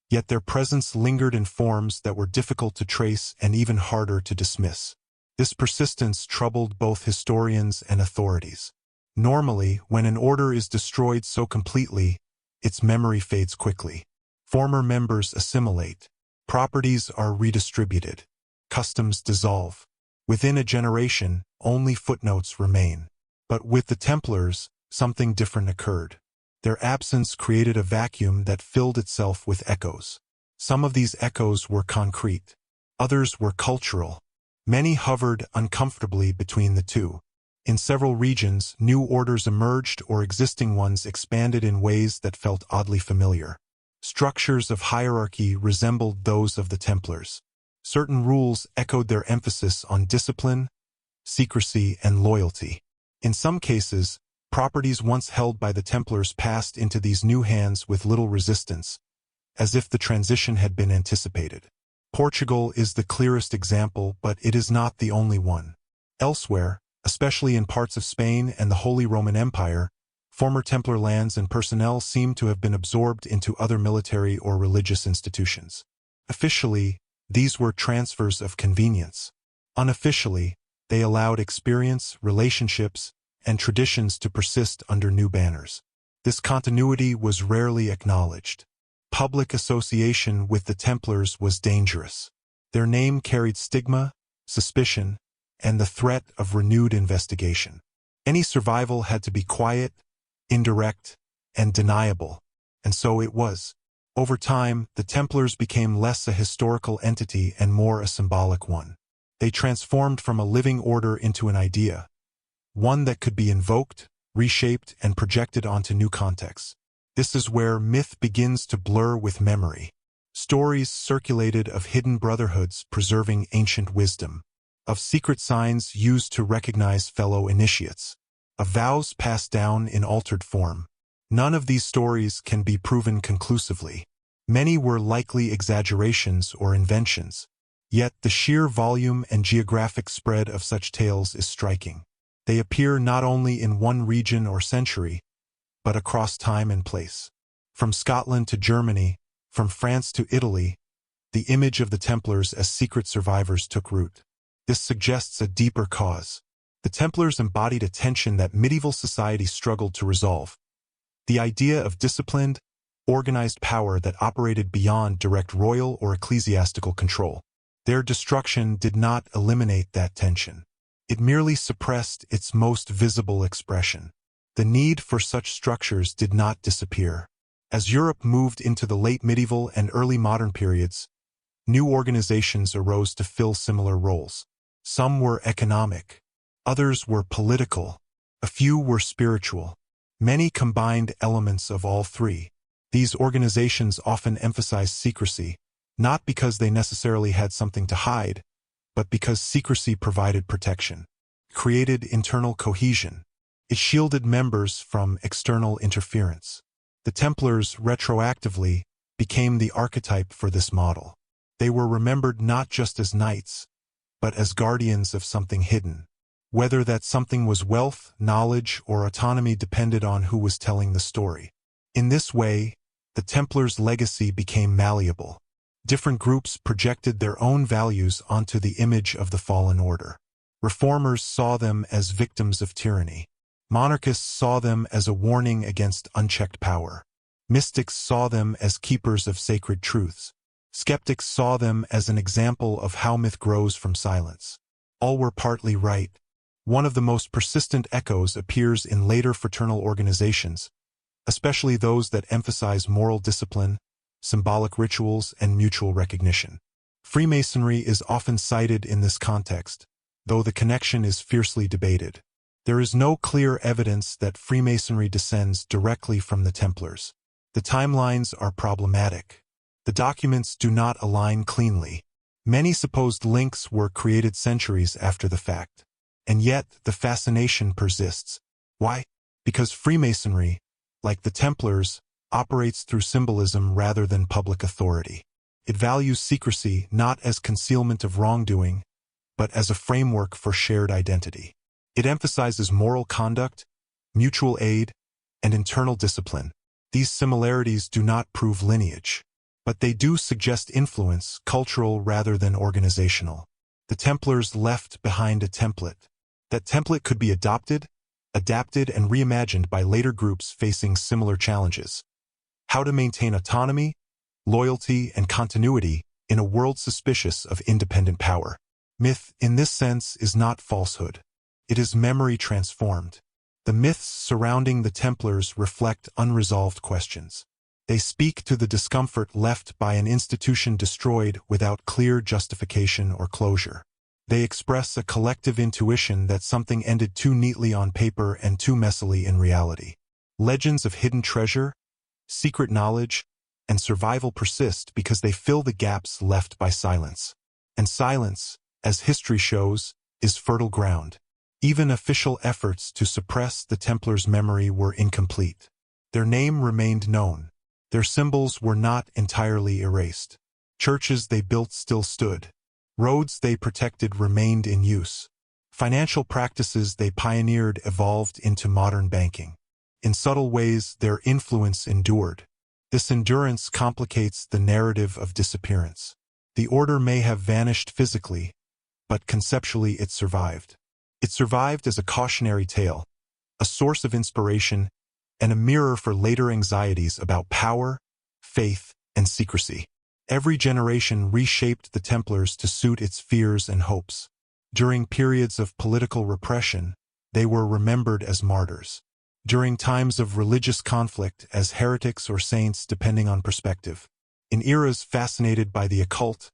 yet their presence lingered in forms that were difficult to trace and even harder to dismiss. This persistence troubled both historians and authorities. Normally, when an order is destroyed so completely, its memory fades quickly. Former members assimilate. Properties are redistributed. Customs dissolve. Within a generation, only footnotes remain. But with the Templars, something different occurred. Their absence created a vacuum that filled itself with echoes. Some of these echoes were concrete. Others were cultural. Many hovered uncomfortably between the two. In several regions, new orders emerged or existing ones expanded in ways that felt oddly familiar. Structures of hierarchy resembled those of the Templars. Certain rules echoed their emphasis on discipline, secrecy, and loyalty. In some cases, properties once held by the Templars passed into these new hands with little resistance, as if the transition had been anticipated. Portugal is the clearest example, but it is not the only one. Elsewhere, especially in parts of Spain and the Holy Roman Empire, former Templar lands and personnel seem to have been absorbed into other military or religious institutions. Officially, these were transfers of convenience. Unofficially, they allowed experience, relationships, and traditions to persist under new banners. This continuity was rarely acknowledged. Public association with the Templars was dangerous. Their name carried stigma, suspicion, and the threat of renewed investigation. Any survival had to be quiet, indirect, and deniable. And so it was. Over time, the Templars became less a historical entity and more a symbolic one. They transformed from a living order into an idea, one that could be invoked, reshaped, and projected onto new contexts. This is where myth begins to blur with memory. Stories circulated of hidden brotherhoods preserving ancient wisdom, of secret signs used to recognize fellow initiates, of vows passed down in altered form. None of these stories can be proven conclusively. Many were likely exaggerations or inventions. Yet the sheer volume and geographic spread of such tales is striking. They appear not only in one region or century, but across time and place. From Scotland to Germany, from France to Italy, the image of the Templars as secret survivors took root. This suggests a deeper cause. The Templars embodied a tension that medieval society struggled to resolve. The idea of disciplined, organized power that operated beyond direct royal or ecclesiastical control. Their destruction did not eliminate that tension. It merely suppressed its most visible expression. The need for such structures did not disappear. As Europe moved into the late medieval and early modern periods, new organizations arose to fill similar roles. Some were economic, others were political, a few were spiritual. Many combined elements of all three. These organizations often emphasized secrecy, not because they necessarily had something to hide, but because secrecy provided protection, created internal cohesion. It shielded members from external interference. The Templars, retroactively, became the archetype for this model. They were remembered not just as knights, but as guardians of something hidden. Whether that something was wealth, knowledge, or autonomy depended on who was telling the story. In this way, the Templars' legacy became malleable. Different groups projected their own values onto the image of the fallen order. Reformers saw them as victims of tyranny. Monarchists saw them as a warning against unchecked power. Mystics saw them as keepers of sacred truths. Skeptics saw them as an example of how myth grows from silence. All were partly right. One of the most persistent echoes appears in later fraternal organizations, especially those that emphasize moral discipline, symbolic rituals, and mutual recognition. Freemasonry is often cited in this context, though the connection is fiercely debated. There is no clear evidence that Freemasonry descends directly from the Templars. The timelines are problematic. The documents do not align cleanly. Many supposed links were created centuries after the fact. And yet, the fascination persists. Why? Because Freemasonry, like the Templars, operates through symbolism rather than public authority. It values secrecy not as concealment of wrongdoing, but as a framework for shared identity. It emphasizes moral conduct, mutual aid, and internal discipline. These similarities do not prove lineage, but they do suggest influence, cultural rather than organizational. The Templars left behind a template. That template could be adopted, adapted, and reimagined by later groups facing similar challenges. How to maintain autonomy, loyalty, and continuity in a world suspicious of independent power. Myth, in this sense, is not falsehood. It is memory transformed. The myths surrounding the Templars reflect unresolved questions. They speak to the discomfort left by an institution destroyed without clear justification or closure. They express a collective intuition that something ended too neatly on paper and too messily in reality. Legends of hidden treasure, secret knowledge, and survival persist because they fill the gaps left by silence. And silence, as history shows, is fertile ground. Even official efforts to suppress the Templars' memory were incomplete. Their name remained known. Their symbols were not entirely erased. Churches they built still stood. Roads they protected remained in use. Financial practices they pioneered evolved into modern banking. In subtle ways, their influence endured. This endurance complicates the narrative of disappearance. The order may have vanished physically, but conceptually it survived. It survived as a cautionary tale, a source of inspiration, and a mirror for later anxieties about power, faith, and secrecy. Every generation reshaped the Templars to suit its fears and hopes. During periods of political repression, They were remembered as martyrs. During times of religious conflict, as heretics or saints depending on perspective. In eras fascinated by the occult,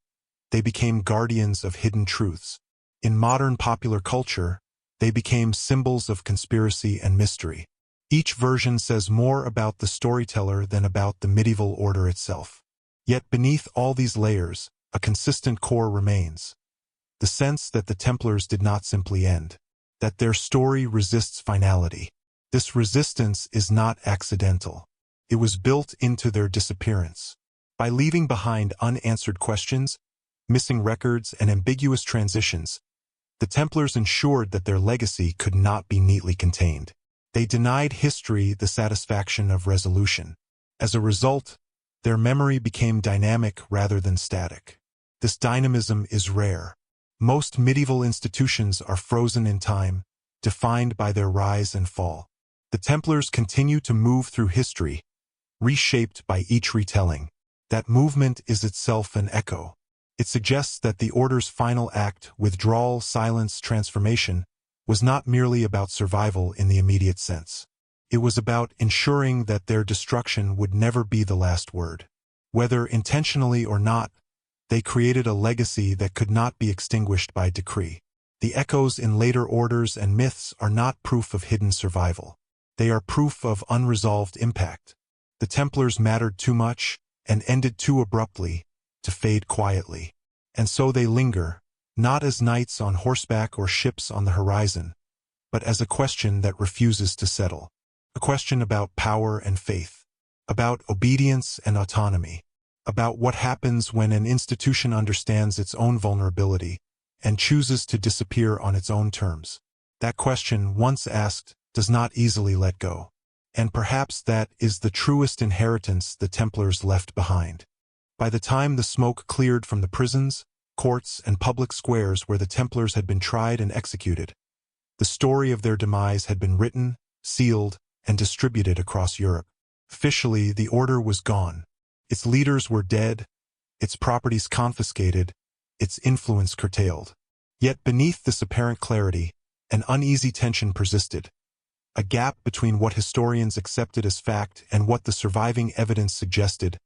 they became guardians of hidden truths. In modern popular culture, they became symbols of conspiracy and mystery. Each version says more about the storyteller than about the medieval order itself. Yet beneath all these layers, a consistent core remains. The sense that the Templars did not simply end, that their story resists finality. This resistance is not accidental. It was built into their disappearance. By leaving behind unanswered questions, missing records, and ambiguous transitions, the Templars ensured that their legacy could not be neatly contained. They denied history the satisfaction of resolution. As a result, their memory became dynamic rather than static. This dynamism is rare. Most medieval institutions are frozen in time, defined by their rise and fall. The Templars continue to move through history, reshaped by each retelling. That movement is itself an echo. It suggests that the Order's final act, withdrawal, silence, transformation, was not merely about survival in the immediate sense. It was about ensuring that their destruction would never be the last word. Whether intentionally or not, they created a legacy that could not be extinguished by decree. The echoes in later orders and myths are not proof of hidden survival. They are proof of unresolved impact. The Templars mattered too much and ended too abruptly to fade quietly. And so they linger, not as knights on horseback or ships on the horizon, but as a question that refuses to settle. A question about power and faith, about obedience and autonomy, about what happens when an institution understands its own vulnerability and chooses to disappear on its own terms. That question, once asked, does not easily let go. And perhaps that is the truest inheritance the Templars left behind. By the time the smoke cleared from the prisons, courts, and public squares where the Templars had been tried and executed, the story of their demise had been written, sealed, and distributed across Europe. Officially, the order was gone. Its leaders were dead, its properties confiscated, its influence curtailed. Yet beneath this apparent clarity, an uneasy tension persisted. A gap between what historians accepted as fact and what the surviving evidence suggested,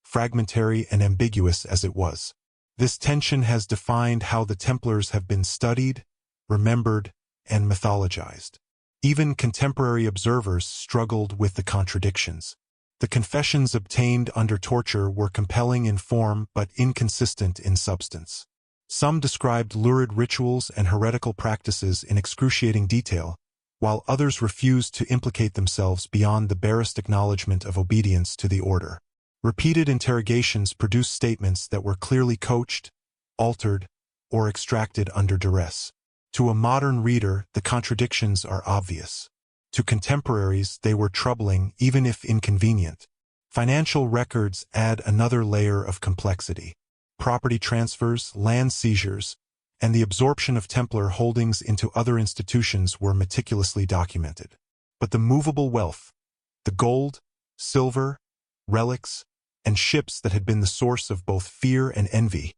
fragmentary and ambiguous as it was. This tension has defined how the Templars have been studied, remembered, and mythologized. Even contemporary observers struggled with the contradictions. The confessions obtained under torture were compelling in form but inconsistent in substance. Some described lurid rituals and heretical practices in excruciating detail, while others refused to implicate themselves beyond the barest acknowledgement of obedience to the order. Repeated interrogations produced statements that were clearly coached, altered, or extracted under duress. To a modern reader, the contradictions are obvious. To contemporaries, they were troubling, even if inconvenient. Financial records add another layer of complexity. Property transfers, land seizures, and the absorption of Templar holdings into other institutions were meticulously documented. But the movable wealth, the gold, silver, relics, and ships that had been the source of both fear and envy,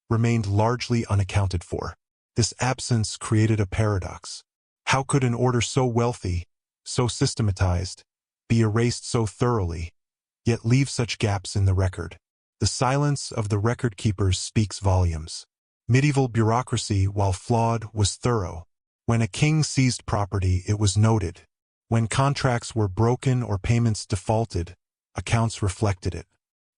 remained largely unaccounted for. This absence created a paradox. How could an order so wealthy, so systematized, be erased so thoroughly, yet leave such gaps in the record? The silence of the record keepers speaks volumes. Medieval bureaucracy, while flawed, was thorough. When a king seized property, it was noted. When contracts were broken or payments defaulted, accounts reflected it.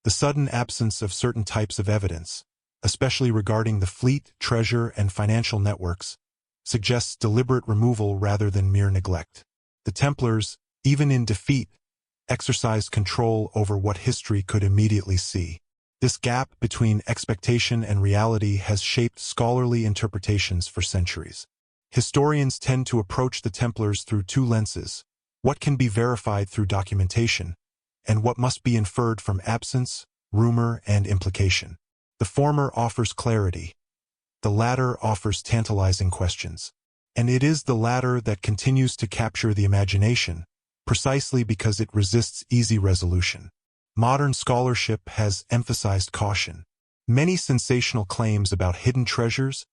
The sudden absence of certain types of evidence, especially regarding the fleet, treasure, and financial networks, suggests deliberate removal rather than mere neglect. The Templars, even in defeat, exercised control over what history could immediately see. This gap between expectation and reality has shaped scholarly interpretations for centuries. Historians tend to approach the Templars through two lenses: what can be verified through documentation, and what must be inferred from absence, rumor, and implication. The former offers clarity. The latter offers tantalizing questions. And it is the latter that continues to capture the imagination, precisely because it resists easy resolution. Modern scholarship has emphasized caution. Many sensational claims about hidden treasures,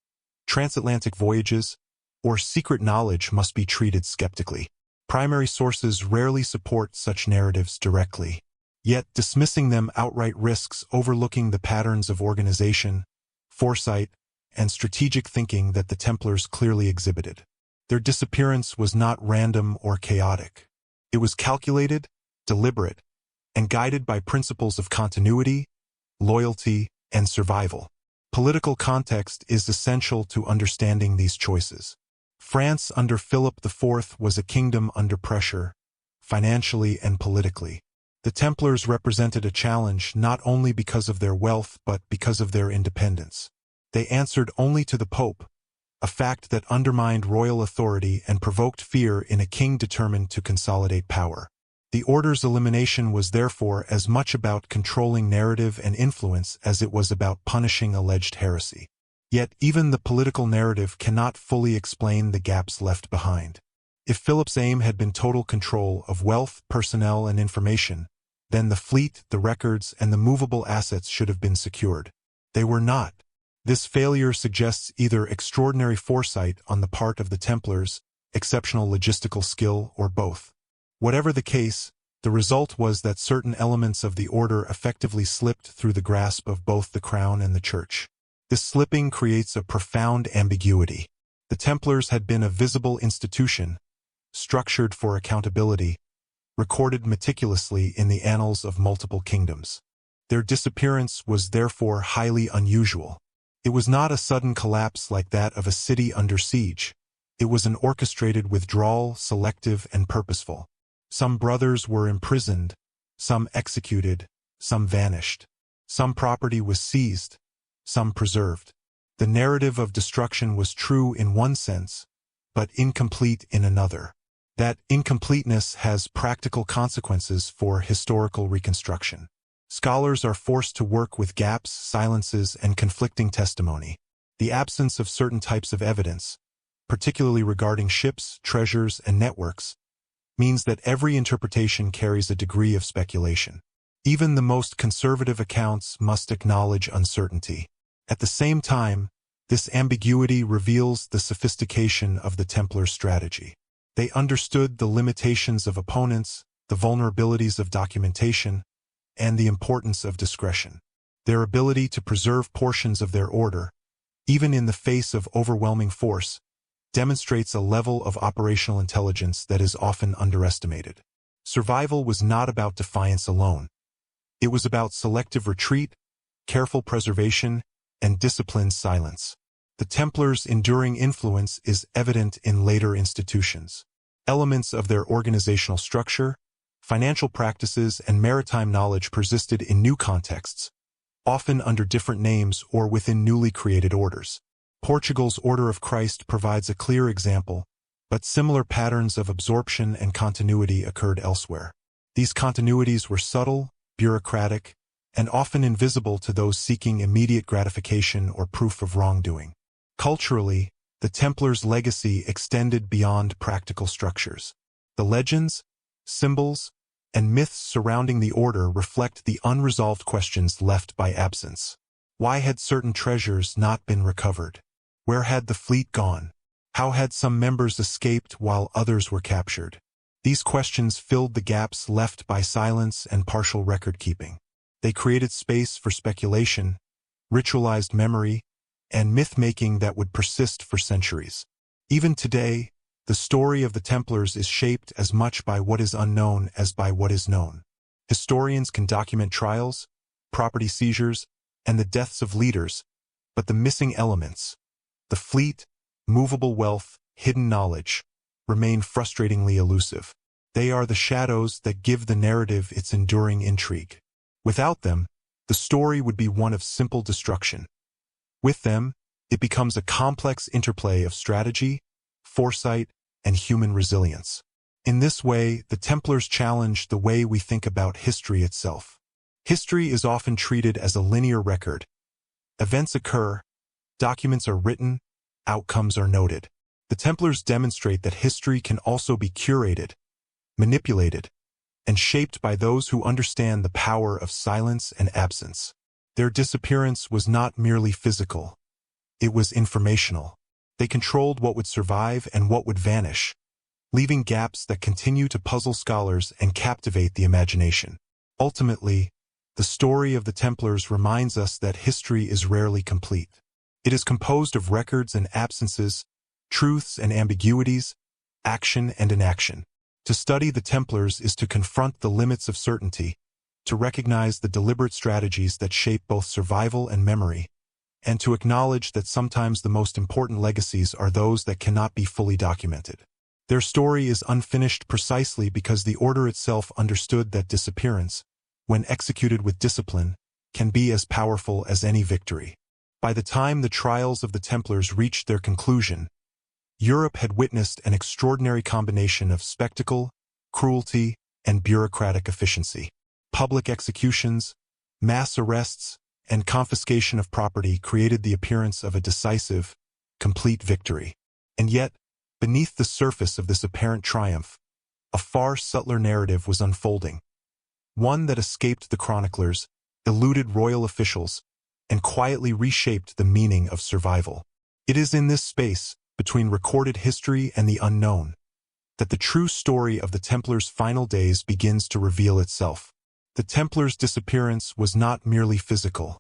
transatlantic voyages, or secret knowledge must be treated skeptically. Primary sources rarely support such narratives directly. Yet dismissing them outright risks overlooking the patterns of organization, foresight, and strategic thinking that the Templars clearly exhibited. Their disappearance was not random or chaotic. It was calculated, deliberate, and guided by principles of continuity, loyalty, and survival. Political context is essential to understanding these choices. France under Philip IV was a kingdom under pressure, financially and politically. The Templars represented a challenge not only because of their wealth but because of their independence. They answered only to the Pope, a fact that undermined royal authority and provoked fear in a king determined to consolidate power. The order's elimination was therefore as much about controlling narrative and influence as it was about punishing alleged heresy. Yet even the political narrative cannot fully explain the gaps left behind. If Philip's aim had been total control of wealth, personnel, and information, then the fleet, the records, and the movable assets should have been secured. They were not. This failure suggests either extraordinary foresight on the part of the Templars, exceptional logistical skill, or both. Whatever the case, the result was that certain elements of the order effectively slipped through the grasp of both the crown and the church. This slipping creates a profound ambiguity. The Templars had been a visible institution, structured for accountability, recorded meticulously in the annals of multiple kingdoms. Their disappearance was therefore highly unusual. It was not a sudden collapse like that of a city under siege. It was an orchestrated withdrawal, selective and purposeful. Some brothers were imprisoned, some executed, some vanished. Some property was seized, some preserved. The narrative of destruction was true in one sense, but incomplete in another. That incompleteness has practical consequences for historical reconstruction. Scholars are forced to work with gaps, silences, and conflicting testimony. The absence of certain types of evidence, particularly regarding ships, treasures, and networks, means that every interpretation carries a degree of speculation. Even the most conservative accounts must acknowledge uncertainty. At the same time, this ambiguity reveals the sophistication of the Templar strategy. They understood the limitations of opponents, the vulnerabilities of documentation, and the importance of discretion. Their ability to preserve portions of their order, even in the face of overwhelming force, demonstrates a level of operational intelligence that is often underestimated. Survival was not about defiance alone. It was about selective retreat, careful preservation, and disciplined silence. The Templars' enduring influence is evident in later institutions. Elements of their organizational structure, financial practices, and maritime knowledge persisted in new contexts, often under different names or within newly created orders. Portugal's Order of Christ provides a clear example, but similar patterns of absorption and continuity occurred elsewhere. These continuities were subtle, bureaucratic, and often invisible to those seeking immediate gratification or proof of wrongdoing. Culturally, the Templars' legacy extended beyond practical structures. The legends, symbols, and myths surrounding the order reflect the unresolved questions left by absence. Why had certain treasures not been recovered? Where had the fleet gone? How had some members escaped while others were captured? These questions filled the gaps left by silence and partial record-keeping. They created space for speculation, ritualized memory, and myth-making that would persist for centuries. Even today, the story of the Templars is shaped as much by what is unknown as by what is known. Historians can document trials, property seizures, and the deaths of leaders, but the missing elements, the fleet, movable wealth, hidden knowledge, remain frustratingly elusive. They are the shadows that give the narrative its enduring intrigue. Without them, the story would be one of simple destruction. With them, it becomes a complex interplay of strategy, foresight, and human resilience. In this way, the Templars challenge the way we think about history itself. History is often treated as a linear record. Events occur, documents are written, outcomes are noted. The Templars demonstrate that history can also be curated, manipulated, and shaped by those who understand the power of silence and absence. Their disappearance was not merely physical. It was informational. They controlled what would survive and what would vanish, leaving gaps that continue to puzzle scholars and captivate the imagination. Ultimately, the story of the Templars reminds us that history is rarely complete. It is composed of records and absences, truths and ambiguities, action and inaction. To study the Templars is to confront the limits of certainty, to recognize the deliberate strategies that shape both survival and memory, and to acknowledge that sometimes the most important legacies are those that cannot be fully documented. Their story is unfinished precisely because the order itself understood that disappearance, when executed with discipline, can be as powerful as any victory. By the time the trials of the Templars reached their conclusion, Europe had witnessed an extraordinary combination of spectacle, cruelty, and bureaucratic efficiency. Public executions, mass arrests, and confiscation of property created the appearance of a decisive, complete victory. And yet, beneath the surface of this apparent triumph, a far subtler narrative was unfolding. One that escaped the chroniclers, eluded royal officials, and quietly reshaped the meaning of survival. It is in this space, between recorded history and the unknown, that the true story of the Templars' final days begins to reveal itself. The Templars' disappearance was not merely physical.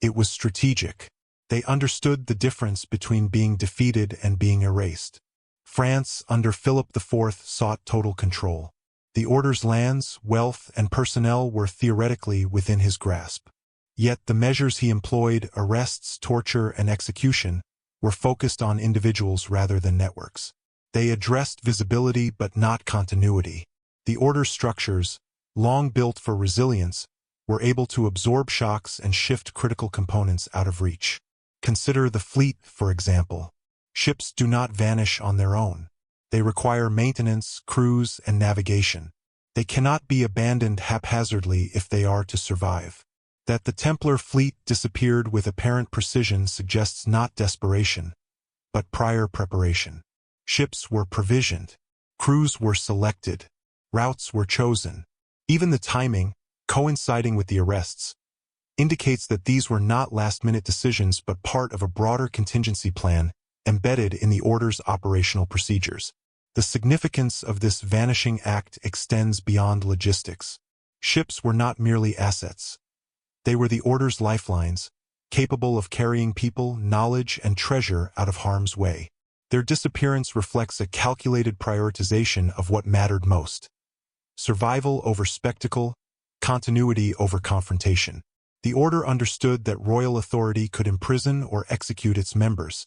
It was strategic. They understood the difference between being defeated and being erased. France, under Philip IV, sought total control. The order's lands, wealth, and personnel were theoretically within his grasp. Yet the measures he employed, arrests, torture, and execution, were focused on individuals rather than networks. They addressed visibility but not continuity. The order's structures, long built for resilience, were able to absorb shocks and shift critical components out of reach. Consider the fleet, for example. Ships do not vanish on their own. They require maintenance, crews, and navigation. They cannot be abandoned haphazardly if they are to survive. That the Templar fleet disappeared with apparent precision suggests not desperation, but prior preparation. Ships were provisioned. Crews were selected. Routes were chosen. Even the timing, coinciding with the arrests, indicates that these were not last-minute decisions but part of a broader contingency plan embedded in the order's operational procedures. The significance of this vanishing act extends beyond logistics. Ships were not merely assets. They were the order's lifelines, capable of carrying people, knowledge, and treasure out of harm's way. Their disappearance reflects a calculated prioritization of what mattered most. Survival over spectacle, continuity over confrontation. The order understood that royal authority could imprison or execute its members,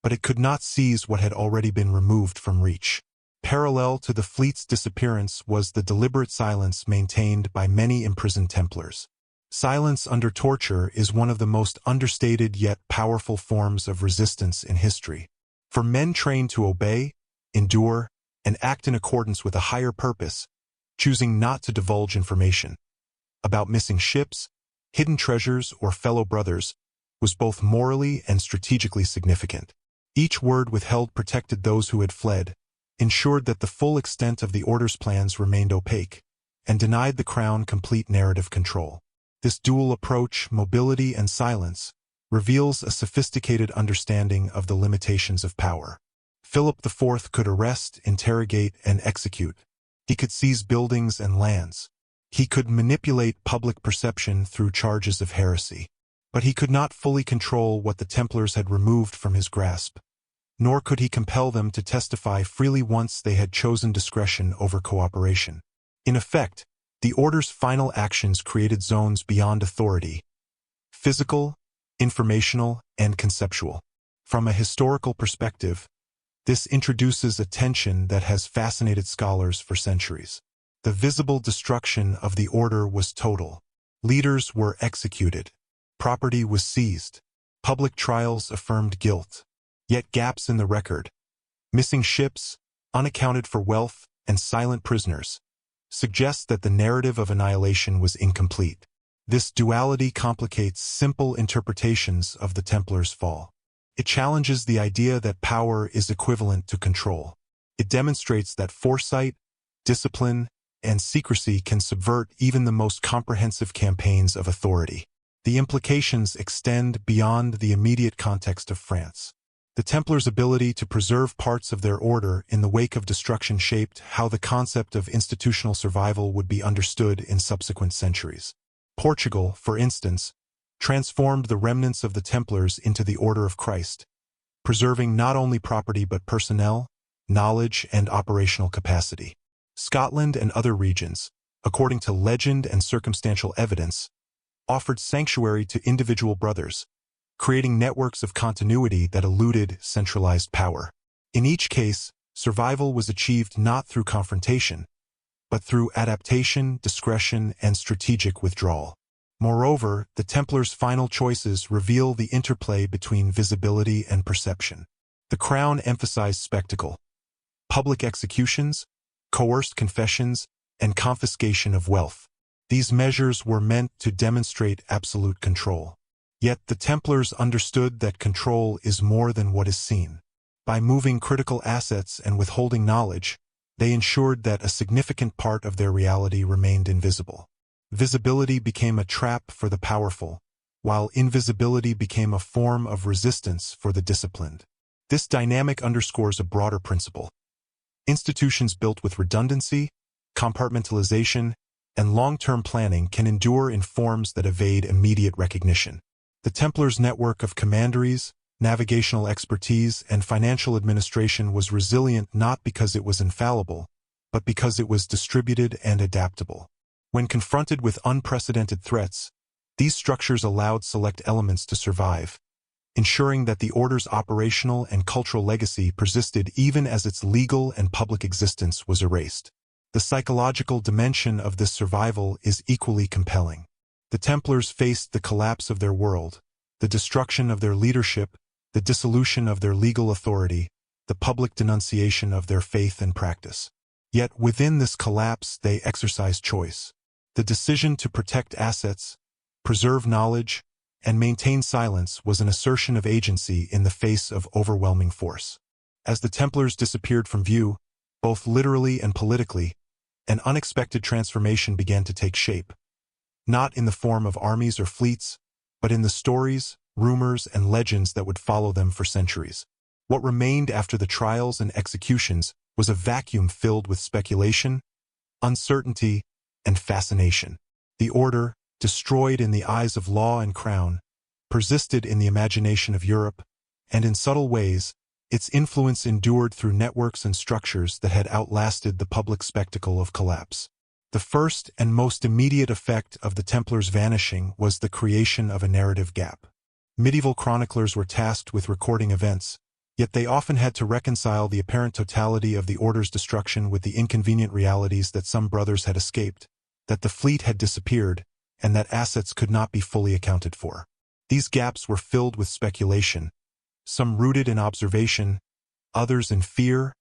but it could not seize what had already been removed from reach. Parallel to the fleet's disappearance was the deliberate silence maintained by many imprisoned Templars. Silence under torture is one of the most understated yet powerful forms of resistance in history. For men trained to obey, endure, and act in accordance with a higher purpose, choosing not to divulge information about missing ships, hidden treasures, or fellow brothers was both morally and strategically significant. Each word withheld protected those who had fled, ensured that the full extent of the order's plans remained opaque, and denied the crown complete narrative control. This dual approach, mobility and silence, reveals a sophisticated understanding of the limitations of power. Philip IV could arrest, interrogate, and execute. He could seize buildings and lands. He could manipulate public perception through charges of heresy. But he could not fully control what the Templars had removed from his grasp, nor could he compel them to testify freely once they had chosen discretion over cooperation. In effect, the order's final actions created zones beyond authority: physical, informational, and conceptual. From a historical perspective, this introduces a tension that has fascinated scholars for centuries. The visible destruction of the order was total. Leaders were executed. Property was seized. Public trials affirmed guilt. Yet gaps in the record, missing ships, unaccounted for wealth, and silent prisoners, suggest that the narrative of annihilation was incomplete. This duality complicates simple interpretations of the Templars' fall. It challenges the idea that power is equivalent to control. It demonstrates that foresight, discipline, and secrecy can subvert even the most comprehensive campaigns of authority. The implications extend beyond the immediate context of France. The Templars' ability to preserve parts of their order in the wake of destruction shaped how the concept of institutional survival would be understood in subsequent centuries. Portugal, for instance, transformed the remnants of the Templars into the Order of Christ, preserving not only property but personnel, knowledge, and operational capacity. Scotland and other regions, according to legend and circumstantial evidence, offered sanctuary to individual brothers, creating networks of continuity that eluded centralized power. In each case, survival was achieved not through confrontation, but through adaptation, discretion, and strategic withdrawal. Moreover, the Templars' final choices reveal the interplay between visibility and perception. The Crown emphasized spectacle, public executions, coerced confessions, and confiscation of wealth. These measures were meant to demonstrate absolute control. Yet the Templars understood that control is more than what is seen. By moving critical assets and withholding knowledge, they ensured that a significant part of their reality remained invisible. Visibility became a trap for the powerful, while invisibility became a form of resistance for the disciplined. This dynamic underscores a broader principle. Institutions built with redundancy, compartmentalization, and long-term planning can endure in forms that evade immediate recognition. The Templars' network of commanderies, navigational expertise, and financial administration was resilient not because it was infallible, but because it was distributed and adaptable. When confronted with unprecedented threats, these structures allowed select elements to survive, ensuring that the order's operational and cultural legacy persisted even as its legal and public existence was erased. The psychological dimension of this survival is equally compelling. The Templars faced the collapse of their world, the destruction of their leadership, the dissolution of their legal authority, the public denunciation of their faith and practice. Yet within this collapse they exercised choice. The decision to protect assets, preserve knowledge, and maintain silence was an assertion of agency in the face of overwhelming force. As the Templars disappeared from view, both literally and politically, an unexpected transformation began to take shape, not in the form of armies or fleets, but in the stories, rumors, and legends that would follow them for centuries. What remained after the trials and executions was a vacuum filled with speculation, uncertainty, and fascination. The order, destroyed in the eyes of law and crown, persisted in the imagination of Europe, and in subtle ways, its influence endured through networks and structures that had outlasted the public spectacle of collapse. The first and most immediate effect of the Templars' vanishing was the creation of a narrative gap. Medieval chroniclers were tasked with recording events, yet they often had to reconcile the apparent totality of the order's destruction with the inconvenient realities that some brothers had escaped, that the fleet had disappeared, and that assets could not be fully accounted for. These gaps were filled with speculation, some rooted in observation, others in fear,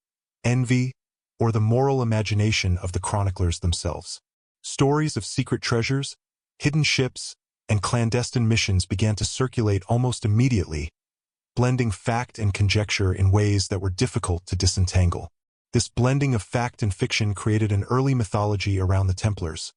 envy, or the moral imagination of the chroniclers themselves. Stories of secret treasures, hidden ships, and clandestine missions began to circulate almost immediately, blending fact and conjecture in ways that were difficult to disentangle. This blending of fact and fiction created an early mythology around the Templars,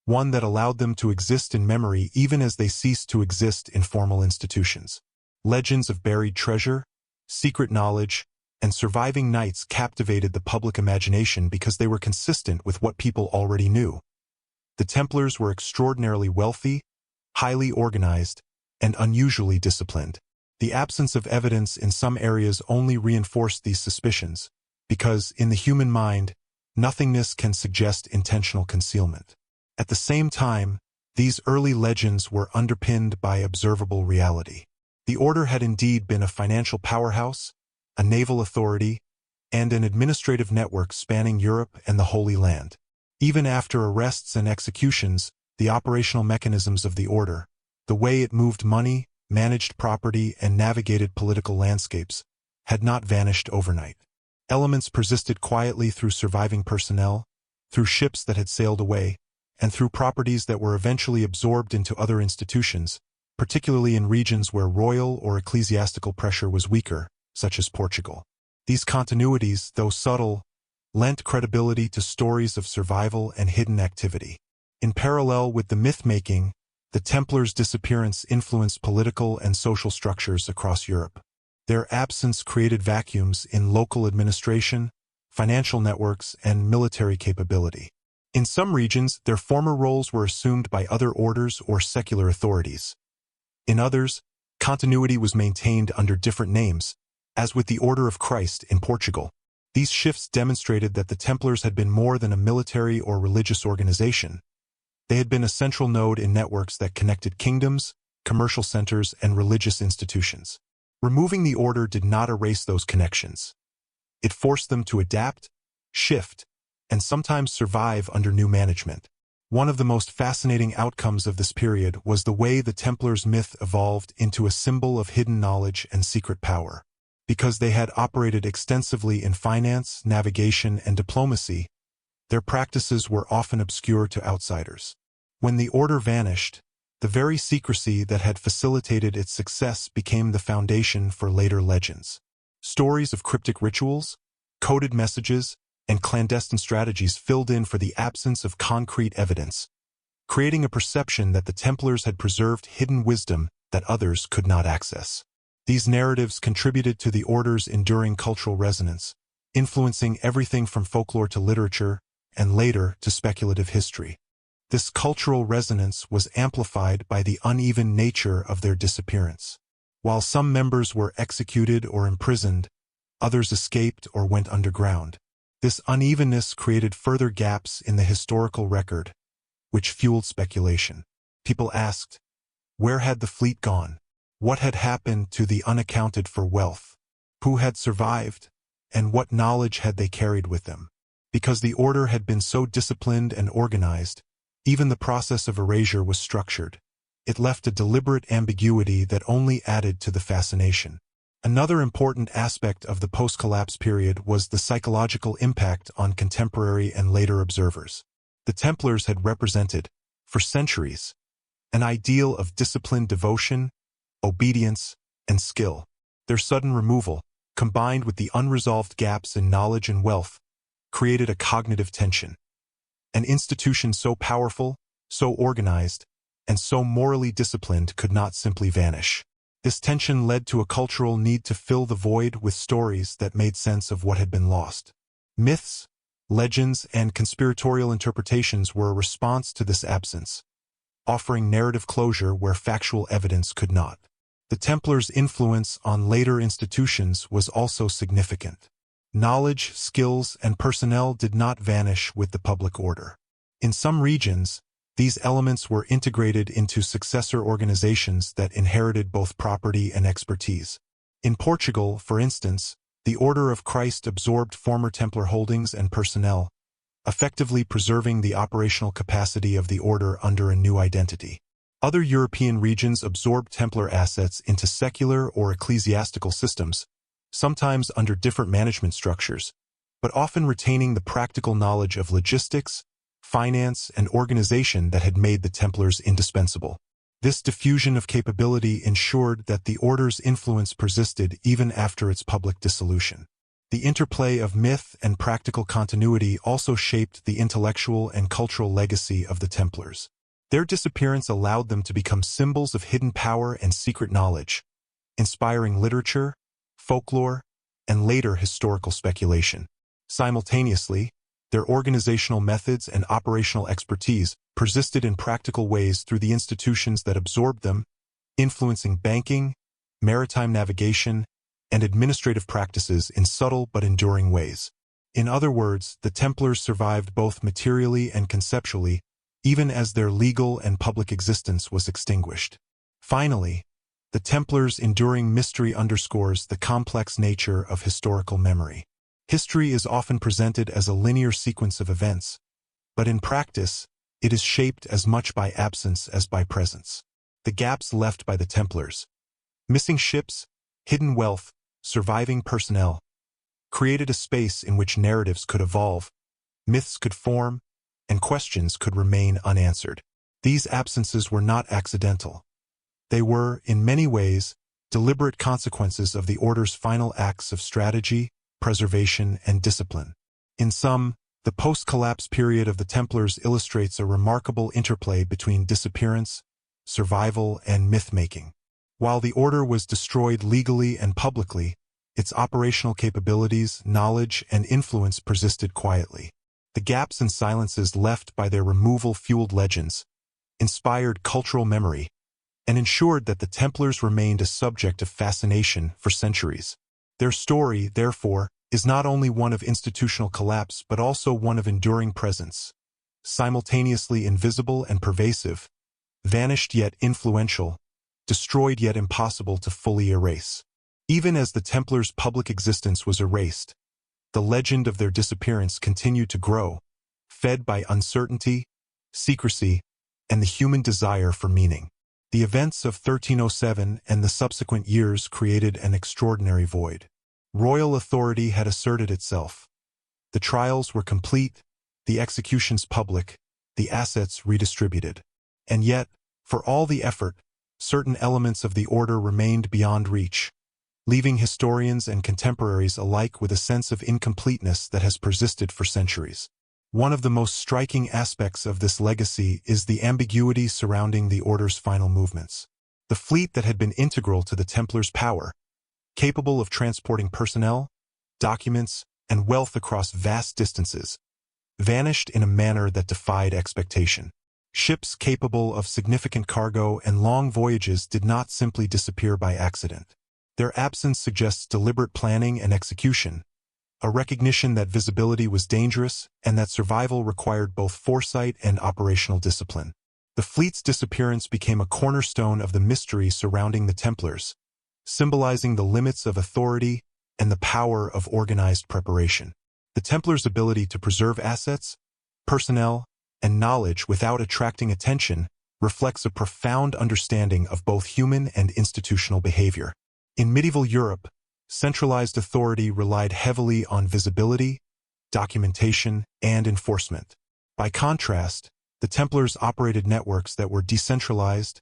one that allowed them to exist in memory even as they ceased to exist in formal institutions. Legends of buried treasure, secret knowledge, and surviving knights captivated the public imagination because they were consistent with what people already knew. The Templars were extraordinarily wealthy, highly organized, and unusually disciplined. The absence of evidence in some areas only reinforced these suspicions, because, in the human mind, nothingness can suggest intentional concealment. At the same time, these early legends were underpinned by observable reality. The order had indeed been a financial powerhouse, a naval authority, and an administrative network spanning Europe and the Holy Land. Even after arrests and executions, the operational mechanisms of the order, the way it moved money, managed property, and navigated political landscapes, had not vanished overnight. Elements persisted quietly through surviving personnel, through ships that had sailed away, and through properties that were eventually absorbed into other institutions, particularly in regions where royal or ecclesiastical pressure was weaker, such as Portugal. These continuities, though subtle, lent credibility to stories of survival and hidden activity. In parallel with the myth-making, the Templars' disappearance influenced political and social structures across Europe. Their absence created vacuums in local administration, financial networks, and military capability. In some regions, their former roles were assumed by other orders or secular authorities. In others, continuity was maintained under different names, as with the Order of Christ in Portugal. These shifts demonstrated that the Templars had been more than a military or religious organization. They had been a central node in networks that connected kingdoms, commercial centers, and religious institutions. Removing the order did not erase those connections. It forced them to adapt, shift, and sometimes survive under new management. One of the most fascinating outcomes of this period was the way the Templars' myth evolved into a symbol of hidden knowledge and secret power. Because they had operated extensively in finance, navigation, and diplomacy, their practices were often obscure to outsiders. When the order vanished, the very secrecy that had facilitated its success became the foundation for later legends. Stories of cryptic rituals, coded messages, and clandestine strategies filled in for the absence of concrete evidence, creating a perception that the Templars had preserved hidden wisdom that others could not access. These narratives contributed to the order's enduring cultural resonance, influencing everything from folklore to literature, and later to speculative history. This cultural resonance was amplified by the uneven nature of their disappearance. While some members were executed or imprisoned, others escaped or went underground. This unevenness created further gaps in the historical record, which fueled speculation. People asked, where had the fleet gone? What had happened to the unaccounted for wealth? Who had survived? And what knowledge had they carried with them? Because the order had been so disciplined and organized, even the process of erasure was structured. It left a deliberate ambiguity that only added to the fascination. Another important aspect of the post-collapse period was the psychological impact on contemporary and later observers. The Templars had represented, for centuries, an ideal of disciplined devotion, obedience, and skill. Their sudden removal, combined with the unresolved gaps in knowledge and wealth, created a cognitive tension. An institution so powerful, so organized, and so morally disciplined could not simply vanish. This tension led to a cultural need to fill the void with stories that made sense of what had been lost. Myths, legends, and conspiratorial interpretations were a response to this absence, offering narrative closure where factual evidence could not. The Templars' influence on later institutions was also significant. Knowledge, skills, and personnel did not vanish with the public order. In some regions, these elements were integrated into successor organizations that inherited both property and expertise. In Portugal, for instance, the Order of Christ absorbed former Templar holdings and personnel, effectively preserving the operational capacity of the order under a new identity. Other European regions absorbed Templar assets into secular or ecclesiastical systems, sometimes under different management structures, but often retaining the practical knowledge of logistics, finance, and organization that had made the Templars indispensable. This diffusion of capability ensured that the order's influence persisted even after its public dissolution. The interplay of myth and practical continuity also shaped the intellectual and cultural legacy of the Templars. Their disappearance allowed them to become symbols of hidden power and secret knowledge, inspiring literature, folklore, and later historical speculation. Simultaneously, their organizational methods and operational expertise persisted in practical ways through the institutions that absorbed them, influencing banking, maritime navigation, and administrative practices in subtle but enduring ways. In other words, the Templars survived both materially and conceptually, even as their legal and public existence was extinguished. Finally, the Templars' enduring mystery underscores the complex nature of historical memory. History is often presented as a linear sequence of events, but in practice, it is shaped as much by absence as by presence. The gaps left by the Templars, missing ships, hidden wealth, surviving personnel, created a space in which narratives could evolve, myths could form, and questions could remain unanswered. These absences were not accidental. They were, in many ways, deliberate consequences of the order's final acts of strategy, preservation, and discipline. In sum, the post-collapse period of the Templars illustrates a remarkable interplay between disappearance, survival, and myth-making. While the order was destroyed legally and publicly, its operational capabilities, knowledge, and influence persisted quietly. The gaps and silences left by their removal fueled legends, inspired cultural memory, and ensured that the Templars remained a subject of fascination for centuries. Their story, therefore, is not only one of institutional collapse but also one of enduring presence, simultaneously invisible and pervasive, vanished yet influential, destroyed yet impossible to fully erase. Even as the Templars' public existence was erased, the legend of their disappearance continued to grow, fed by uncertainty, secrecy, and the human desire for meaning. The events of 1307 and the subsequent years created an extraordinary void. Royal authority had asserted itself. The trials were complete, the executions public, the assets redistributed. And yet, for all the effort, certain elements of the order remained beyond reach, leaving historians and contemporaries alike with a sense of incompleteness that has persisted for centuries. One of the most striking aspects of this legacy is the ambiguity surrounding the order's final movements. The fleet that had been integral to the Templars' power, capable of transporting personnel, documents, and wealth across vast distances, vanished in a manner that defied expectation. Ships capable of significant cargo and long voyages did not simply disappear by accident. Their absence suggests deliberate planning and execution, a recognition that visibility was dangerous and that survival required both foresight and operational discipline. The fleet's disappearance became a cornerstone of the mystery surrounding the Templars, symbolizing the limits of authority and the power of organized preparation. The Templars' ability to preserve assets, personnel, and knowledge without attracting attention reflects a profound understanding of both human and institutional behavior. In medieval Europe, centralized authority relied heavily on visibility, documentation, and enforcement. By contrast, the Templars operated networks that were decentralized,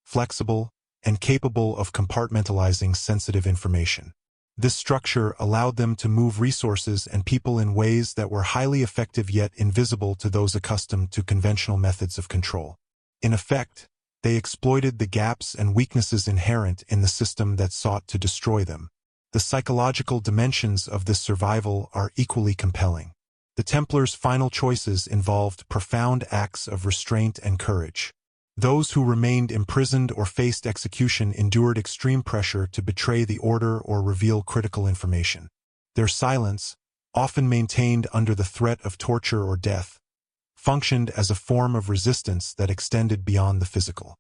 flexible, and capable of compartmentalizing sensitive information. This structure allowed them to move resources and people in ways that were highly effective yet invisible to those accustomed to conventional methods of control. In effect, they exploited the gaps and weaknesses inherent in the system that sought to destroy them. The psychological dimensions of this survival are equally compelling. The Templars' final choices involved profound acts of restraint and courage. Those who remained imprisoned or faced execution endured extreme pressure to betray the order or reveal critical information. Their silence, often maintained under the threat of torture or death, functioned as a form of resistance that extended beyond the physical.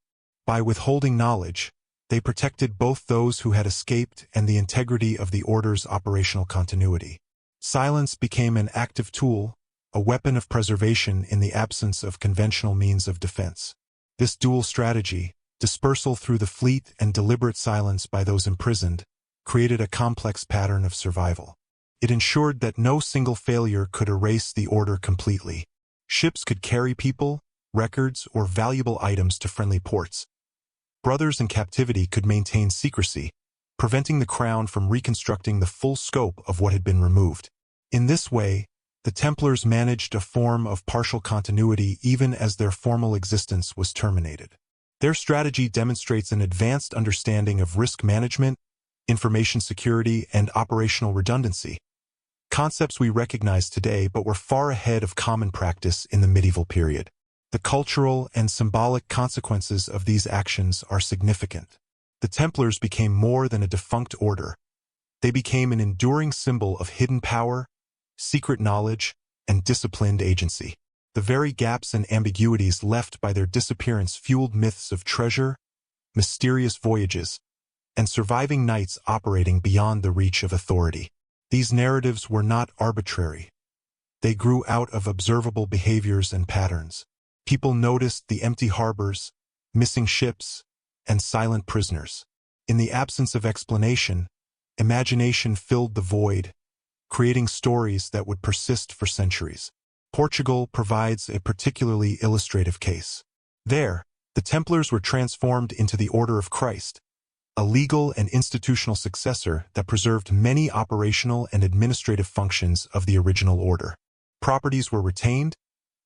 By withholding knowledge, they protected both those who had escaped and the integrity of the order's operational continuity. Silence became an active tool, a weapon of preservation in the absence of conventional means of defense. This dual strategy, dispersal through the fleet and deliberate silence by those imprisoned, created a complex pattern of survival. It ensured that no single failure could erase the order completely. Ships could carry people, records, or valuable items to friendly ports. Brothers in captivity could maintain secrecy, preventing the crown from reconstructing the full scope of what had been removed. In this way, the Templars managed a form of partial continuity even as their formal existence was terminated. Their strategy demonstrates an advanced understanding of risk management, information security, and operational redundancy, concepts we recognize today but were far ahead of common practice in the medieval period. The cultural and symbolic consequences of these actions are significant. The Templars became more than a defunct order. They became an enduring symbol of hidden power, secret knowledge, and disciplined agency. The very gaps and ambiguities left by their disappearance fueled myths of treasure, mysterious voyages, and surviving knights operating beyond the reach of authority. These narratives were not arbitrary. They grew out of observable behaviors and patterns. People noticed the empty harbors, missing ships, and silent prisoners. In the absence of explanation, imagination filled the void, creating stories that would persist for centuries. Portugal provides a particularly illustrative case. There, the Templars were transformed into the Order of Christ, a legal and institutional successor that preserved many operational and administrative functions of the original order. Properties were retained,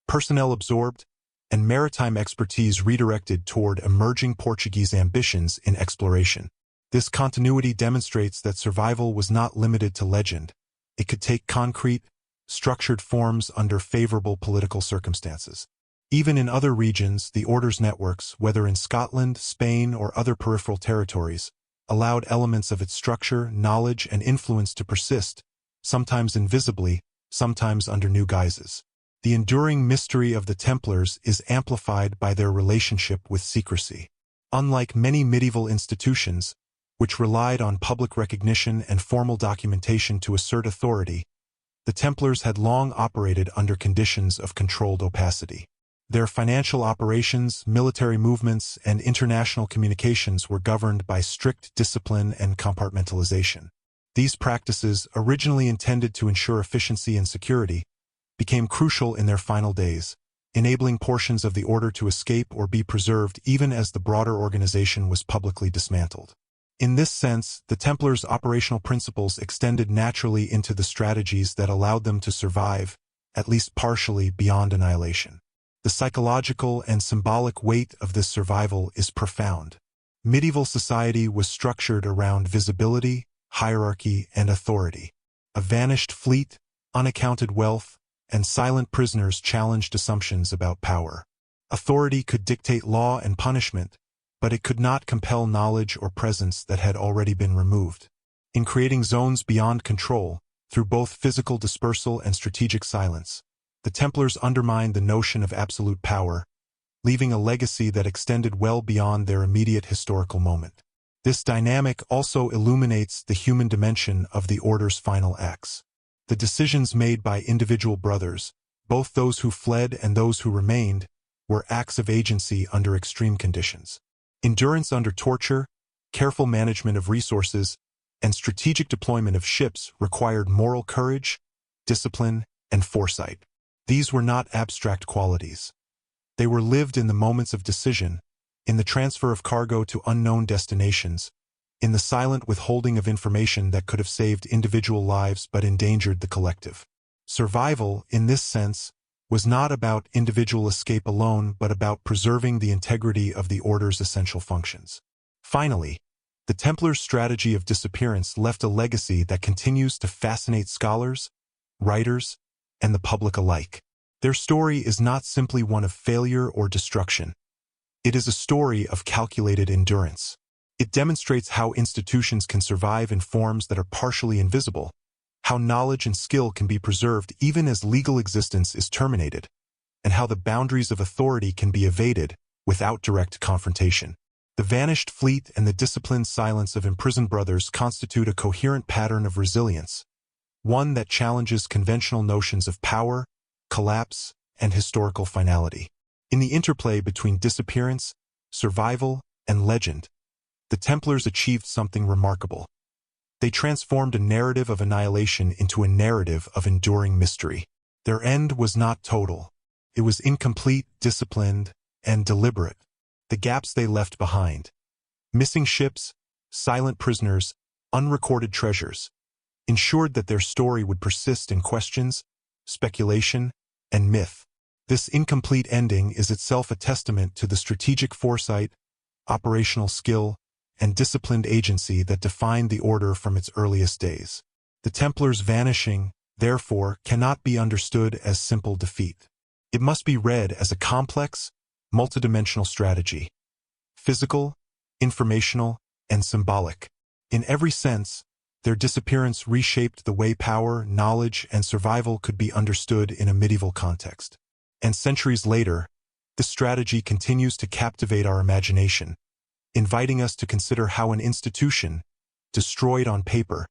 personnel absorbed, and maritime expertise redirected toward emerging Portuguese ambitions in exploration. This continuity demonstrates that survival was not limited to legend. It could take concrete, structured forms under favorable political circumstances. Even in other regions, the Order's networks, whether in Scotland, Spain, or other peripheral territories, allowed elements of its structure, knowledge, and influence to persist, sometimes invisibly, sometimes under new guises. The enduring mystery of the Templars is amplified by their relationship with secrecy. Unlike many medieval institutions, which relied on public recognition and formal documentation to assert authority, the Templars had long operated under conditions of controlled opacity. Their financial operations, military movements, and international communications were governed by strict discipline and compartmentalization. These practices, originally intended to ensure efficiency and security, became crucial in their final days, enabling portions of the Order to escape or be preserved even as the broader organization was publicly dismantled. In this sense, the Templars' operational principles extended naturally into the strategies that allowed them to survive, at least partially, beyond annihilation. The psychological and symbolic weight of this survival is profound. Medieval society was structured around visibility, hierarchy, and authority. A vanished fleet, unaccounted wealth, and silent prisoners challenged assumptions about power. Authority could dictate law and punishment, but it could not compel knowledge or presence that had already been removed. In creating zones beyond control, through both physical dispersal and strategic silence, the Templars undermined the notion of absolute power, leaving a legacy that extended well beyond their immediate historical moment. This dynamic also illuminates the human dimension of the Order's final acts. The decisions made by individual brothers, both those who fled and those who remained, were acts of agency under extreme conditions. Endurance under torture, careful management of resources, and strategic deployment of ships required moral courage, discipline, and foresight. These were not abstract qualities. They were lived in the moments of decision, in the transfer of cargo to unknown destinations, in the silent withholding of information that could have saved individual lives but endangered the collective. Survival, in this sense, was not about individual escape alone but about preserving the integrity of the Order's essential functions. Finally, the Templars' strategy of disappearance left a legacy that continues to fascinate scholars, writers, and the public alike. Their story is not simply one of failure or destruction. It is a story of calculated endurance. It demonstrates how institutions can survive in forms that are partially invisible, how knowledge and skill can be preserved even as legal existence is terminated, and how the boundaries of authority can be evaded without direct confrontation. The vanished fleet and the disciplined silence of imprisoned brothers constitute a coherent pattern of resilience, one that challenges conventional notions of power, collapse, and historical finality. In the interplay between disappearance, survival, and legend, the Templars achieved something remarkable. They transformed a narrative of annihilation into a narrative of enduring mystery. Their end was not total. It was incomplete, disciplined, and deliberate. The gaps they left behind, missing ships, silent prisoners, unrecorded treasures, ensured that their story would persist in questions, speculation, and myth. This incomplete ending is itself a testament to the strategic foresight, operational skill, and disciplined agency that defined the Order from its earliest days. The Templars' vanishing, therefore, cannot be understood as simple defeat. It must be read as a complex, multidimensional strategy. Physical, informational, and symbolic. In every sense, their disappearance reshaped the way power, knowledge, and survival could be understood in a medieval context. And centuries later, this strategy continues to captivate our imagination, inviting us to consider how an institution, destroyed on paper,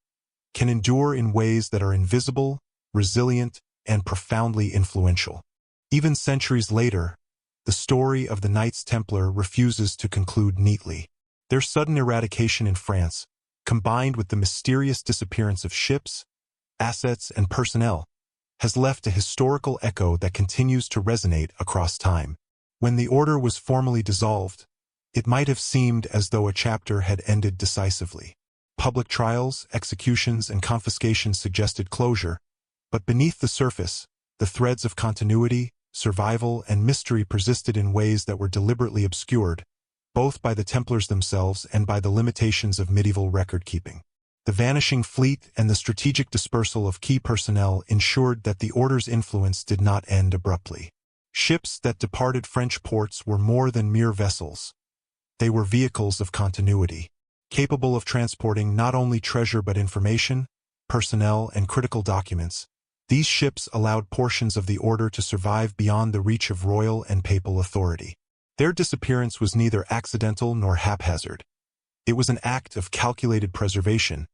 can endure in ways that are invisible, resilient, and profoundly influential. Even centuries later, the story of the Knights Templar refuses to conclude neatly. Their sudden eradication in France, combined with the mysterious disappearance of ships, assets, and personnel, has left a historical echo that continues to resonate across time. When the Order was formally dissolved, it might have seemed as though a chapter had ended decisively. Public trials, executions, and confiscations suggested closure, but beneath the surface, the threads of continuity, survival, and mystery persisted in ways that were deliberately obscured, both by the Templars themselves and by the limitations of medieval record-keeping. The vanishing fleet and the strategic dispersal of key personnel ensured that the Order's influence did not end abruptly. Ships that departed French ports were more than mere vessels. They were vehicles of continuity, capable of transporting not only treasure but information, personnel, and critical documents. These ships allowed portions of the Order to survive beyond the reach of royal and papal authority. Their disappearance was neither accidental nor haphazard. It was an act of calculated preservation,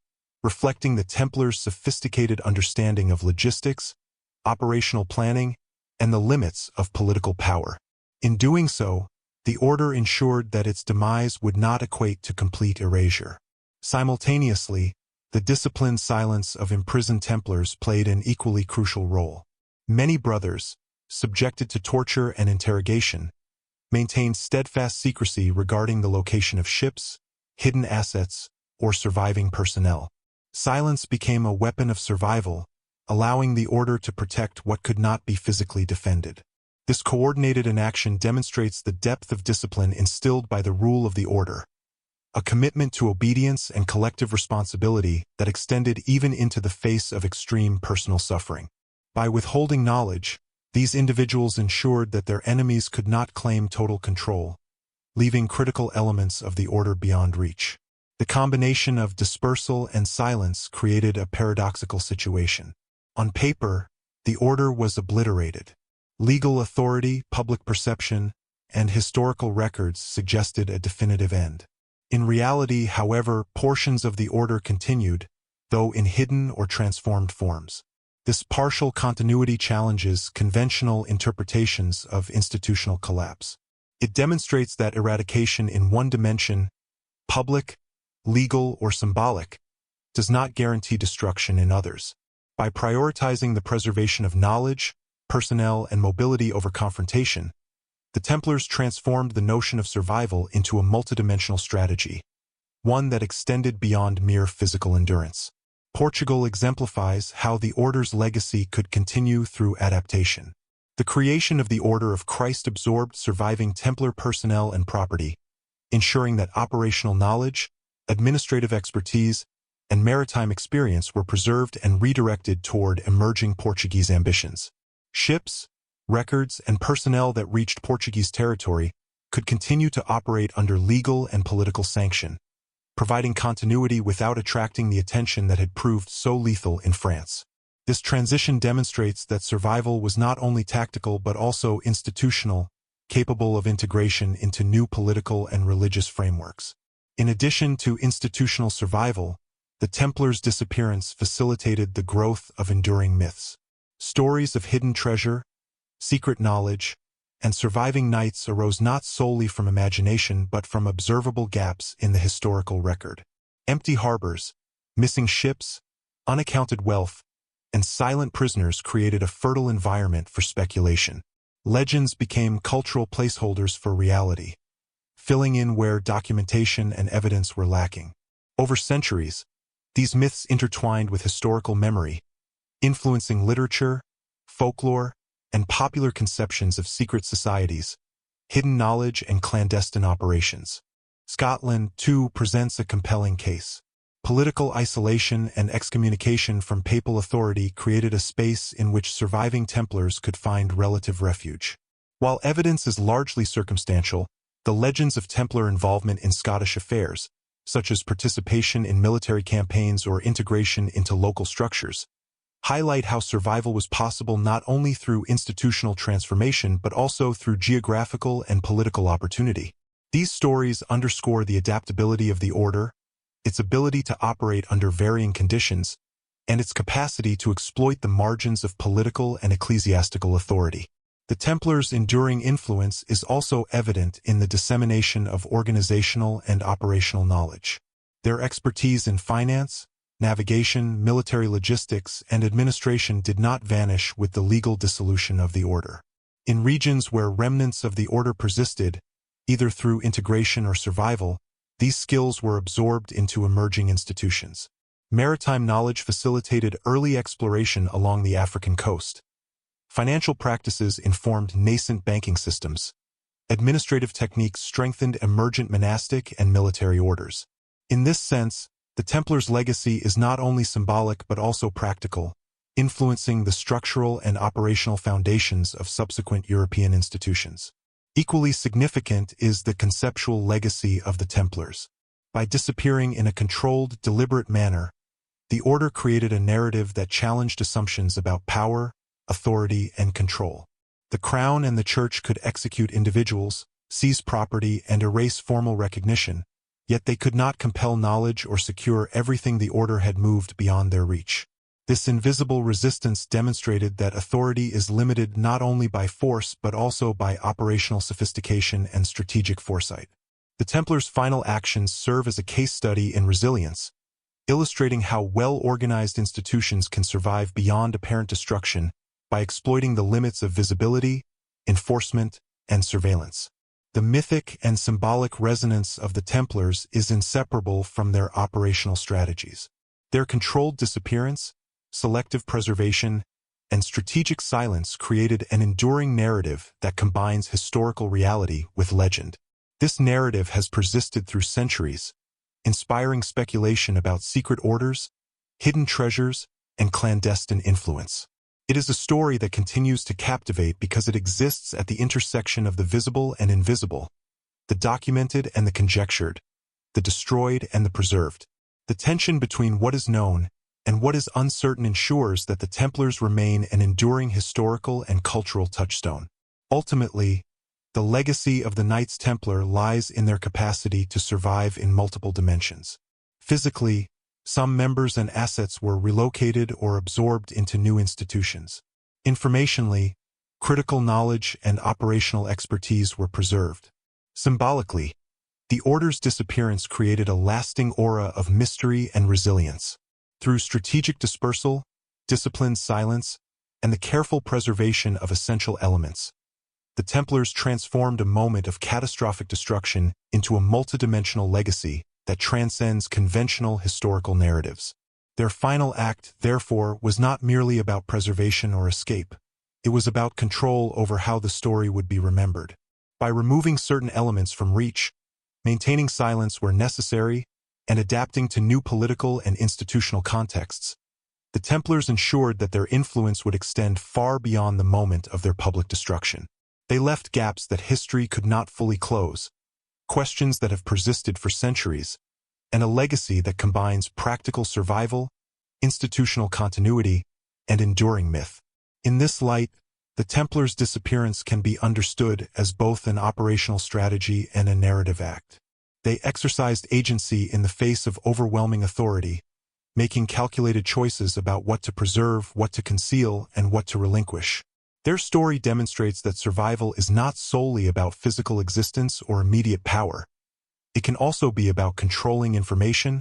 reflecting the Templars' sophisticated understanding of logistics, operational planning, and the limits of political power. In doing so, the Order ensured that its demise would not equate to complete erasure. Simultaneously, the disciplined silence of imprisoned Templars played an equally crucial role. Many brothers, subjected to torture and interrogation, maintained steadfast secrecy regarding the location of ships, hidden assets, or surviving personnel. Silence became a weapon of survival, allowing the Order to protect what could not be physically defended. This coordinated inaction demonstrates the depth of discipline instilled by the rule of the Order, a commitment to obedience and collective responsibility that extended even into the face of extreme personal suffering. By withholding knowledge, these individuals ensured that their enemies could not claim total control, leaving critical elements of the Order beyond reach. The combination of dispersal and silence created a paradoxical situation. On paper, the Order was obliterated. Legal authority, public perception, and historical records suggested a definitive end. In reality, however, portions of the Order continued, though in hidden or transformed forms. This partial continuity challenges conventional interpretations of institutional collapse. It demonstrates that eradication in one dimension, public, legal, or symbolic, does not guarantee destruction in others. By prioritizing the preservation of knowledge, personnel, and mobility over confrontation, the Templars transformed the notion of survival into a multidimensional strategy, one that extended beyond mere physical endurance. Portugal exemplifies how the Order's legacy could continue through adaptation. The creation of the Order of Christ absorbed surviving Templar personnel and property, ensuring that operational knowledge, administrative expertise, and maritime experience were preserved and redirected toward emerging Portuguese ambitions. Ships, records, and personnel that reached Portuguese territory could continue to operate under legal and political sanction, providing continuity without attracting the attention that had proved so lethal in France. This transition demonstrates that survival was not only tactical but also institutional, capable of integration into new political and religious frameworks. In addition to institutional survival, the Templars' disappearance facilitated the growth of enduring myths. Stories of hidden treasure, secret knowledge, and surviving knights arose not solely from imagination but from observable gaps in the historical record. Empty harbors, missing ships, unaccounted wealth, and silent prisoners created a fertile environment for speculation. Legends became cultural placeholders for reality, filling in where documentation and evidence were lacking. Over centuries, these myths intertwined with historical memory, influencing literature, folklore, and popular conceptions of secret societies, hidden knowledge, and clandestine operations. Scotland, too, presents a compelling case. Political isolation and excommunication from papal authority created a space in which surviving Templars could find relative refuge. While evidence is largely circumstantial, the legends of Templar involvement in Scottish affairs, such as participation in military campaigns or integration into local structures, highlight how survival was possible not only through institutional transformation but also through geographical and political opportunity. These stories underscore the adaptability of the Order, its ability to operate under varying conditions, and its capacity to exploit the margins of political and ecclesiastical authority. The Templars' enduring influence is also evident in the dissemination of organizational and operational knowledge. Their expertise in finance, navigation, military logistics, and administration did not vanish with the legal dissolution of the Order. In regions where remnants of the Order persisted, either through integration or survival, these skills were absorbed into emerging institutions. Maritime knowledge facilitated early exploration along the African coast, Financial practices informed nascent banking systems. Administrative techniques strengthened emergent monastic and military orders. In this sense, the Templars' legacy is not only symbolic but also practical, influencing the structural and operational foundations of subsequent European institutions. Equally significant is the conceptual legacy of the Templars. By disappearing in a controlled, deliberate manner, the order created a narrative that challenged assumptions about power, authority, and control. The Crown and the Church could execute individuals, seize property, and erase formal recognition, yet they could not compel knowledge or secure everything the order had moved beyond their reach. This invisible resistance demonstrated that authority is limited not only by force but also by operational sophistication and strategic foresight. The Templars' final actions serve as a case study in resilience, illustrating how well-organized institutions can survive beyond apparent destruction by exploiting the limits of visibility, enforcement, and surveillance. The mythic and symbolic resonance of the Templars is inseparable from their operational strategies. Their controlled disappearance, selective preservation, and strategic silence created an enduring narrative that combines historical reality with legend. This narrative has persisted through centuries, inspiring speculation about secret orders, hidden treasures, and clandestine influence. It is a story that continues to captivate because it exists at the intersection of the visible and invisible, the documented and the conjectured, the destroyed and the preserved. The tension between what is known and what is uncertain ensures that the Templars remain an enduring historical and cultural touchstone. Ultimately, the legacy of the Knights Templar lies in their capacity to survive in multiple dimensions. Physically, some members and assets were relocated or absorbed into new institutions. Informationally, critical knowledge and operational expertise were preserved. Symbolically, the Order's disappearance created a lasting aura of mystery and resilience. Through strategic dispersal, disciplined silence, and the careful preservation of essential elements, the Templars transformed a moment of catastrophic destruction into a multidimensional legacy that transcends conventional historical narratives. Their final act, therefore, was not merely about preservation or escape. It was about control over how the story would be remembered. By removing certain elements from reach, maintaining silence where necessary, and adapting to new political and institutional contexts, the Templars ensured that their influence would extend far beyond the moment of their public destruction. They left gaps that history could not fully close, questions that have persisted for centuries, and a legacy that combines practical survival, institutional continuity, and enduring myth. In this light, the Templars' disappearance can be understood as both an operational strategy and a narrative act. They exercised agency in the face of overwhelming authority, making calculated choices about what to preserve, what to conceal, and what to relinquish. Their story demonstrates that survival is not solely about physical existence or immediate power. It can also be about controlling information,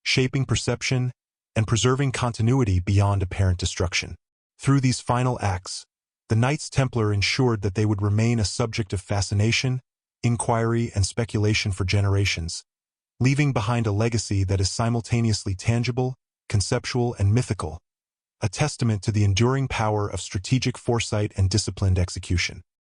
shaping perception, and preserving continuity beyond apparent destruction. Through these final acts, the Knights Templar ensured that they would remain a subject of fascination, inquiry, and speculation for generations, leaving behind a legacy that is simultaneously tangible, conceptual, and mythical, a testament to the enduring power of strategic foresight and disciplined execution.